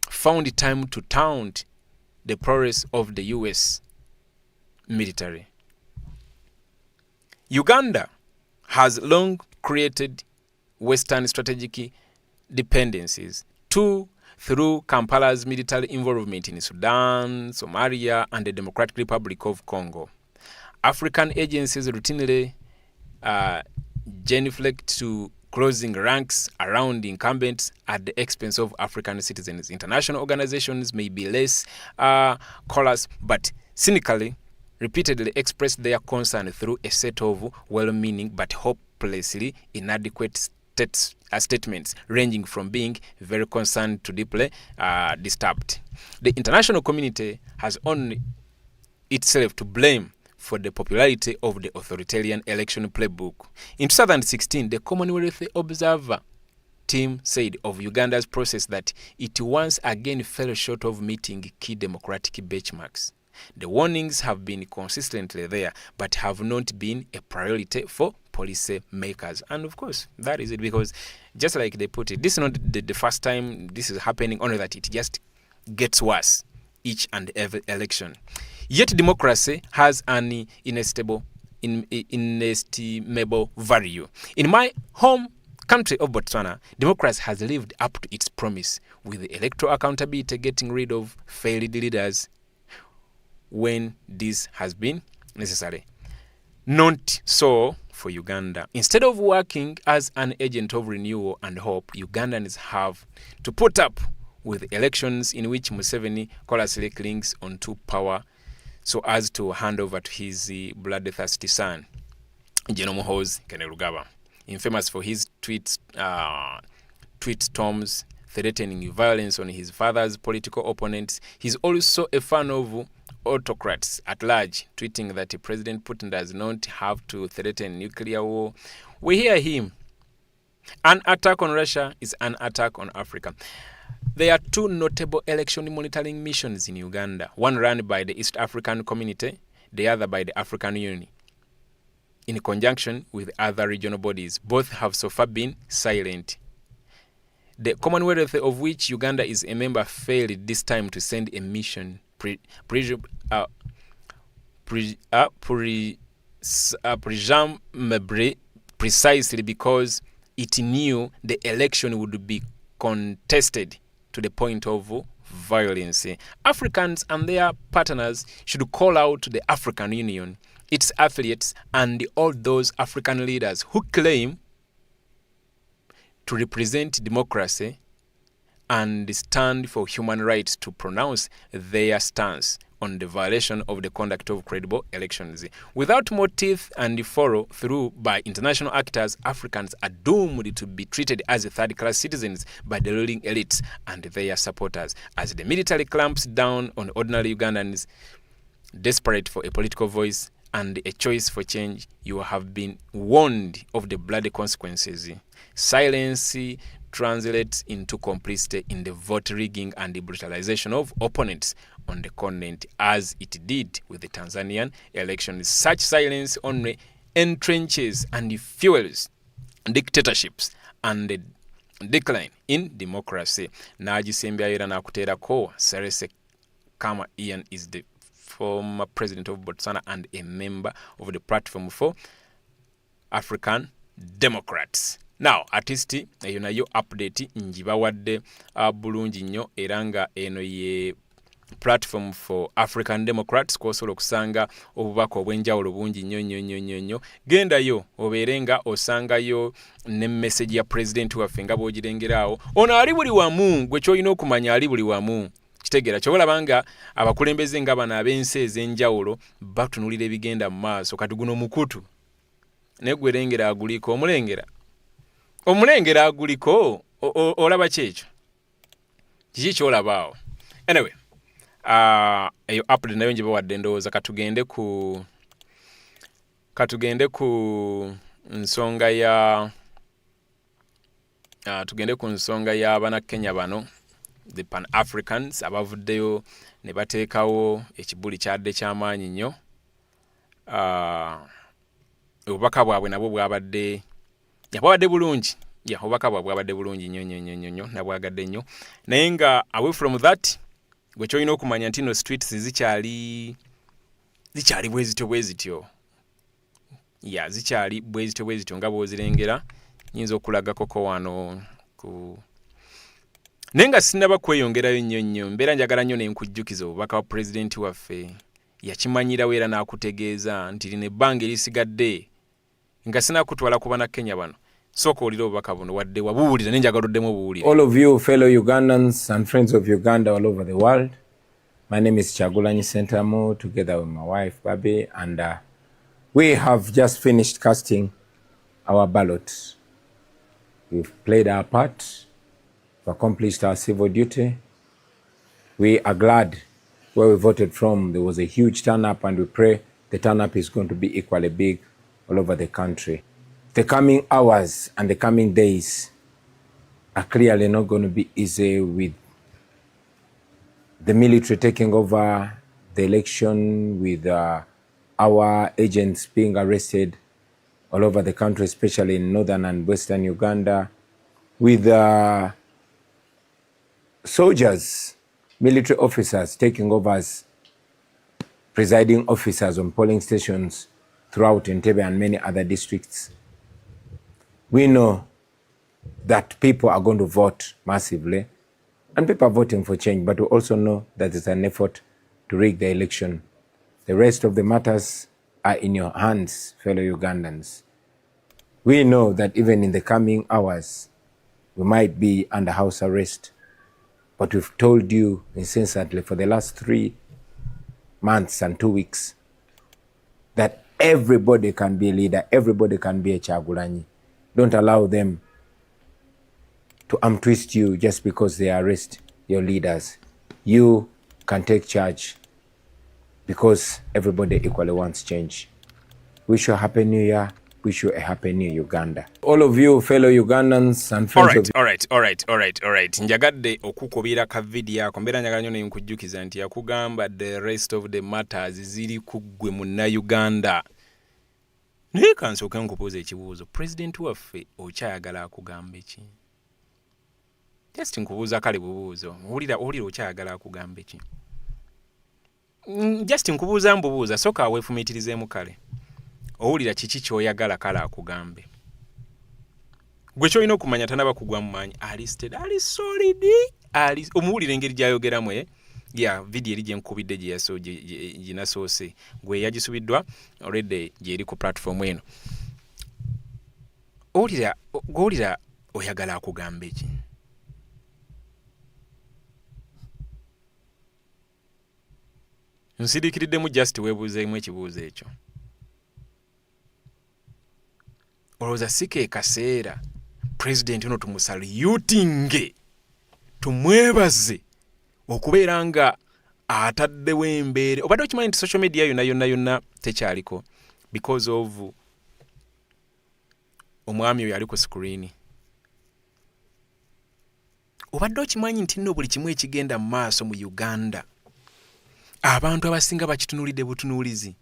found time to taunt the prowess of the US military. Uganda has long created Western strategic dependencies. 2, through Kampala's military involvement in Sudan, Somalia, and the Democratic Republic of Congo. African agencies routinely genuflect to closing ranks around incumbents at the expense of African citizens. International organizations may be less callous, but cynically, repeatedly express their concern through a set of well-meaning but hopelessly inadequate statements, ranging from being very concerned to deeply disturbed. The international community has only itself to blame for the popularity of the authoritarian election playbook. In 2016, the Commonwealth Observer team said of Uganda's process that it once again fell short of meeting key democratic benchmarks. The warnings have been consistently there, but have not been a priority for policy makers. And of course, that is it, because just like they put it, this is not the first time this is happening, only that it just gets worse each and every election. Yet democracy has an inestimable value. In my home country of Botswana, democracy has lived up to its promise, with electoral accountability getting rid of failed leaders when this has been necessary. Not so for Uganda. Instead of working as an agent of renewal and hope, Ugandans have to put up with elections in which Museveni callously clings onto power so as to hand over to his bloodthirsty son, General Muhoozi Kainerugaba. Infamous for his tweet storms threatening violence on his father's political opponents, he's also a fan of autocrats at large, tweeting that President Putin does not have to threaten nuclear war. We hear him. An attack on Russia is an attack on Africa. There are 2 notable election monitoring missions in Uganda, one run by the East African Community, the other by the African Union, in conjunction with other regional bodies. Both have so far been silent. The Commonwealth, of which Uganda is a member, failed this time to send a mission precisely because it knew the election would be contested to the point of violence. Africans and their partners should call out the African Union, its affiliates, and all those African leaders who claim to represent democracy and stand for human rights to pronounce their stance on the violation of the conduct of credible elections. Without motive and follow through by international actors, Africans are doomed to be treated as third-class citizens by the ruling elites and their supporters. As the military clamps down on ordinary Ugandans desperate for a political voice and a choice for change, you have been warned of the bloody consequences. Silence translates into complicity in the vote rigging and the brutalization of opponents on the continent, as it did with the Tanzanian elections. Such silence only entrenches and fuels dictatorships and the decline in democracy. Nagisembya era nakuterako Serese Kama Ian is the former president of Botswana and a member of the Platform for African Democrats. Now, artisti eyo nayo update njibawadde bulungi nnyo era nga eno ye Platform for African Democrats kwosobola okusanga obubaka obw'enjawulo bungi nnyo. Gendayo obeerenga osangayo ne message ya president waffe nga bw'ogirengerawo. Ono ali buli wamu, gwe ky'olina okumanya ali buli wamu. Kitegera ky'olaba nga abakulembeze nga bano ab'ensi ez'enjawulo batunulira ebigenda mu maaso. Kati guno mukutu naye gwerengera aguliko omulengera aguliko olaba kyekyo kiki ky'olabaawo. Anyway, eyo update nayo njibawadde ndowooza katugende ku nsonga ya bana Kenya bano, the Pan-Africans abavuddeyo ne bateekawo ekibuli kyadde ky'amaanyi nnyo. Obubaka bwabwe nabwo bwabadde bulungi. Obubaka bwabwe bwabadde bulungi nnyo nabwagadde nnyo. Naye nga away from that, gwe kyolina okumanya nti no streets zikyali bwe zityo. Zikyali bwe zityo nga bw'ozirengera. Nyinza okulagako wano ku Nenga sinaba kweyongerayo nnyo mbeera njagala nnyo ne nkujjukiza obubaka wa pulezidenti waffe yakimanyirawo era n'akutegeeza nti lino ebbanga erisigadde nga sinakutwala kuba na Kenya bano sooka olira obubaka buno wadde wabuwulira ne njagala oddemu obuwulire. All of you fellow Ugandans and friends of Uganda all over the world, my name is Kyagulanyi Ssentamu together with my wife Bobi, and we have just finished casting our ballot. We've played our part, we've accomplished our civil duty. We are glad where we voted from. There was a huge turn-up, and we pray the turn-up is going to be equally big all over the country. The coming hours and the coming days are clearly not going to be easy, with the military taking over the election, with our agents being arrested all over the country, especially in northern and western Uganda, with soldiers, military officers taking over as presiding officers on polling stations throughout Entebbe and many other districts. We know that people are going to vote massively, and people are voting for change, but we also know that it's an effort to rig the election. The rest of the matters are in your hands, fellow Ugandans. We know that even in the coming hours, we might be under house arrest, but we've told you incessantly for the last 3 months and 2 weeks that everybody can be a leader, everybody can be a Kyagulanyi. Don't allow them to twist you just because they arrest your leaders. You can take charge because everybody equally wants change. Wish you a happy new year. Wish you a happy new Uganda. All of you fellow Ugandans and friends All right. Njagadde okukubira ka video ako mbeera njagala nnyo ne nkujjukiza nti yakugamba the rest of the matters ziri ku ggwe munnayuganda. Naye kansooke nkubuuza ekibuuzo, pulezidenti waffe okyayagala akugamba ki? Just nkubuuza kale bubuuzo, owulira okyayagala akugamba ki? Just nkubuuza mbubuuza, sooka aweefumiitirizeemu kale. Owulira kiki ky'oyagala kale akugambe? Gwe ky'olina okumanya tanaba kugwa mu maanyi, ali steady, ali solid, omuwulira engeri gy'ayogeramu ya video eri gye nkubidde gye nasoose gwe yagisubiddwa already gyeri ku platform eno. Owulira oyagala akugamba ki? Nsiriikiriddemu just weebuuzeemu ekibuuzo ekyo. Olowooza si ke kaseera pulezidenti ono tumusalutinge, tumwebaze okubeera nga ataddewo embeere. Obadde okimanyi nti social media yonna tekyaliko because of omwami oyo ali ku screen. Obadde okimanyi nti nno buli kimu ekigenda mu maaso mu Uganda abantu abasinga bakitunulidde butunuulizi.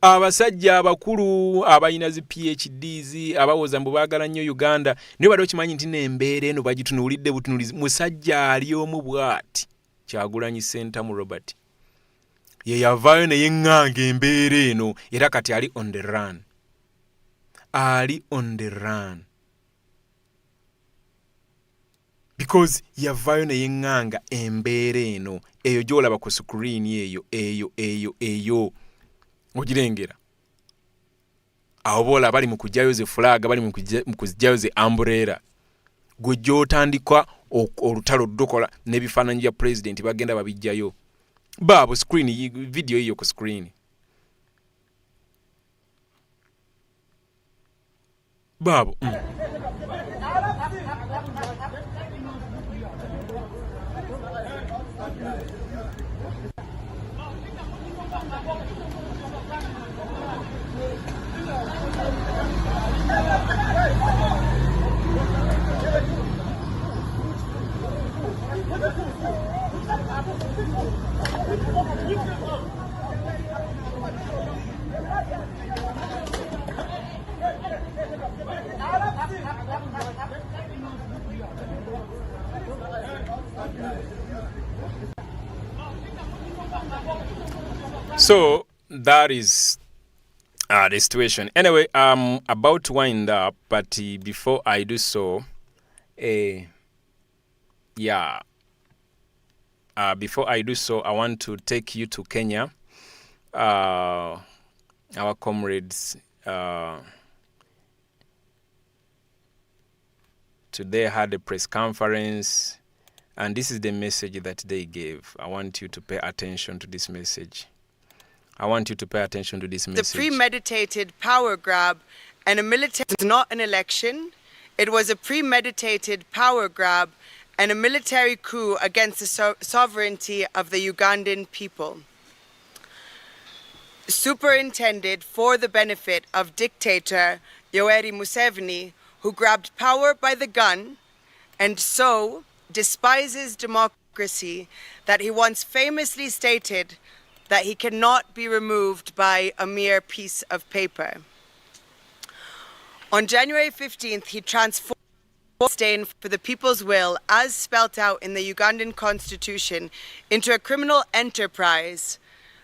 Abasajja abakulu abayina zi PhDs abawoza mbu baagala nnyo Uganda, naye obadde okimanyi nti n'embeera eno bagitunuulidde butunuulizi. Musajja ali omu bw'ati Kyagulanyi Ssentamu Robert ye yavaayo ne yeŋŋanga embeera eno, era kati ali on the run. Because yavaayo ne yeŋŋanga embeera eno, eyo gy'olaba ku screen eyo ogirengera. Awo boola bali mu kujjayo ze flag, bali mu kujjayo ze umbrella. Gwe gy'otandika olutalo ddokola n'ebifaananyi bya president bagenda babijjayo. Baabo screen video hiyo ku screen. Baabo. So that is the situation. Anyway, I'm about to wind up, but before I do so, before I do so, I want to take you to Kenya. Our comrades today had a press conference, and this is the message that they gave. I want you to pay attention to this message. The premeditated power grab and a military was not an election. It was a premeditated power grab and a military coup against the sovereignty of the Ugandan people, superintended for the benefit of dictator Yoweri Museveni, who grabbed power by the gun and so despises democracy that he once famously stated that he cannot be removed by a mere piece of paper. On January 15th, he transformed disdain for the people's will, as spelt out in the Ugandan constitution, into a criminal enterprise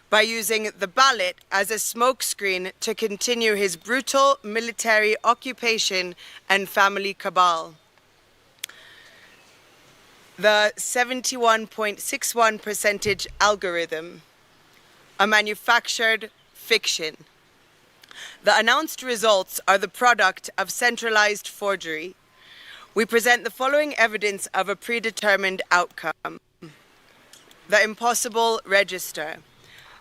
by using the ballot as a smokescreen to continue his brutal military occupation and family cabal. The 71.61% algorithm, a manufactured fiction. The announced results are the product of centralized forgery. We present the following evidence of a predetermined outcome. The impossible register.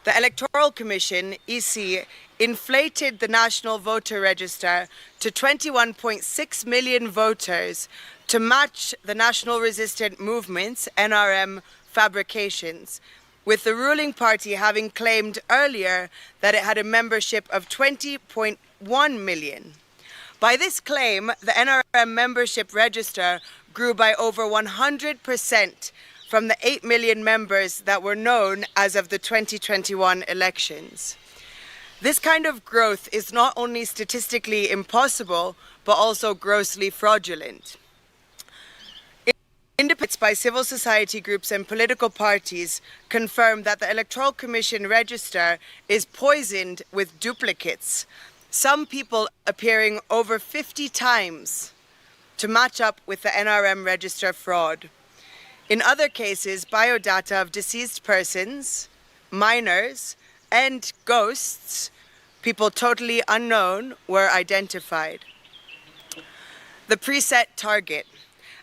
The Electoral Commission, EC, inflated the National Voter Register to 21.6 million voters to match the National Resistance Movement's, NRM, fabrications, with the ruling party having claimed earlier that it had a membership of 20.1 million. By this claim, the NRM membership register grew by over 100% from the 8 million members that were known as of the 2021 elections. This kind of growth is not only statistically impossible, but also grossly fraudulent. Independents by civil society groups and political parties confirm that the Electoral Commission register is poisoned with duplicates, some people appearing over 50 times to match up with the NRM register fraud. In other cases, biodata of deceased persons, minors, and ghosts, people totally unknown, were identified. The preset target.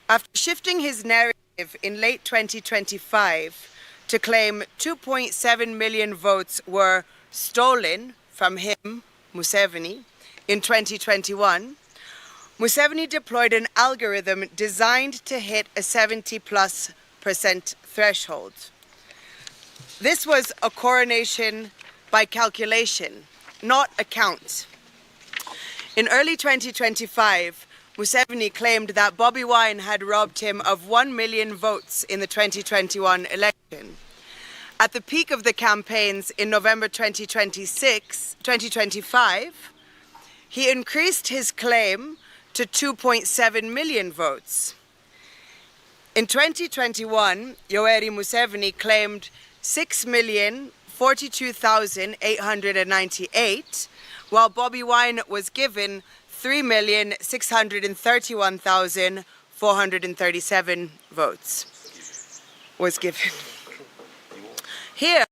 After shifting his narrative in late 2025 to claim 2.7 million votes were stolen from him, Museveni, in 2021, Museveni deployed an algorithm designed to hit a 70+% threshold. This was a coronation by calculation, not a count. In early 2025, Museveni claimed that Bobi Wine had robbed him of 1 million votes in the 2021 election. At the peak of the campaigns in November 2025, he increased his claim to 2.7 million votes. In 2021, Yoweri Museveni claimed 6,042,898, while Bobi Wine was given 3,631,437 votes was given. Here,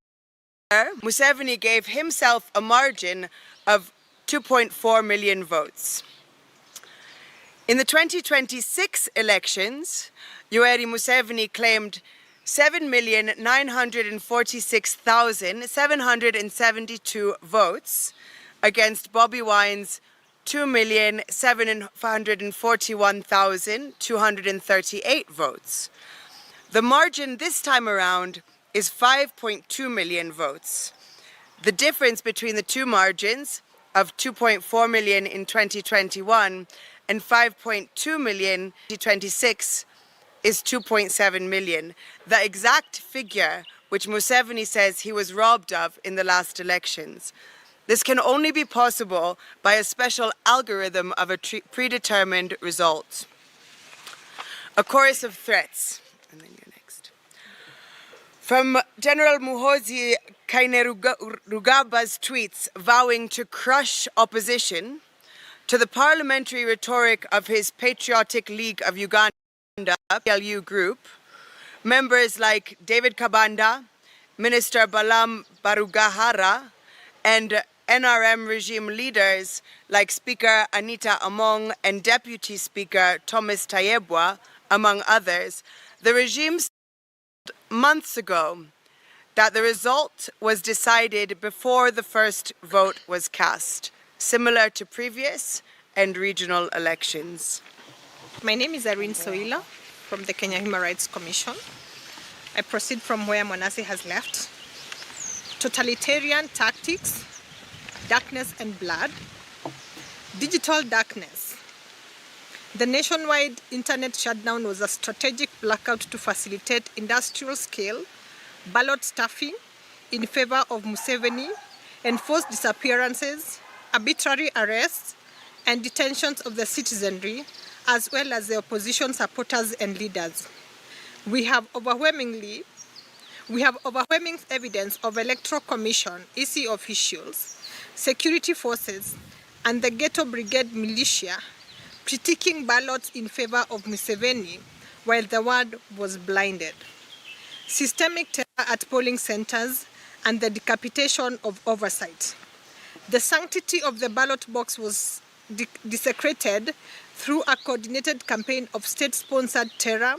Museveni gave himself a margin of 2.4 million votes. In the 2026 elections, Yoweri Museveni claimed 7,946,772 votes against Bobi Wine's 2,741,238 votes. The margin this time around is 5.2 million votes. The difference between the two margins of 2.4 million in 2021 and 5.2 million in 2026 is 2.7 million, the exact figure which Museveni says he was robbed of in the last elections. This can only be possible by a special algorithm of a predetermined result. A chorus of threats. And then you're next. From General Muhoozi Kainerugaba's tweets vowing to crush opposition, to the parliamentary rhetoric of his Patriotic League of Uganda, PLU group, members like David Kabanda, Minister Balam Barugahara, and NRM regime leaders like Speaker Anita Among and Deputy Speaker Thomas Tayebwa, among others. The regime said months ago that the result was decided before the first vote was cast, similar to previous and regional elections. My name is Irene Soila from the Kenya Human Rights Commission. I proceed from where Monasi has left. Totalitarian tactics, darkness and blood, digital darkness. The nationwide internet shutdown was a strategic blackout to facilitate industrial-scale ballot stuffing in favor of Museveni, enforced disappearances, arbitrary arrests, and detentions of the citizenry, as well as the opposition supporters and leaders. We have overwhelming evidence of Electoral Commission, EC officials, security forces, and the Ghetto Brigade militia critiquing ballots in favor of Museveni while the world was blinded. Systemic terror at polling centers and the decapitation of oversight. The sanctity of the ballot box was desecrated through a coordinated campaign of state-sponsored terror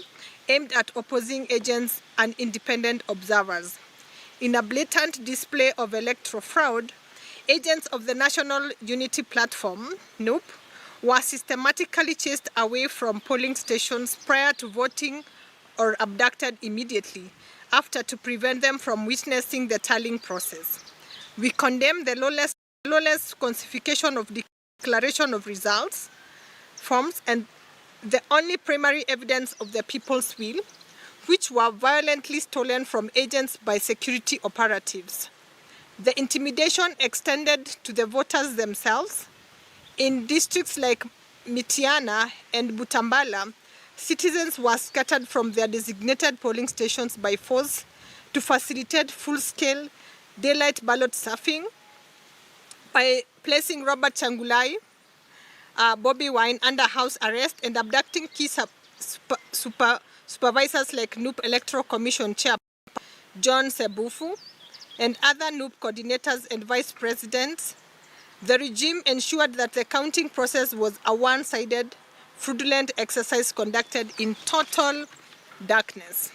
aimed at opposing agents and independent observers. In a blatant display of electoral fraud, agents of the National Unity Platform, NUP, were systematically chased away from polling stations prior to voting or abducted immediately after to prevent them from witnessing the tallying process. We condemn the lawless falsification of declaration of results forms and the only primary evidence of the people's will, which were violently stolen from agents by security operatives. The intimidation extended to the voters themselves. In districts like Mitiana and Butambala, citizens were scattered from their designated polling stations by force to facilitate full-scale daylight ballot stuffing by placing Robert Kyagulanyi, Bobi Wine under house arrest and abducting key supervisors like NUP Electoral Commission Chair John Sebufu and other NUP coordinators and vice presidents. The regime ensured that the counting process was a one-sided, fraudulent exercise conducted in total darkness.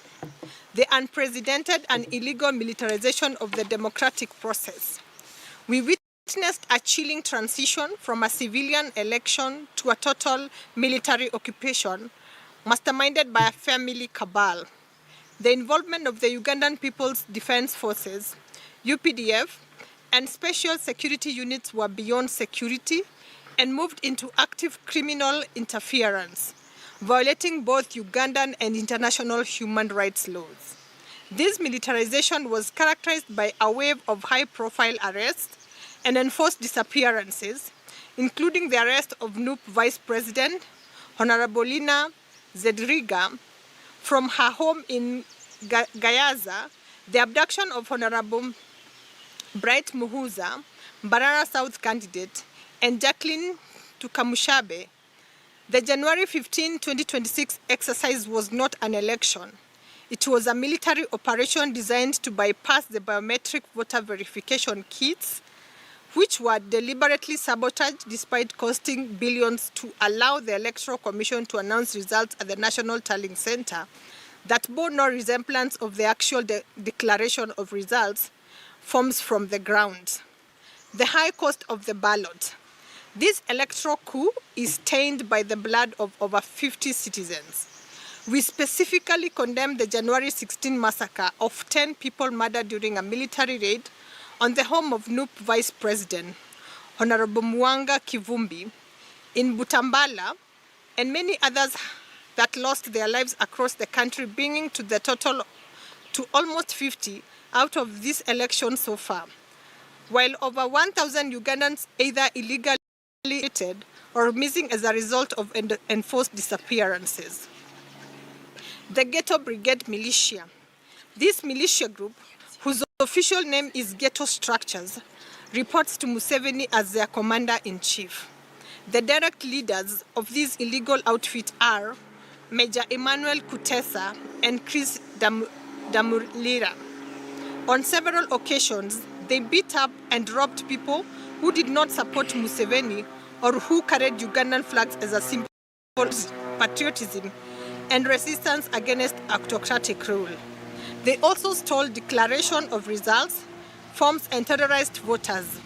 The unprecedented and illegal militarization of the democratic process. We witnessed a chilling transition from a civilian election to a total military occupation, masterminded by a family cabal. The involvement of the Ugandan People's Defense Forces, UPDF, and special security units were beyond security and moved into active criminal interference, violating both Ugandan and international human rights laws. This militarization was characterized by a wave of high-profile arrests and enforced disappearances, including the arrest of NUP Vice President Honorable Lina Zedriga from her home in Gayaza, the abduction of Honorable Bright Muhuza, Barara South candidate, and Jacqueline Tukamushabe. The January 15, 2026 exercise was not an election. It was a military operation designed to bypass the biometric voter verification kits, which were deliberately sabotaged despite costing billions to allow the Electoral Commission to announce results at the National Tallying Center that bore no resemblance of the actual declaration of results forms from the ground. The high cost of the ballot. This electoral coup is stained by the blood of over 50 citizens. We specifically condemn the January 16 massacre of 10 people murdered during a military raid on the home of NUP Vice President, Honorable Muwonge Kivumbi, in Butambala, and many others that lost their lives across the country, bringing to the total to almost 50 out of this election so far, while over 1,000 Ugandans either illegally detained or missing as a result of enforced disappearances. The Ghetto Brigade militia. This militia group, whose official name is Ghetto Structures, reports to Museveni as their commander-in-chief. The direct leaders of these illegal outfits are Major Emmanuel Kutesa and Chris Damulira. On several occasions, they beat up and robbed people who did not support Museveni or who carried Ugandan flags as a symbol of patriotism and resistance against autocratic rule. They also stole declaration of results, forms, and terrorized voters.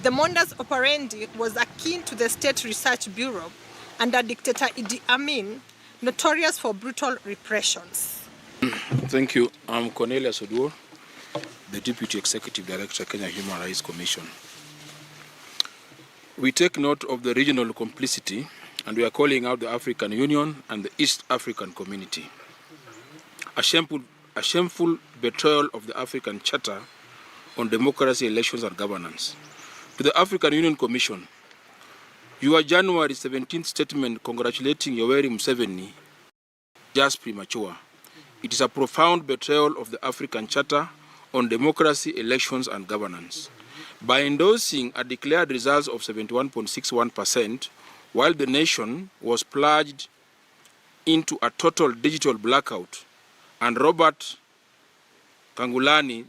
The modus operandi was akin to the State Research Bureau under dictator Idi Amin, notorious for brutal repressions. Thank you. I'm Cornelius Oduor, the Deputy Executive Director, Kenya Human Rights Commission. We take note of the regional complicity and we are calling out the African Union and the East African community. A shameful betrayal of the African Charter on democracy, elections and governance. To the African Union Commission, your January 17th statement congratulating Yoweri Museveni just premature. It is a profound betrayal of the African Charter on democracy, elections and governance. By endorsing a declared results of 71.61%, while the nation was plunged into a total digital blackout, and Robert Kyagulanyi,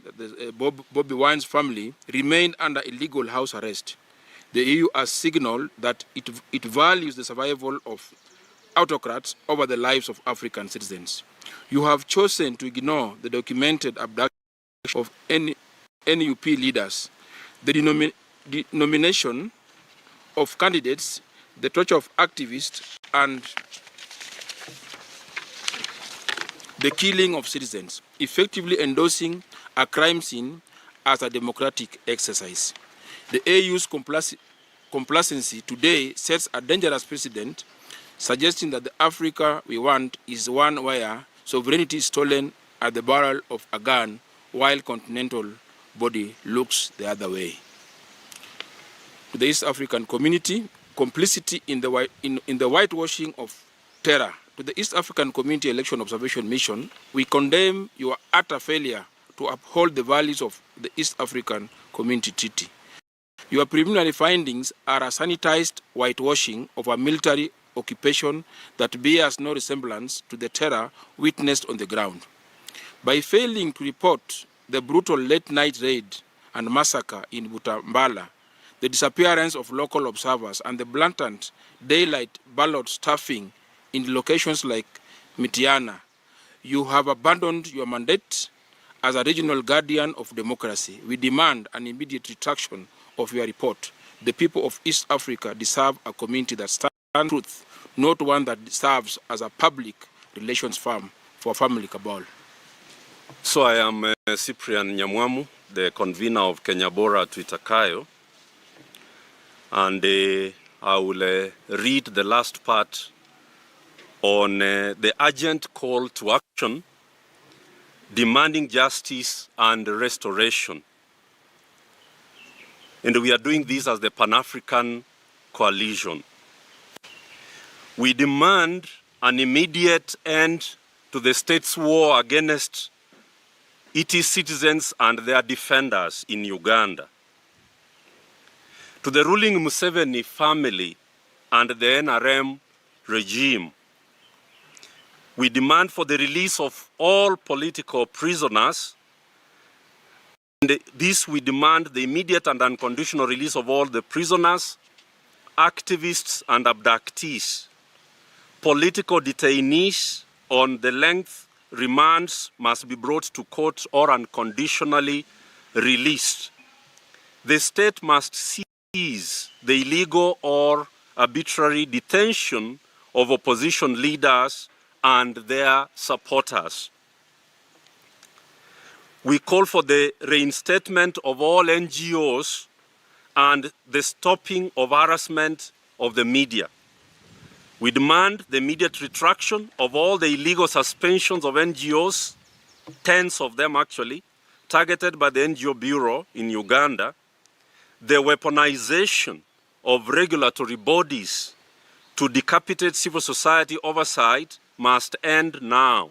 Bobi Wine's family, remained under illegal house arrest, the EU has signaled that it values the survival of autocrats over the lives of African citizens. You have chosen to ignore the documented abduction of NUP leaders, the nomination of candidates, the torture of activists, and the killing of citizens, effectively endorsing a crime scene as a democratic exercise. The AU's complacency today sets a dangerous precedent, suggesting that the Africa we want is one where sovereignty is stolen at the barrel of a gun while continental body looks the other way. To the East African community, complicity in the whitewashing of terror. To the East African Community Election Observation Mission, we condemn your utter failure to uphold the values of the East African Community Treaty. Your preliminary findings are a sanitized whitewashing of a military occupation that bears no resemblance to the terror witnessed on the ground. By failing to report the brutal late-night raid and massacre in Butambala, the disappearance of local observers, and the blatant daylight ballot stuffing in locations like Mitiana, you have abandoned your mandate as a regional guardian of democracy. We demand an immediate retraction of your report. The people of East Africa deserve a community that stands for truth, not one that serves as a public relations firm for family cabal. So I am Cyprian Nyamwamu, the convener of Kenya Bora Tuitakayo, and I will read the last part on the urgent call to action demanding justice and restoration. And we are doing this as the Pan-African Coalition. We demand an immediate end to the state's war against its citizens and their defenders in Uganda. To the ruling Museveni family and the NRM regime, we demand for the release of all political prisoners. And this we demand the immediate and unconditional release of all the prisoners, activists and abductees. Political detainees on the length remands must be brought to court or unconditionally released. The state must seize the illegal or arbitrary detention of opposition leaders and their supporters. We call for the reinstatement of all NGOs and the stopping of harassment of the media. We demand the immediate retraction of all the illegal suspensions of NGOs, tens of them actually, targeted by the NGO Bureau in Uganda. The weaponization of regulatory bodies to decapitate civil society oversight must end now.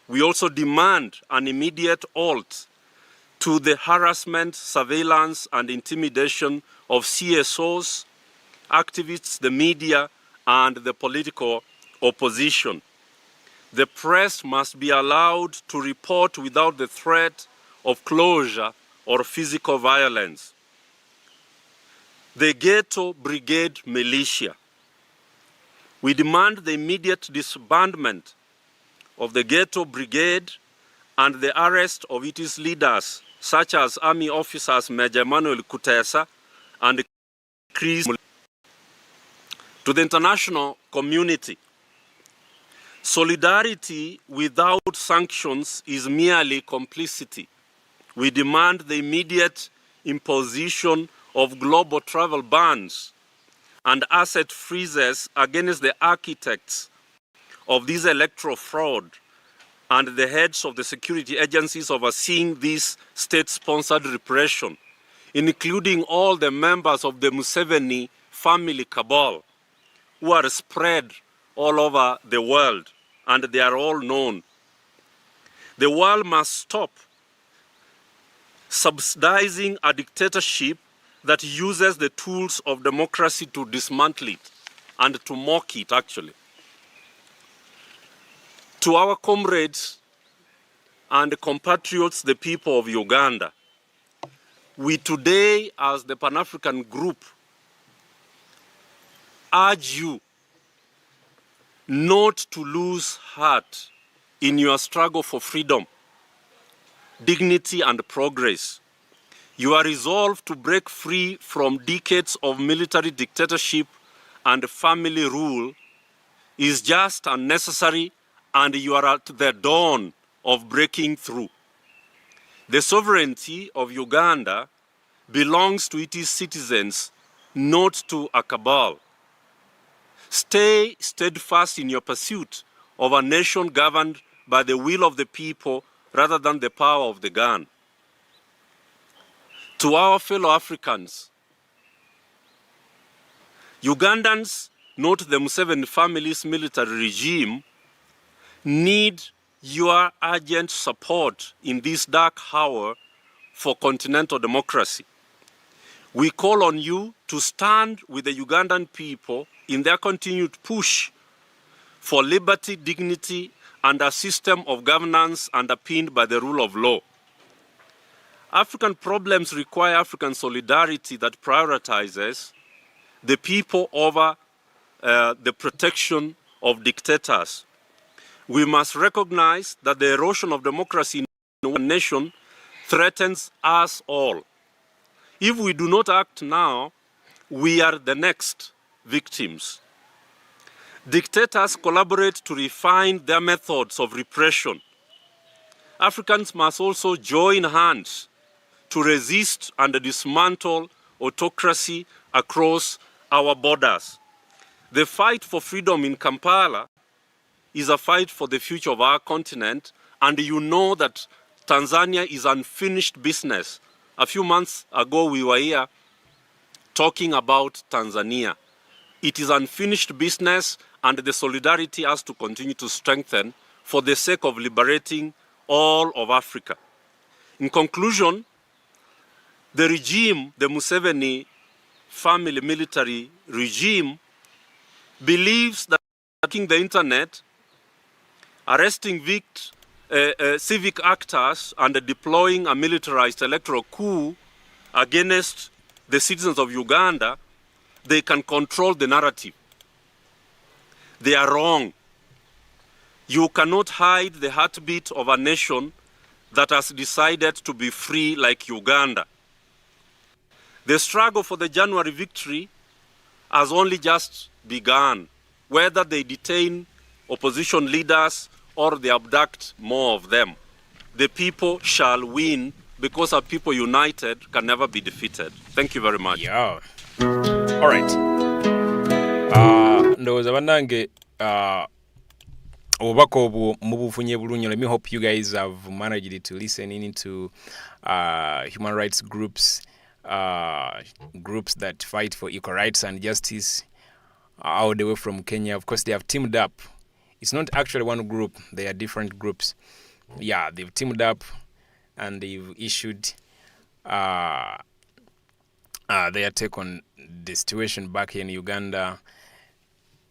We also demand an immediate halt to the harassment, surveillance, and intimidation of CSOs, activists, the media, and the political opposition. the press must be allowed to report without the threat of closure or physical violence. The Ghetto Brigade Militia. We demand the immediate disbandment of the Ghetto Brigade and the arrest of its leaders, such as Army officers Major Emmanuel Kutesa and Chris. To the international community, solidarity without sanctions is merely complicity. We demand the immediate imposition of global travel bans and asset freezes against the architects of this electoral fraud and the heads of the security agencies overseeing this state-sponsored repression, including all the members of the Museveni family cabal, who are spread all over the world, and they are all known. The world must stop subsidizing a dictatorship that uses the tools of democracy to dismantle it and to mock it, actually. To our comrades and compatriots, the people of Uganda, we today, as the Pan-African group, urge you not to lose heart in your struggle for freedom, dignity, and progress. Your resolve to break free from decades of military dictatorship and family rule is just and necessary, and you are at the dawn of breaking through. The sovereignty of Uganda belongs to its citizens, not to a cabal. Stay steadfast in your pursuit of a nation governed by the will of the people rather than the power of the gun. To our fellow Africans, Ugandans, not the Museveni family's military regime, need your urgent support in this dark hour for continental democracy. We call on you to stand with the Ugandan people in their continued push for liberty, dignity, and a system of governance underpinned by the rule of law. African problems require African solidarity that prioritizes the people over the protection of dictators. We must recognize that the erosion of democracy in one nation threatens us all. If we do not act now, we are the next victims. Dictators collaborate to refine their methods of repression. Africans must also join hands to resist and dismantle autocracy across our borders. The fight for freedom in Kampala is a fight for the future of our continent, and you know that Tanzania is unfinished business. A few months ago, we were here talking about Tanzania. It is unfinished business, and the solidarity has to continue to strengthen for the sake of liberating all of Africa. In conclusion, the regime, the Museveni family military regime, believes that hacking the internet, arresting civic actors, and deploying a militarized electoral coup against the citizens of Uganda, they can control the narrative. They are wrong. You cannot hide the heartbeat of a nation that has decided to be free like Uganda. The struggle for the January victory has only just begun. Whether they detain opposition leaders or they abduct more of them, the people shall win, because a people united can never be defeated. Thank you very much. Yeah. All right. Ndowooza bannange obubaka obwo mubufunye bulungi. Let me hope you guys have managed to listen into human rights groups, groups that fight for equal rights and justice all the way from Kenya. Of course, they have teamed up. It's not actually one group. They are different groups. Yeah, they've teamed up and they've issued their take on the situation back in Uganda.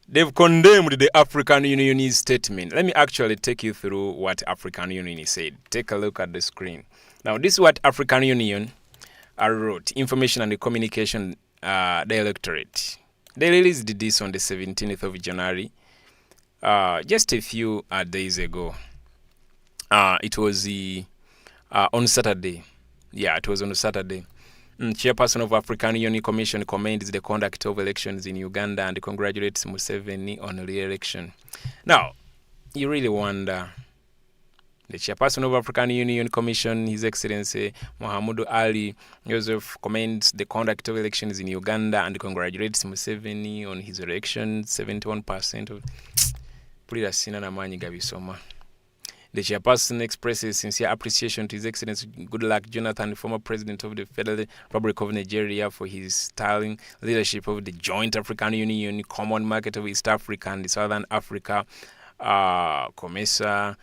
They've condemned the African Union's statement. Let me actually take you through what African Union said. Take a look at the screen. Now, this is what African Union wrote. Information and Communication Directorate. They released this on the 17th of January, just a few days ago. It was on Saturday. Yeah, it was on Saturday. Chairperson of African Union Commission commends the conduct of elections in Uganda and congratulates Museveni on re-election. Now, you really wonder, the chairperson of African Union Commission, His Excellency Muhammadu Ali Joseph, commends the conduct of elections in Uganda and congratulates Museveni on his election. 71% of Pulira Sina Namanyi Gabisoma. The chairperson expresses sincere appreciation to His Excellency Goodluck Jonathan, former president of the Federal Republic of Nigeria, for his sterling leadership of the Joint African Union, Common Market of East Africa and Southern Africa, COMESA,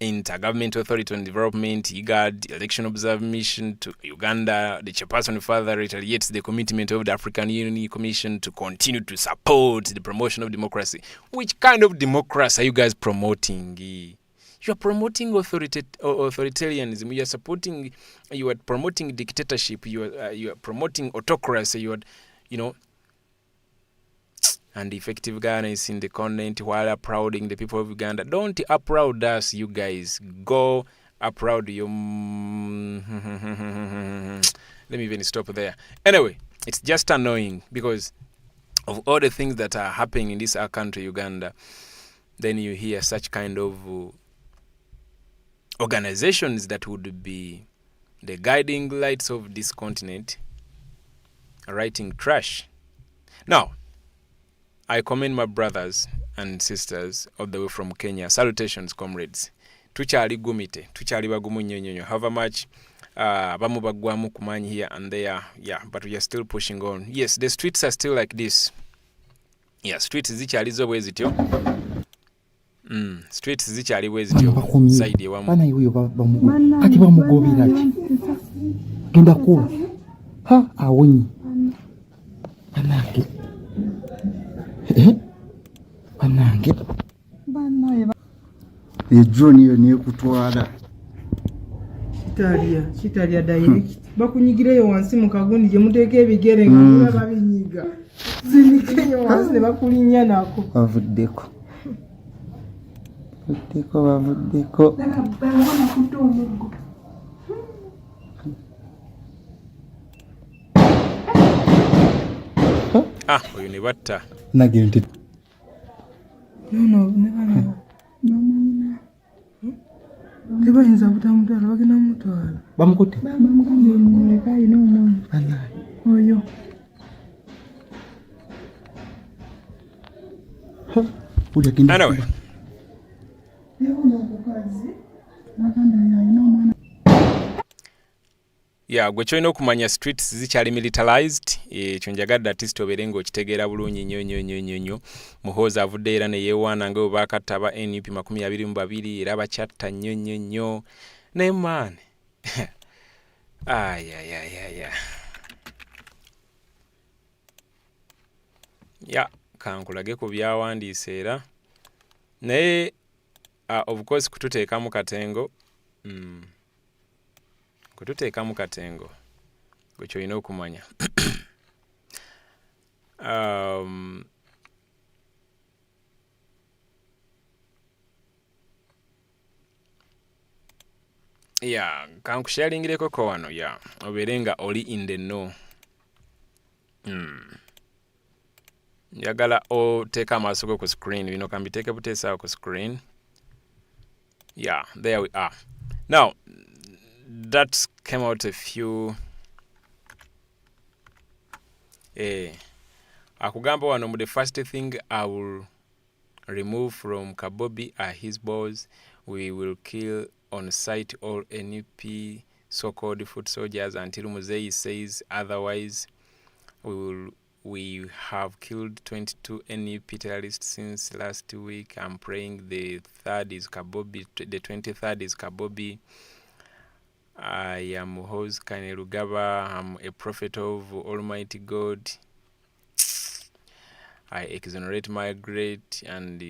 Intergovernmental Authority on Development, IGAD, Election Observer Mission to Uganda. The chairperson further reiterates the commitment of the African Union Commission to continue to support the promotion of democracy. Which kind of democracy are you guys promoting? You are promoting authoritarianism. You are supporting. You are promoting dictatorship. You are promoting autocracy. And effective governance in the continent while applauding the people of Uganda. Don't applaud us, you guys. Go applaud your. Let me even stop there. Anyway, it's just annoying because of all the things that are happening in this our country, Uganda. Then you hear such kind of organizations that would be the guiding lights of this continent writing trash. Now, I commend my brothers and sisters all the way from Kenya. Salutations, comrades. Tuchali gumite, tuchali bagumu nyonyo. However much bamu bagwamu kumanyi here and there, yeah, but we are still pushing on. Yes, the streets are still like this. Yeah, streets zichali zo bwezityo. Streets zichali bwezityo. Side wamu. Bana yuyo bamugo. Kati bamugobira ki? Genda kuwa. Ha, awonyi. Banake. Banange. Ejoni yo ne kutwala. Chitalia direct. Bakunyigireyo wansi mu kagundi je muteke ebigere nga mula babinyiga. Sinikenyo wansi ne bakulinya nako. Bavuddeko. Bavuddeko. Nakabana kutomugo. Oyo ne batta. Nagende. No, never. Tebayinza butamutwala bagenda mutwala. Bamukutte. Bamugambye muleka ayina omwana. Anayi. Oyo. Anyway. Yeah, gwe kyolina okumanya streets zikyali militarized. Ekyo njagadde artist obeere ng'okitegeera bulungi nnyo. Muhoozi avudde era ne yeewaana nga bwe baakatta aba NUP 22 era bakyatta nnyo. Naye man. Ya, kankulage ku byawandiise era. Naye of course kututeekamu katengo. Kututeekamu katengo gwe kyolina okumanya. Yeah, kankusharingireko ko wano ya obeere nga oli in the know. Njagala oteeka amaaso go ku screen. Bino kambiteeke buteesaawo ku screen. Yeah, there we are. Now, that came out a few akugamba wano the first thing I will remove from Kabobi are his balls. We will kill on sight all NUP so-called foot soldiers until Muzeyi says otherwise. We have killed 22 NUP terrorists since last week. I'm praying the 23rd is Kabobi. I am Hos Kainerugaba. I'm a prophet of Almighty God. I exonerate my great and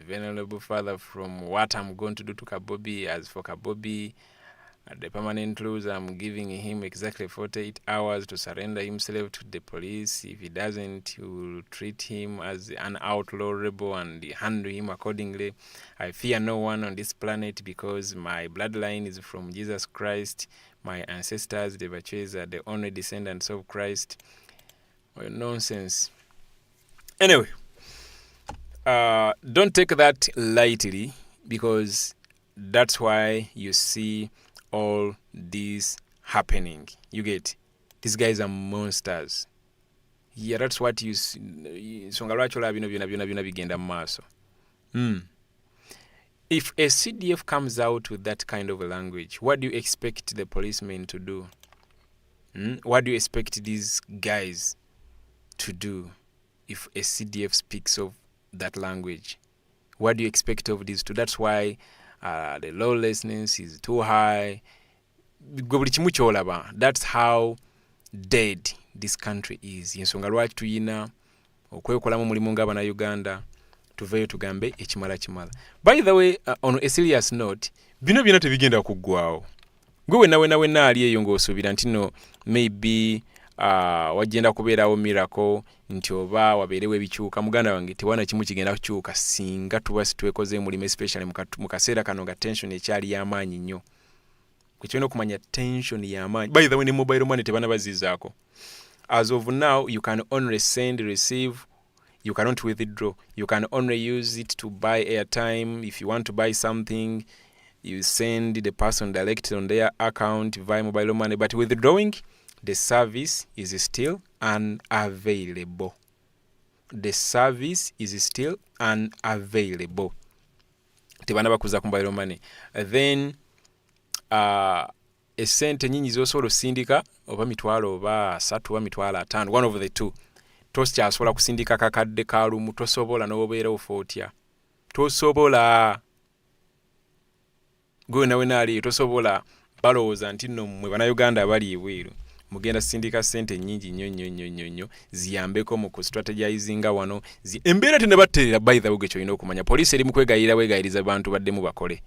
venerable father from what I'm going to do to Kabobi. As for Kabobi, the permanent rules, I'm giving him exactly 48 hours to surrender himself to the police. If he doesn't, we will treat him as an outlaw rebel and handle him accordingly. I fear no one on this planet because my bloodline is from Jesus Christ. My ancestors, the Baches, are the only descendants of Christ. Well, nonsense. Anyway, don't take that lightly, because that's why you see all this happening. You get, these guys are monsters. Yeah, that's what you see. If a CDF comes out with that kind of a language, what do you expect the policemen to do? What do you expect these guys to do if a CDF speaks of that language? What do you expect of these two? That's why the lawlessness is too high. That's how dead this country is. Yensonga lwaki tuyina okwekolamu mulimu ng'abana Uganda tuveyo tugambe ekimala kimala. By the way, on a serious note, bino byonna tebigenda kuggwaawo. Gwe wenna ali eyo ng'osuubira nti no maybe wagenda kubeerawo miracle nti oba wabeerewo ebikyuka. Muganda wange tewana kimu kigenda kukyuka singa tuba situekoze mulimu, especially mu kaseera kano nga tension ekyali y'amaanyi nnyo. Kwekyolina okumanya tension y'amaanyi. By the way, ne mobile money tebana bazizaako. As of now, you can only send, receive. You cannot withdraw. You can only use it to buy airtime. If you want to buy something, you send the person directly on their account via mobile money. But withdrawing, the service is still unavailable. The service is still unavailable. Tebana bakuza ku mobile money. Then, esente nyingi z'osobola osindika oba mitwalo oba 3 oba mitwalo 5, one of the two. Tosikyasobola kusindika kakadde kalumu, tosobola n'obeerawo footya. Tosobola. Gwe nawe ali tosobola. Balowooza nti nno mmwe bannayuganda abali ebweru mugenda sindika ssente nnyingi nnyo ziyambeko mu kustrategizinga wano. Embeera tenebatterera. By the way, gwe kyolina okumanya, poliisi eri mu kwegayiriza bantu baddemu bakole.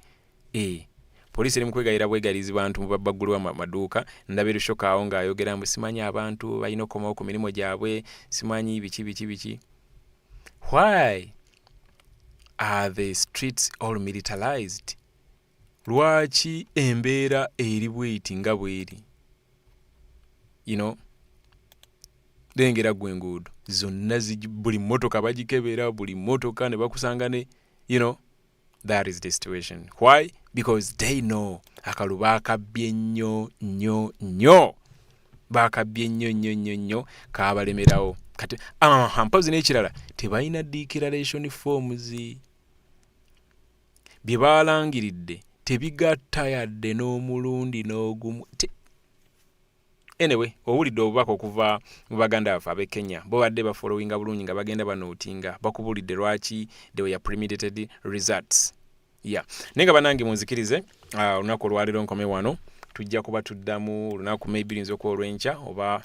Poliisi eri mu kwegayirira bwegayiriza bantu mu babbagulwa maduuka. Ndabira Lushoka awo ng'ayogera mbu simanyi abantu balina okukomawo ku mirimu gyabwe, simanyi biki. Why are the streets all militarized? Lwaki embeera eri bweti nga bweri? Lengera gwe enguudo zonna buli mmotoka bagikebera, buli mmotoka ne bakusanga ne, that is the situation. Why? Because they know akalu bakabye nnyo. Bakabye nnyo kabalemerawo. Kati mpazi n'ekirala tebalina declaration forms bye balangiridde tebigatta yadde n'omulundi n'ogumu. Anyway, owulidde obubaka okuva mu baganda baffe ab'e Kenya bo badde bafollowinga bulungi nga bagenda banootinga bakubulidde lwaki they were premeditated results. Nenga banange munzikirize olunaku olwaliro nkome wano tujja kuba tuddamu olunaku maybe linzo ko olwenkya oba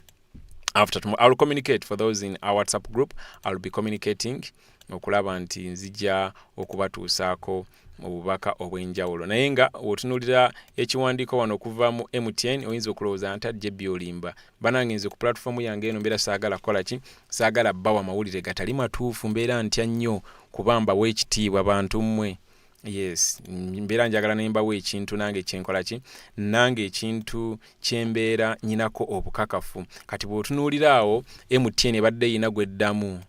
after tomorrow. I'll communicate for those in our WhatsApp group. I'll be communicating okulaba nti nzija okubatuusaako obubaka obw'enjawulo. Naye nga otunuulira ekiwandiiko wano okuva mu MTN oyinza okulowooza nti ajje byolimba. Banange nze ku platform yange eno mbeera saagala kukola ki? Saagala bbawa mawulire gatali matuufu, mbeera ntya nnyo kubamba w'ekitiibwa bantu mmwe. Yes, mbeera njagala nembawo ekintu nange kyenkola ki? Nange ekintu kyembeera nyinako obukakafu. Kati bw'otunuulira awo MTN ebadde yina gweddamu.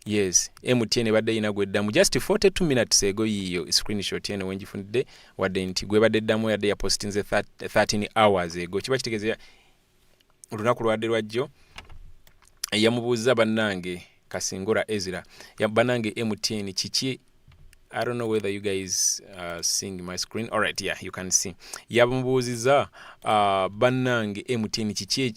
Yes, MTN badde ina gweddamu just 42 minutes ago yiyo screenshot eno wenjifunidde wadde nti gwe badde ddamu yadde ya postinze 13 hours ago. Kiba kitegeeza olunaku lwadde lwajjo yamubuuza bannange Kasingora Ezra ya bannange MTN kiki. I don't know whether you guys seeing my screen. All right, yeah, you can see. Yamubuuziza bannange MTN kiki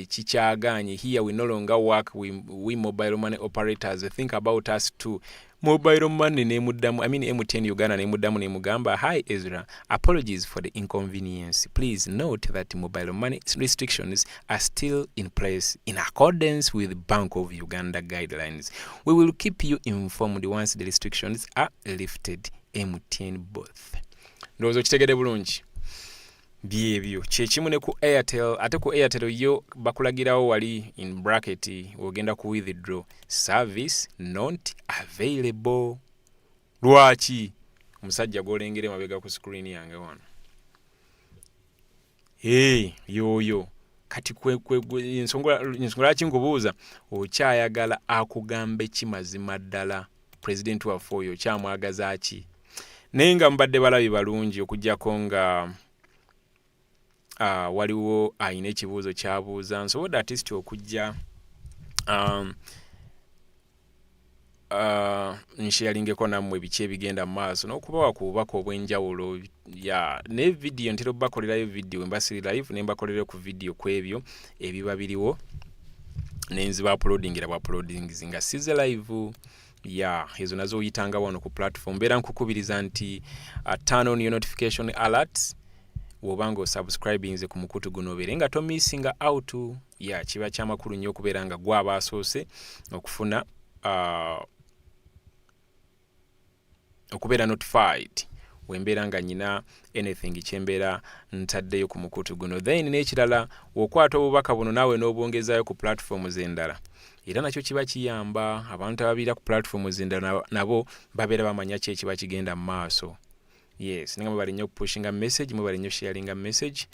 kikyaganye. Here we no longer work we mobile money operators. Think about us too. mobile money ne muddamu, I mean MTN Uganda ne muddamu ne mugamba, hi Ezra, apologies for the inconvenience. Please note that mobile money restrictions are still in place in accordance with Bank of Uganda guidelines. We will keep you informed once the restrictions are lifted. MTN both. Ndozo kitegede bulungi. Byebyo kyekimu ne ku Airtel, ate ku Airtel yo bakulagirawo wali in bracket ogenda ku withdraw service not available. Lwaki omusajja golengere mabega ku screen yange wano. Yoyo kati nsongola kinkubuuza okyayagala akugambe kimazima ddala president wa foyo kyamwagaza ki? Nenga mbadde balabi balungi okujjako nga waliwo ayina ekibuuzo kyabuuza, nsobodde artist okujja nsharingeko nammwe biki ebigenda mu maaso n'okubawa ku bubaka obw'enjawulo ne video ntera bakolerayo video mbasiri live ne mbakolerayo ku video ku ebyo ebiba biriwo nenziba uploadingira bwa uploadings nga size live ezo nazo oyitanga wano ku platform. Beera nkukubiriza nti turn on your notification alerts wobanga osubscribe nze ku mukutu guno beere nga tomissinga out. Kiba kyamakulu nnyo okubeera nga gwaba asoose okufuna okubeera notified wembeera nga nyina anything kyembeera ntaddeyo ku mukutu guno. Then n'ekirala okwata obubaka buno naawe n'obwongezaayo ku platforms endala, era nakyo kiba kiyamba abantu ababira ku platforms endala nabo babeera bamanya ki ekiba kigenda mu maaso. Yes, ninga mubali nnyo pushinga message, mubali nnyo sharinga message.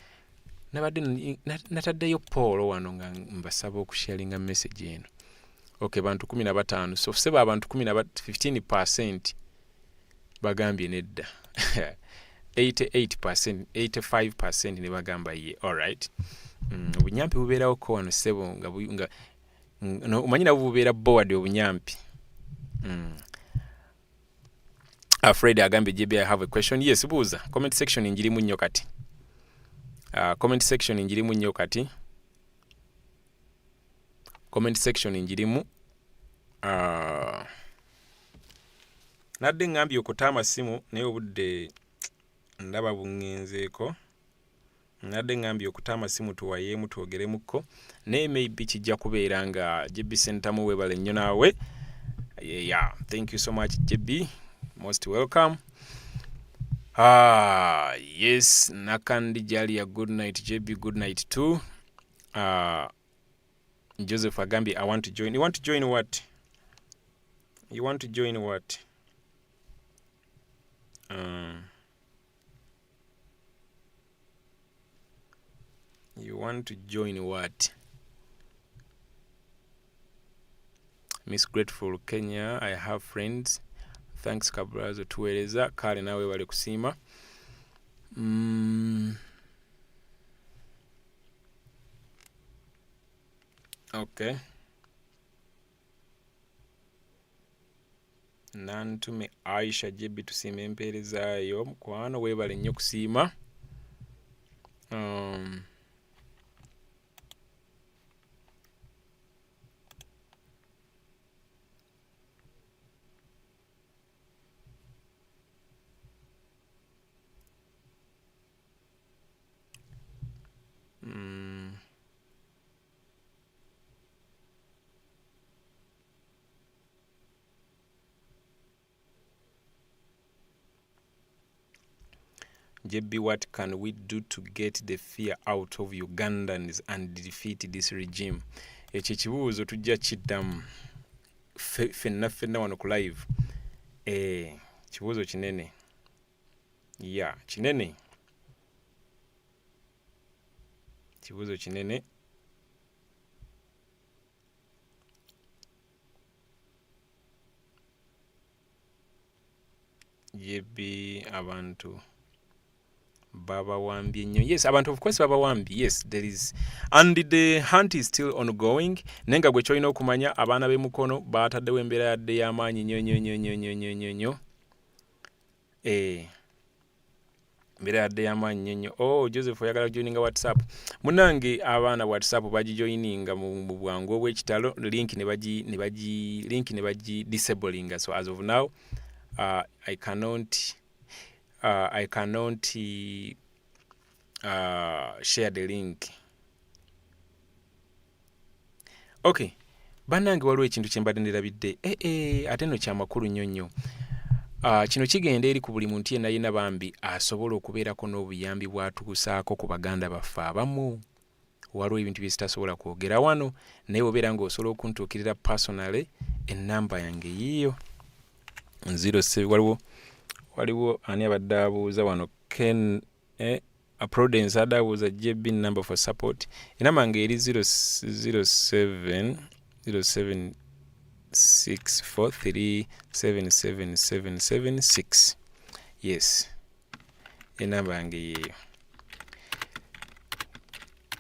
Nabadde nataddeyo Paul wano nga mbasaba okusharinga message eno. Okay, bantu 15. So seba abantu 15% bagambye nedda. 88%, 85% ne bagamba ye. All right. Obunyampi bubeerawo ko wano sebo nga no umanyina bubeera board obunyampi. Afraid agambe JB, I have a question. Yes, buuza. Comment section injirimu nnyo kati. Comment section injirimu nnyo kati. Comment section injirimu. Nadde ngambye okutaama simu naye obudde ndaba bungenzeeko. Nadde ngambye okutaama simu tuwayeemu twogeremuko. Naye maybe kijja kubeera nga JB Ssentamu webale nnyo naawe. Yeah, thank you so much JB. Most welcome. Yes, Nakandi Jalia, good night. JB, good night too. Joseph Agambi, I want to join. You want to join what? You want to join what? You want to join what? Miss Grateful Kenya, I have friends. Thanks Kabrazo tuweleza kale nawe wale kusima. Okay. Nantume Aisha JB tusime mpeerezaayo mukwano webale nnyo kusiima. JB, what can we do to get the fear out of Ugandans and defeat this regime? Ekyo kibuuzo tujja kiddamu ffenna wano ku live. Kibuuzo kinene. Kinene. Kibuuzo kinene. JB abantu Baba Wambi. Yes, abantu of course Baba Wambi. Yes, there is, and the hunt is still ongoing. Nenga gwe choino kumanya abana be mukono batadde wembera yadde yamanyi nyo. mbere adde yamanyi nnyo. Oh, Joseph oyagala joininga WhatsApp. Munange abaana WhatsApp bagijoininga mu bwangu obw'ekitalo, link ne bagi disabling. So as of now, I cannot share the link. Okay. Bannange waliwo ekintu kye mbadde nderabidde. Ate nno kya makulu nnyo nnyo. Kino kigenda eri ku buli muntu yenna bambi asobola okubeerako n'obuyambi bw'atuusaako ku baganda baffe abamu. Waliwo ebintu bye sitasobola kwogera wano, naye obeera ng'osobola okuntuukirira personally, ennamba yange yiyo 07. Waliwo ani abadde abuuza wano, Ken Prudence adaabuuza JB number for support. Ennamba yange eri 070643777776. Yes, enamba yange yeyo.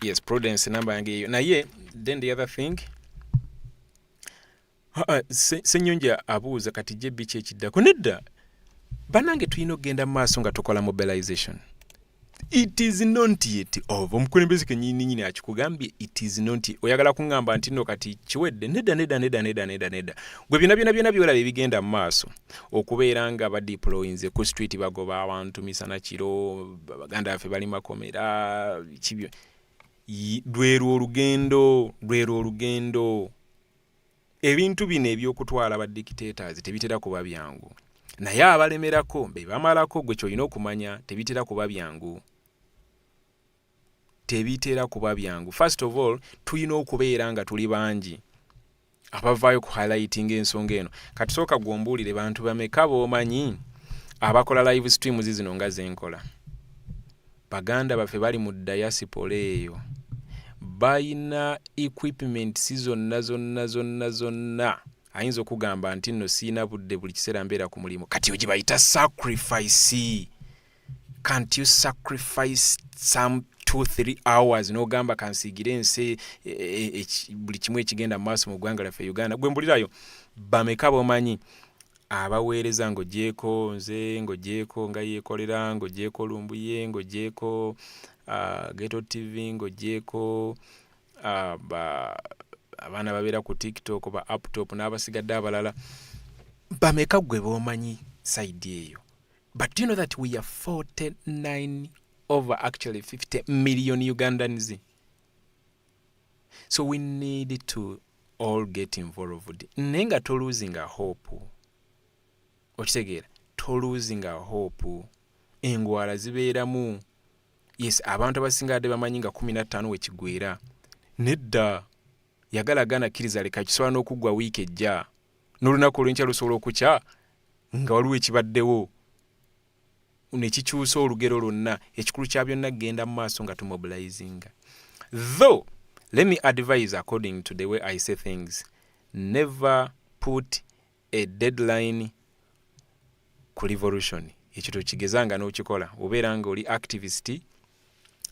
Yes, Prudence enamba yange yeyo. Naye then the other thing, Senyonja abuuza kati JB kyekiddako. Nedda, bannange tulina okugenda mu maaso nga tukola mobilization. It is not yet over. Omukulembeze kenyini akikugambye it is not yet. Oyagala kungamba nti no kati kiwedde. Nedda. Gwe byonna byola bigenda mu maaso okubeera nga ba deployinze ku street bagoba abantu misana kiro, baganda baffe bali makomera kibyo. Lwero olugendo. Ebintu bino eby'okutwala ba dictators tebitera kuba byangu. Naye abalemerako be bamalako, gwe kyolina okumanya tebitera kuba byangu. First of all, tulina okubeera nga tuli bangi abavaayo ku highlighting ensonga eno. Kati sooka gwombuulire bantu bameka b'omanyi abakola live streams zino nga zenkola. Baganda baffe bali mu diaspora eyo, bayina equipment zonna. Ayinza okugamba nti nno siina budde buli kiseera mbeera ku mulimu. Kati ogibayita sacrifice. Can't you sacrifice some 2-3 hours n'ogamba kansiigire ensi buli kimu ekigenda mu maaso mu ggwanga lyaffe Uganda? Gwe mbulirayo bameka b'omanyi abaweereza ng'ogyeko nze, ng'ogyeko nga yeekolera, ng'ogyeko Lumbuye, ng'ogyeko Ghetto TV, ng'ogyeko abaana babeera ku TikTok ba uptop n'abasigadde abalala. Bameka gwe b'omanyi side eyo? But do you know that we are 49 over actually 50 million Ugandans? So we need to all get involved. Nenga to losing a hope. Okitegeera, to losing a hope. Engwala zibeeramu. Yes, abantu abasinga ade bamanyi nga 15 wekigwera. Nedda. Yagala gana kiriza leka kisobola n'okuggwa wiiki ejja. N'olunaku olw'enkya lusobola okukya nga waliwo ekibaddewo. Nekikyusa olugero lwonna. Ekikulu kya byonna genda mu maaso nga tumobilizing. Though, let me advise according to the way I say things. Never put a deadline ku revolution. Ekyo tokigezanga n'okikola. Obeera nga oli activist,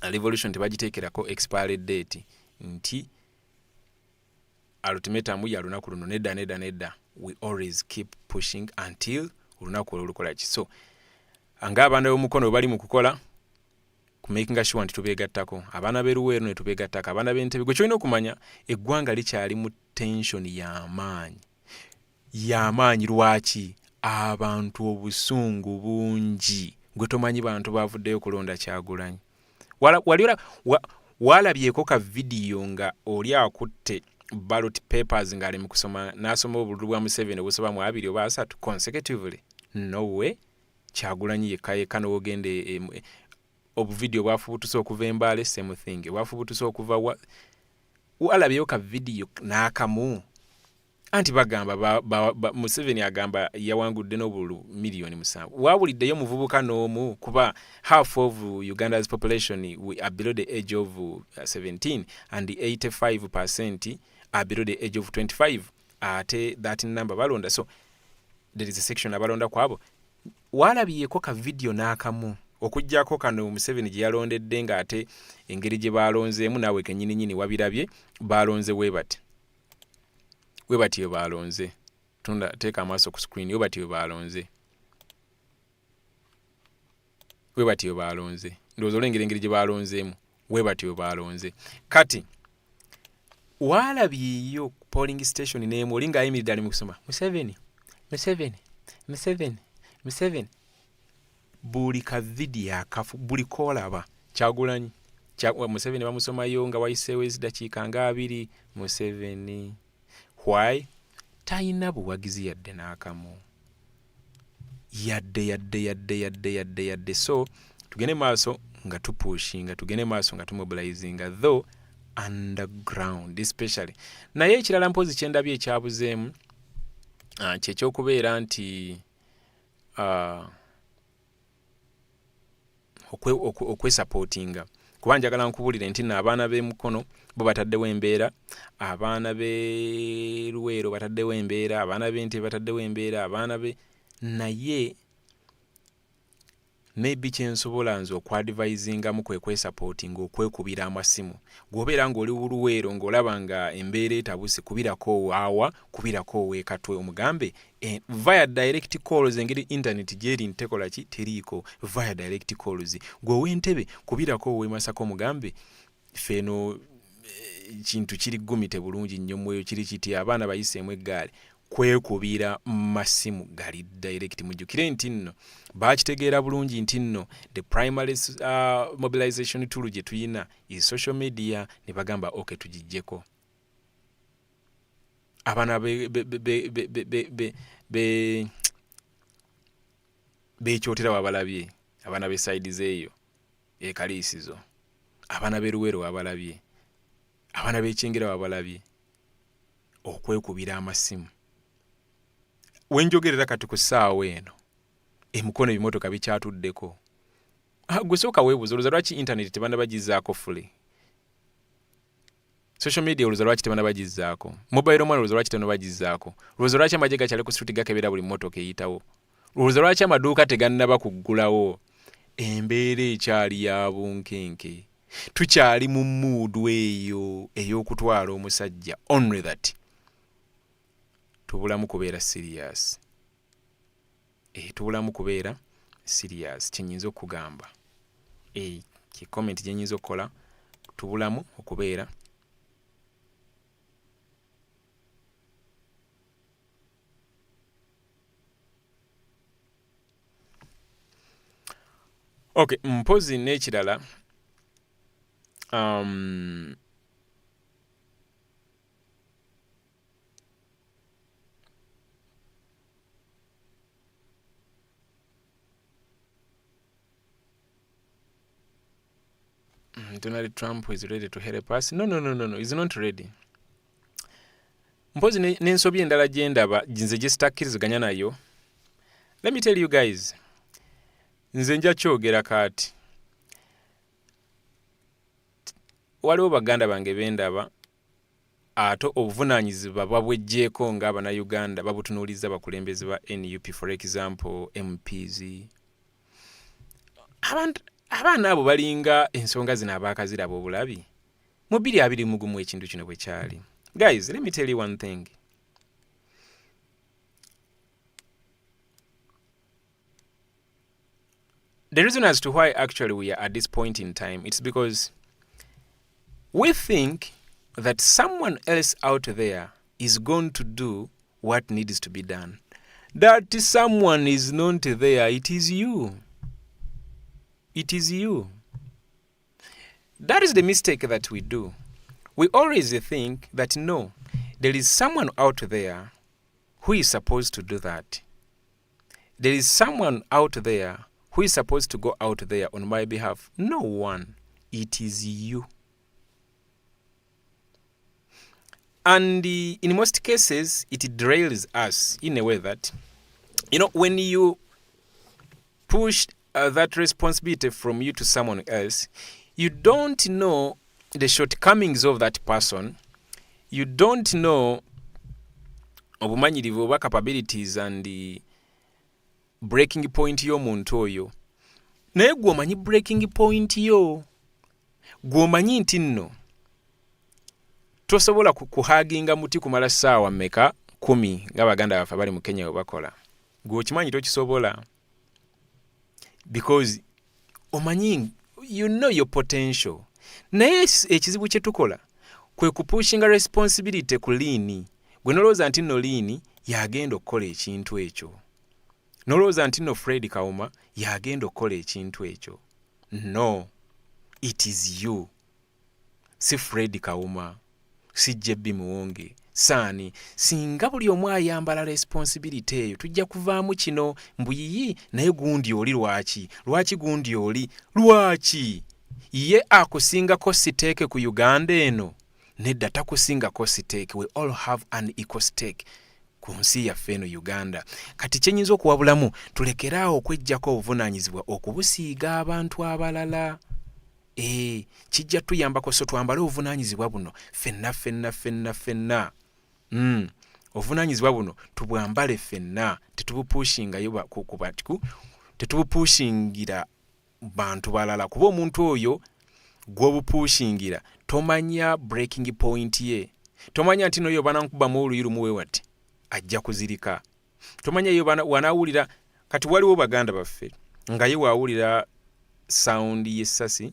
a revolution tebagiteekerako expiry date. Nti ultimatum ya lunaku luno. Nedda. We always keep pushing until olunaku olukola ki. So anga abaana b'omukono bali mu kukola ku making sure nti tubeegattako, abaana b'eruweero ne tubeegattako, abaana b'Entebbe. Gwe kyolina okumanya eggwanga likyali mu tension y'amaanyi. Lwaki? Abantu obusungu bungi. Gwe tomanyi bantu bavuddeyo kulonda Kyagulanyi. Walabyeko ka video nga oli akutte ballot papers ng'ali mu kusoma n'asoma obululu bwa Museveni obusoba mu 2 oba 3 consecutively? No way. Kyagulanyi yekka n'ogende obuvidiyo bwafubutuse okuva Mbale, same thing. Bwafubutuse okuva walabyeyo ka video n'akamu. Anti bagamba Museveni agamba yawangudde n'obululu 7,000,000. Wabuliddeyo muvubuka n'omu, kuba half of Uganda's population are below the age of 17 and 85% are below the age of 25. Ate that number balonda. So there is a section abalonda kwabo. Walabyeko ka video n'akamu okujjako kano Museveni gye yalondedde ng'ate engeri gye balonzeemu naawe kennyini wabirabye balonze webati we balonze. Tunda teeka amaaso ku screen. Webati we balonze. we batyo balonze ndowooza olengera engeri gye balonzeemu we batyo balonze kati waalabyeyo polling station n'emu oli ng'ayimiridde ali mu kusoma Museveni buli ka video akafu buli koolaba Kyagulanyi Museveni bamusomayo nga wayiseewo ezidakiika nga 2 Museveni why talina buwagizi yadde n'akamu yadde so tugende maaso nga tupushinga tugende maaso nga tumobilizinga though underground especially naye ekirala mpozi kyendabye ekyabuzeemu kyekyokubeera nti okwesupportinga kuba njagala nkubulire nti abaana b'emukono bo bataddewo embeera abaana b'e Luweero bataddewo embeera abaana b'ente bataddewo embeera abaana be naye maybe kyensobola nze okwadvisingamu kwesupportinga okwekubira amasimu gwobeera ng'oli Luweero ng'olaba nga embeera etabuse kubirako awa kubirako weekatwe omugambe via direct calls engeri internet gyeri ntekola ki teriiko via direct calls gw'ow'Entebe kubirako weemasako omugambe feno kintu kiri gumite bulungi nnyo mweyo kiri kiti abaana bayiseemu eggaali kwekubira masimu gali direct mujjukire nti nno bakitegeera bulungi nti nno the primary mobilization tool gye tuyina is social media ne bagamba okay tugijjeko abaana beekyotera wabalabye abaana b'esides eyo ekaliisizo abaana b'e Luweero wabalabye abaana b'ekyengera wabalabye okwekubira amasimu wenjogerera kati ku ssaawa eno emukono ebimotoka bikyatuddeko gwe sooka weebuuza olowooza lwaki internet tebana bagizzaako fule social media olowooza lwaki tebana bagizzaako mobile money olowooza lwaki tebana bagizzaako olowooza lwaki amagye gakyali ku street gakebera buli mmotoka eyitawo olowooza lwaki amaduuka tegannaba kuggulawo embeera ekyali ya bunkenke tukyali mu muudu eyo ey'okutwala omusajja only that tubulamu kubeera serious tubulamu kubeera serious kyenyinza okugamba comment gyenyinza okukola tubulamu okubeera okay mpozi n'ekirala Donald Trump is ready to help us. No, he's not ready. Mpozi n'ensobi endala gye ndaba nze gye sitakkiriziganya nayo. Let me tell you guys. Nze nja kyogera kati. Waliwo baganda bange bendaba ate obuvunaanyizibwa babweggyeko ng'Abannayuganda babutunuuliza bakulembeze ba NUP for example MPs. Abaana abo balinga ensonga zino abaakaziraba obulabi mu 2021 ekintu kino bwe kyali. Guys, let me tell you one thing. The reason as to why actually we are at this point in time, it's because we think that someone else out there is going to do what needs to be done. That someone is not there, it is you. It is you. That is the mistake that we do. We always think that no, there is someone out there who is supposed to do that. There is someone out there who is supposed to go out there on my behalf. No one. It is you. And in most cases, it derails us in a way that, when you push that responsibility from you to someone else, you don't know the shortcomings of that person. You don't know obumanyirivu oba capabilities and the breaking point y'omuntu oyo. Naye gw'omanyi breaking point yo, gw'omanyi nti nno tosobola kuhaginga muti kumala ssaawa mmeka 10 ng'Abaganda baffe bali mu Kenya we bakola. Gw'okimanyi tokisobola. Because omanyi you know your potential. Naye ekizibu kye tukola kwe kupushinga responsibility ku liini. Gwe nolowooza nti nno liini yagenda okukola ekintu ekyo. Nolowooza nti nno Fred Kauma yagenda okukola ekintu ekyo. No, it is you. Si Fred Kauma, si Bobi Muwonge, saani. Singa buli omu ayambala responsibility eyo tujja kuvaamu kino mbuyiyi naye gundi oli lwaki? Lwaki gundi oli? Lwaki? Ye akusingako siteeke ku Uganda eno? Nedda takusingako siteeke. We all have an equal stake ku nsi yaffe eno Uganda. Kati kyenyinza okuwabulamu tulekeraawo okweggyako obuvunaanyizibwa okubusiiga abantu abalala. Kijja tuyambako so twambale obuvunaanyizibwa buno ffenna. Obuvunaanyizibwa buno tubwambale ffenna, tetubupushingayo kubatiku, tetubupushingira bantu balala, kuba omuntu oyo gw'obupushingira tomanya breaking point ye. Tomanya nti noyo banankubamu oluyirumu we wati ajja kuzirika. Tomanya yo wanaawulira kati waliwo baganda baffe nga ye waawulira sound y'essasi.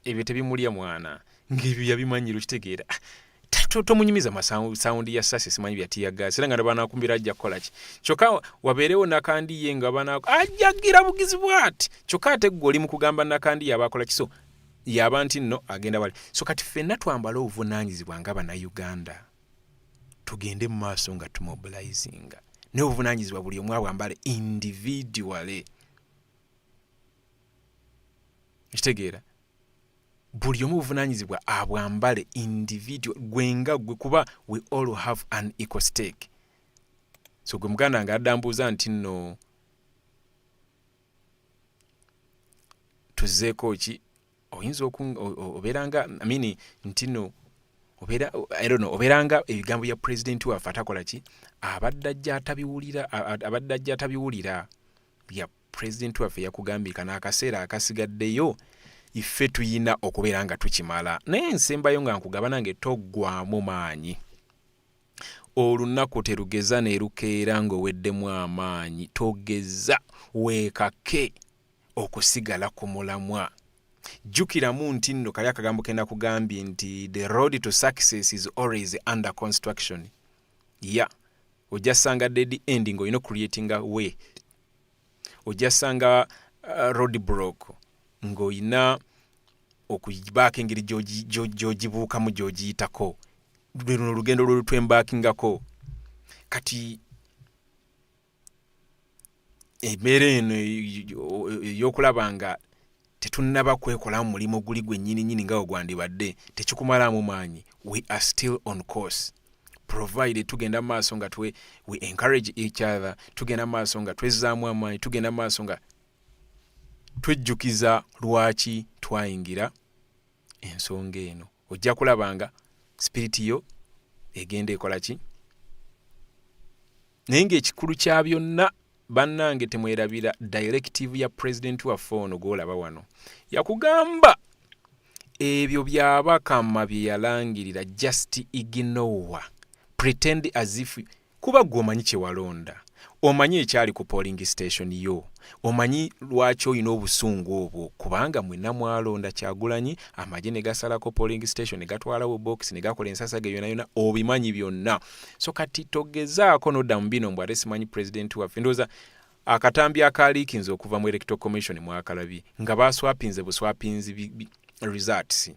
Ebyo tebimulya mwana ng'ebyo yabimanyira okitegeera. Tomunyumiza sound ya ssasi simanyi bya tiyagasi era nga banakumbira ajja kukola ki. Kyokka wabeerewo nakandi ye nga ajjagira bugizi bwati. Kyokka ate gwe oli mu kugamba nakandi yabakola kiso yaba nti nno agenda wali. So kati ffenna twambala obuvunaanyizibwa ng'Abannayuganda. Tugende mu maaso nga tumobilizinga. Naye obuvunaanyizibwa buli omu abwambale individually. Kitegeera? Buli omu obuvunaanyizibwa abwambale individual gwenga gwe kuba we all have an equal stake. So gwe muganda nga addambuuza nti nno tuzzeeko ki oyinza obeeranga nti nno obeeranga ebigambo bya pulezidenti waffe atakola ki abadde ajja atabiwulira bya pulezidenti waffe yakugambika n'akaseera akasigaddeyo iffe tuyina okubeera nga tukimala. Naye ensembayo nga nkugaba nange toggwamu maanyi. Olunaku terugeza ne lukeera ng'oweddemu amaanyi. Togeza weekake okusigala ku mulamwa. Jjukiramu nti nno kali akagambo kenda kugambye nti the road to success is always under construction. Ojja sanga dead ending olina creating a way. Ojja sanga road block ng'olina okubaaka engeri gy'ogibuukamu gy'ogiyitako. Luno olugendo lw'olutwembaakingako. Kati embeera eno ey'okulaba nga tetunnaba kwekolamu mulimu guli gwe nnyini nga ogwandibadde tekikumalamu maanyi. We are still on course. Provided tugenda maaso nga we encourage each other, tugenda maaso nga twezzaamu amaanyi, tugenda maaso nga twejjukiza lwaki twayingira ensonga eno. Ojja kulaba nga spiriti yo egenda ekola ki. Naye ng'ekikulu kya byonna bannange temwerabira directive ya president waffe ono gw'olaba wano. Yakugamba ebyo by'abakama bye yalangirira just ignore. Pretend as if kuba gw'omanyi kye walonda. Omanyi ekyali ku polling station yo. Omanyi lwaki olina obusungu obwo kubanga mwenna mwalonda Kyagulanyi, amagye ne gasalako polling station ne gatwalawo box ne gakola ensasage yonna obimanyi byonna. So kati togezaako nodda mu bino mbwate simanyi president waffe. Ndowooza akatambi akaliikinze okuva mu electoral commission mwakalabye nga baswapinze buswapinzi results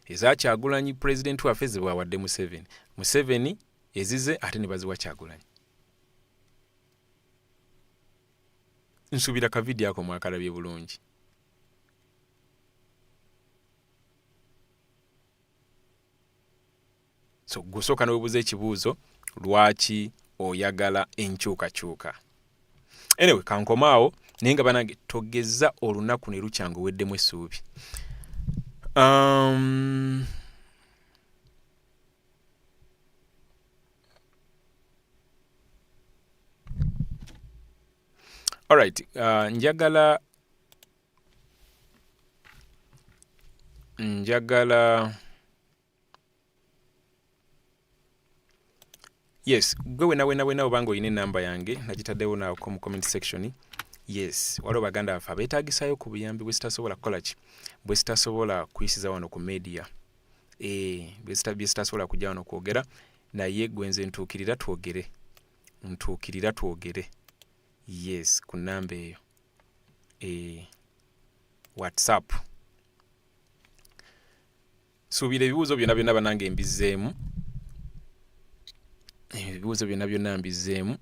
eza Kyagulanyi president waffe ze bwawadde Museveni ezize ate ne baziwa Kyagulanyi. Nsuubira ka video ako mwakalabye bulungi. So gusooka n'obuuza ekibuuzo lwaki oyagala enkyukakyuka. Anyway, kankomaawo naye nga banange togeza olunaku ne lukyanga oweddemu essuubi. Alright, njagala yes, gwe wena obanga olina enamba yange nagitaddewo naawo mu comment section. yes waliwo baganda baffe abeetagisayo ku buyambi bwe sitasobola kukola ki bwe sitasobola kuyisiza wano ku media bwe sitasobola kujja wano kwogera naye gwenze ntuukirira twogere yes ku namba eyo WhatsApp suubira ebibuuzo byonna byonna banange mbizzeemu ebibuuzo byonna byonna mbizzeemu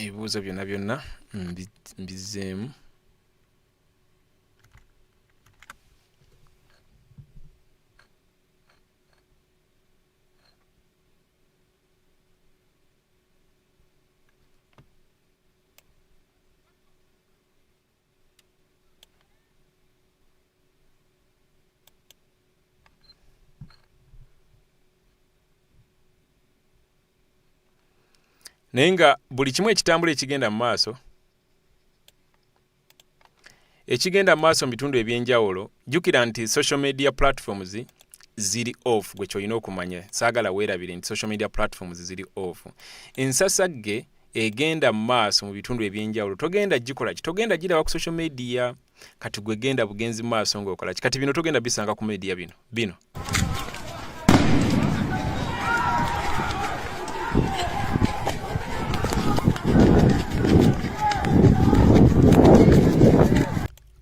ebibuuzo byonna byonna mbizzeemu naye nga buli kimu ekitambula ekigenda mu maaso mu bitundu ebyenjawulo jjukira nti social media platforms ziri off gwe kyolina okumanya saagala weerabire nti social media platforms ziri off ensasagge egenda mu maaso mu bitundu ebyenjawulo togenda gikola ki togenda giraba ku social media kati gwe genda bugenzi mu maaso ng'okola ki kati bino togenda bisanga ku media bino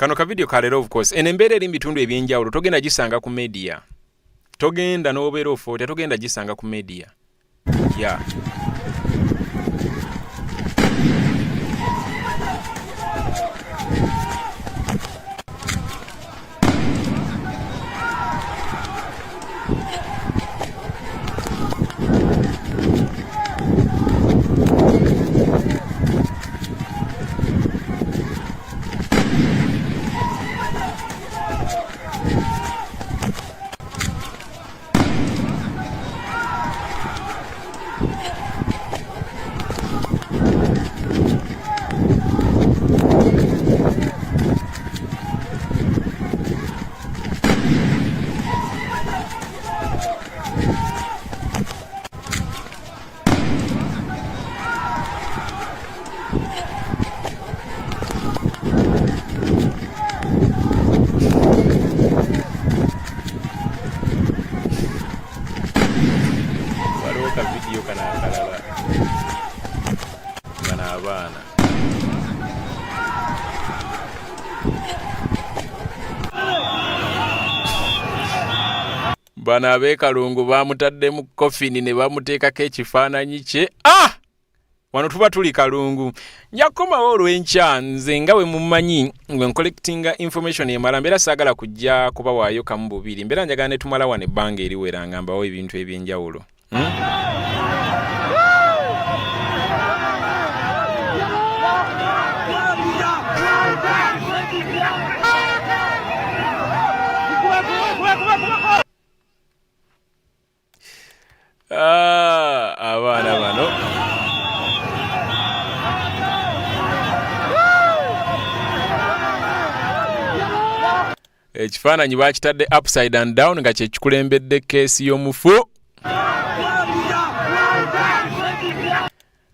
kano ka video ka leero of course embeera eri mu bitundu ebyenjawulo togenda gisanga ku media togenda n'obeera ofoota togenda gisanga ku media yeah. bano ab'ekalungu bamutaddemu kofini ne bamuteekako ekifaananyi kye wano tuba tuli kalungu njakomawo olw'enkya nze nga bwe mumanyi ngwe ncollectinga information emala mbeera saagala kujja kubawaayo kamu bubiri mbeera njagala ne tumala wano ebbanga eriwera nga mbawo ebintu ebyenjawulo abaana bano ekifaananyi bakitadde upside and down nga kyekikulembedde keesi y'omufu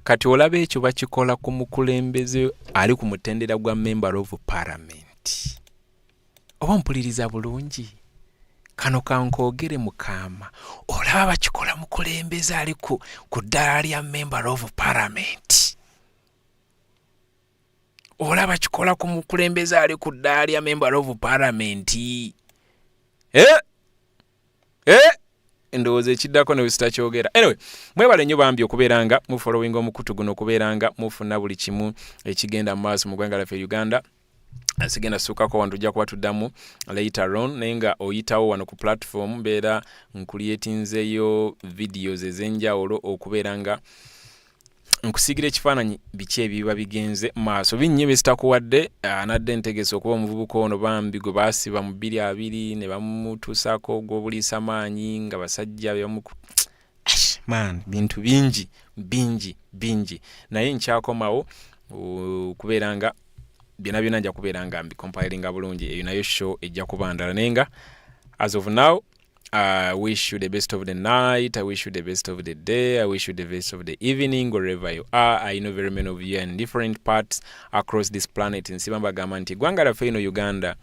kati olaba ekyo bakikola ku mukulembeze ali ku mutendera gwa member of parliament oba mpuliriza bulungi kano kankoogere mukama olaba bakikola mukulembeze ali ku ddala lya member of parliament olaba bakikola ku mukulembeze ali ku ddala lya member of parliament endowooza ekiddako ne wesitakyogera anyway mwebale nnyo bambi okubeera nga mufollowinga omukutu guno okubeera nga mufuna buli kimu ekigenda mu maaso mu ggwanga lyaffe Uganda sigenda sukako wano tujja kuba tuddamu later on naye nga oyitawo wano ku platform mbeera nkulyetinzeyo videos ez'enjawulo okubeera nga nkusigira ekifaananyi biki ebiba bigenze maaso binnye besitakuwadde anadde entegesa okuba omuvubuka ono bambi gwe baasiba mu 2 ne bamutuusaako gw'obuliisa maanyi nga basajja man bintu bingi naye nkyakomawo kubeera nga byonna nja kubeera nga mbi compilinga bulungi eyo nayo show ejja kuba ndala naye nga as of now I wish you the best of the night. I wish you the best of the day. I wish you the best of the evening, wherever you are. I know very many of you are in different parts across this planet. Nsiba mbagamba nti gwanga laffe ino Uganda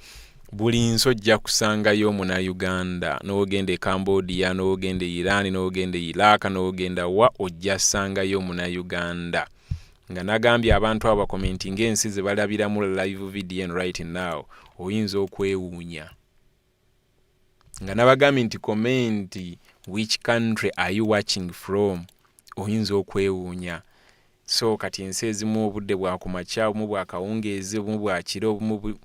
buli nsojja kusangayo muna Uganda, n'ogenda e Cambodia, n'ogenda e Iran, n'ogenda e Iraq, n'ogenda wa ojja sangayo muna Uganda. Nga nagambye abantu aba commenting ensi ze balabiramu live video and right now oyinza okwewuunya. Nga nabagambye nti comment which country are you watching from, oyinza okwewuunya. So kati ensi ezimu obudde bwa kumakya, obumu bwa kawungeezi, obumu bwa kiro, obumu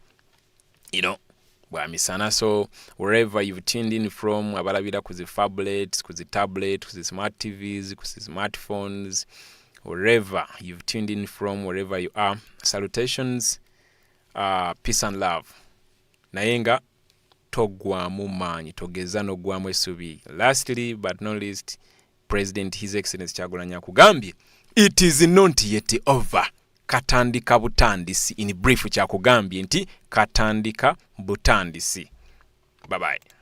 bwa misana. So wherever you've tuned in from, abalabira ku zi phablets, ku zi tablet, ku zi smart TVs, ku zi smartphones, wherever you've tuned in from, wherever you are, salutations, peace and love. Nayenga togwamu manyi, togeza n'ogwamu essubi. Lastly but not least, President His Excellency Kyagulanyi akugambye, it is not yet over. Katandika butandisi. In brief kyakugambye nti katandika butandisi. Bye bye.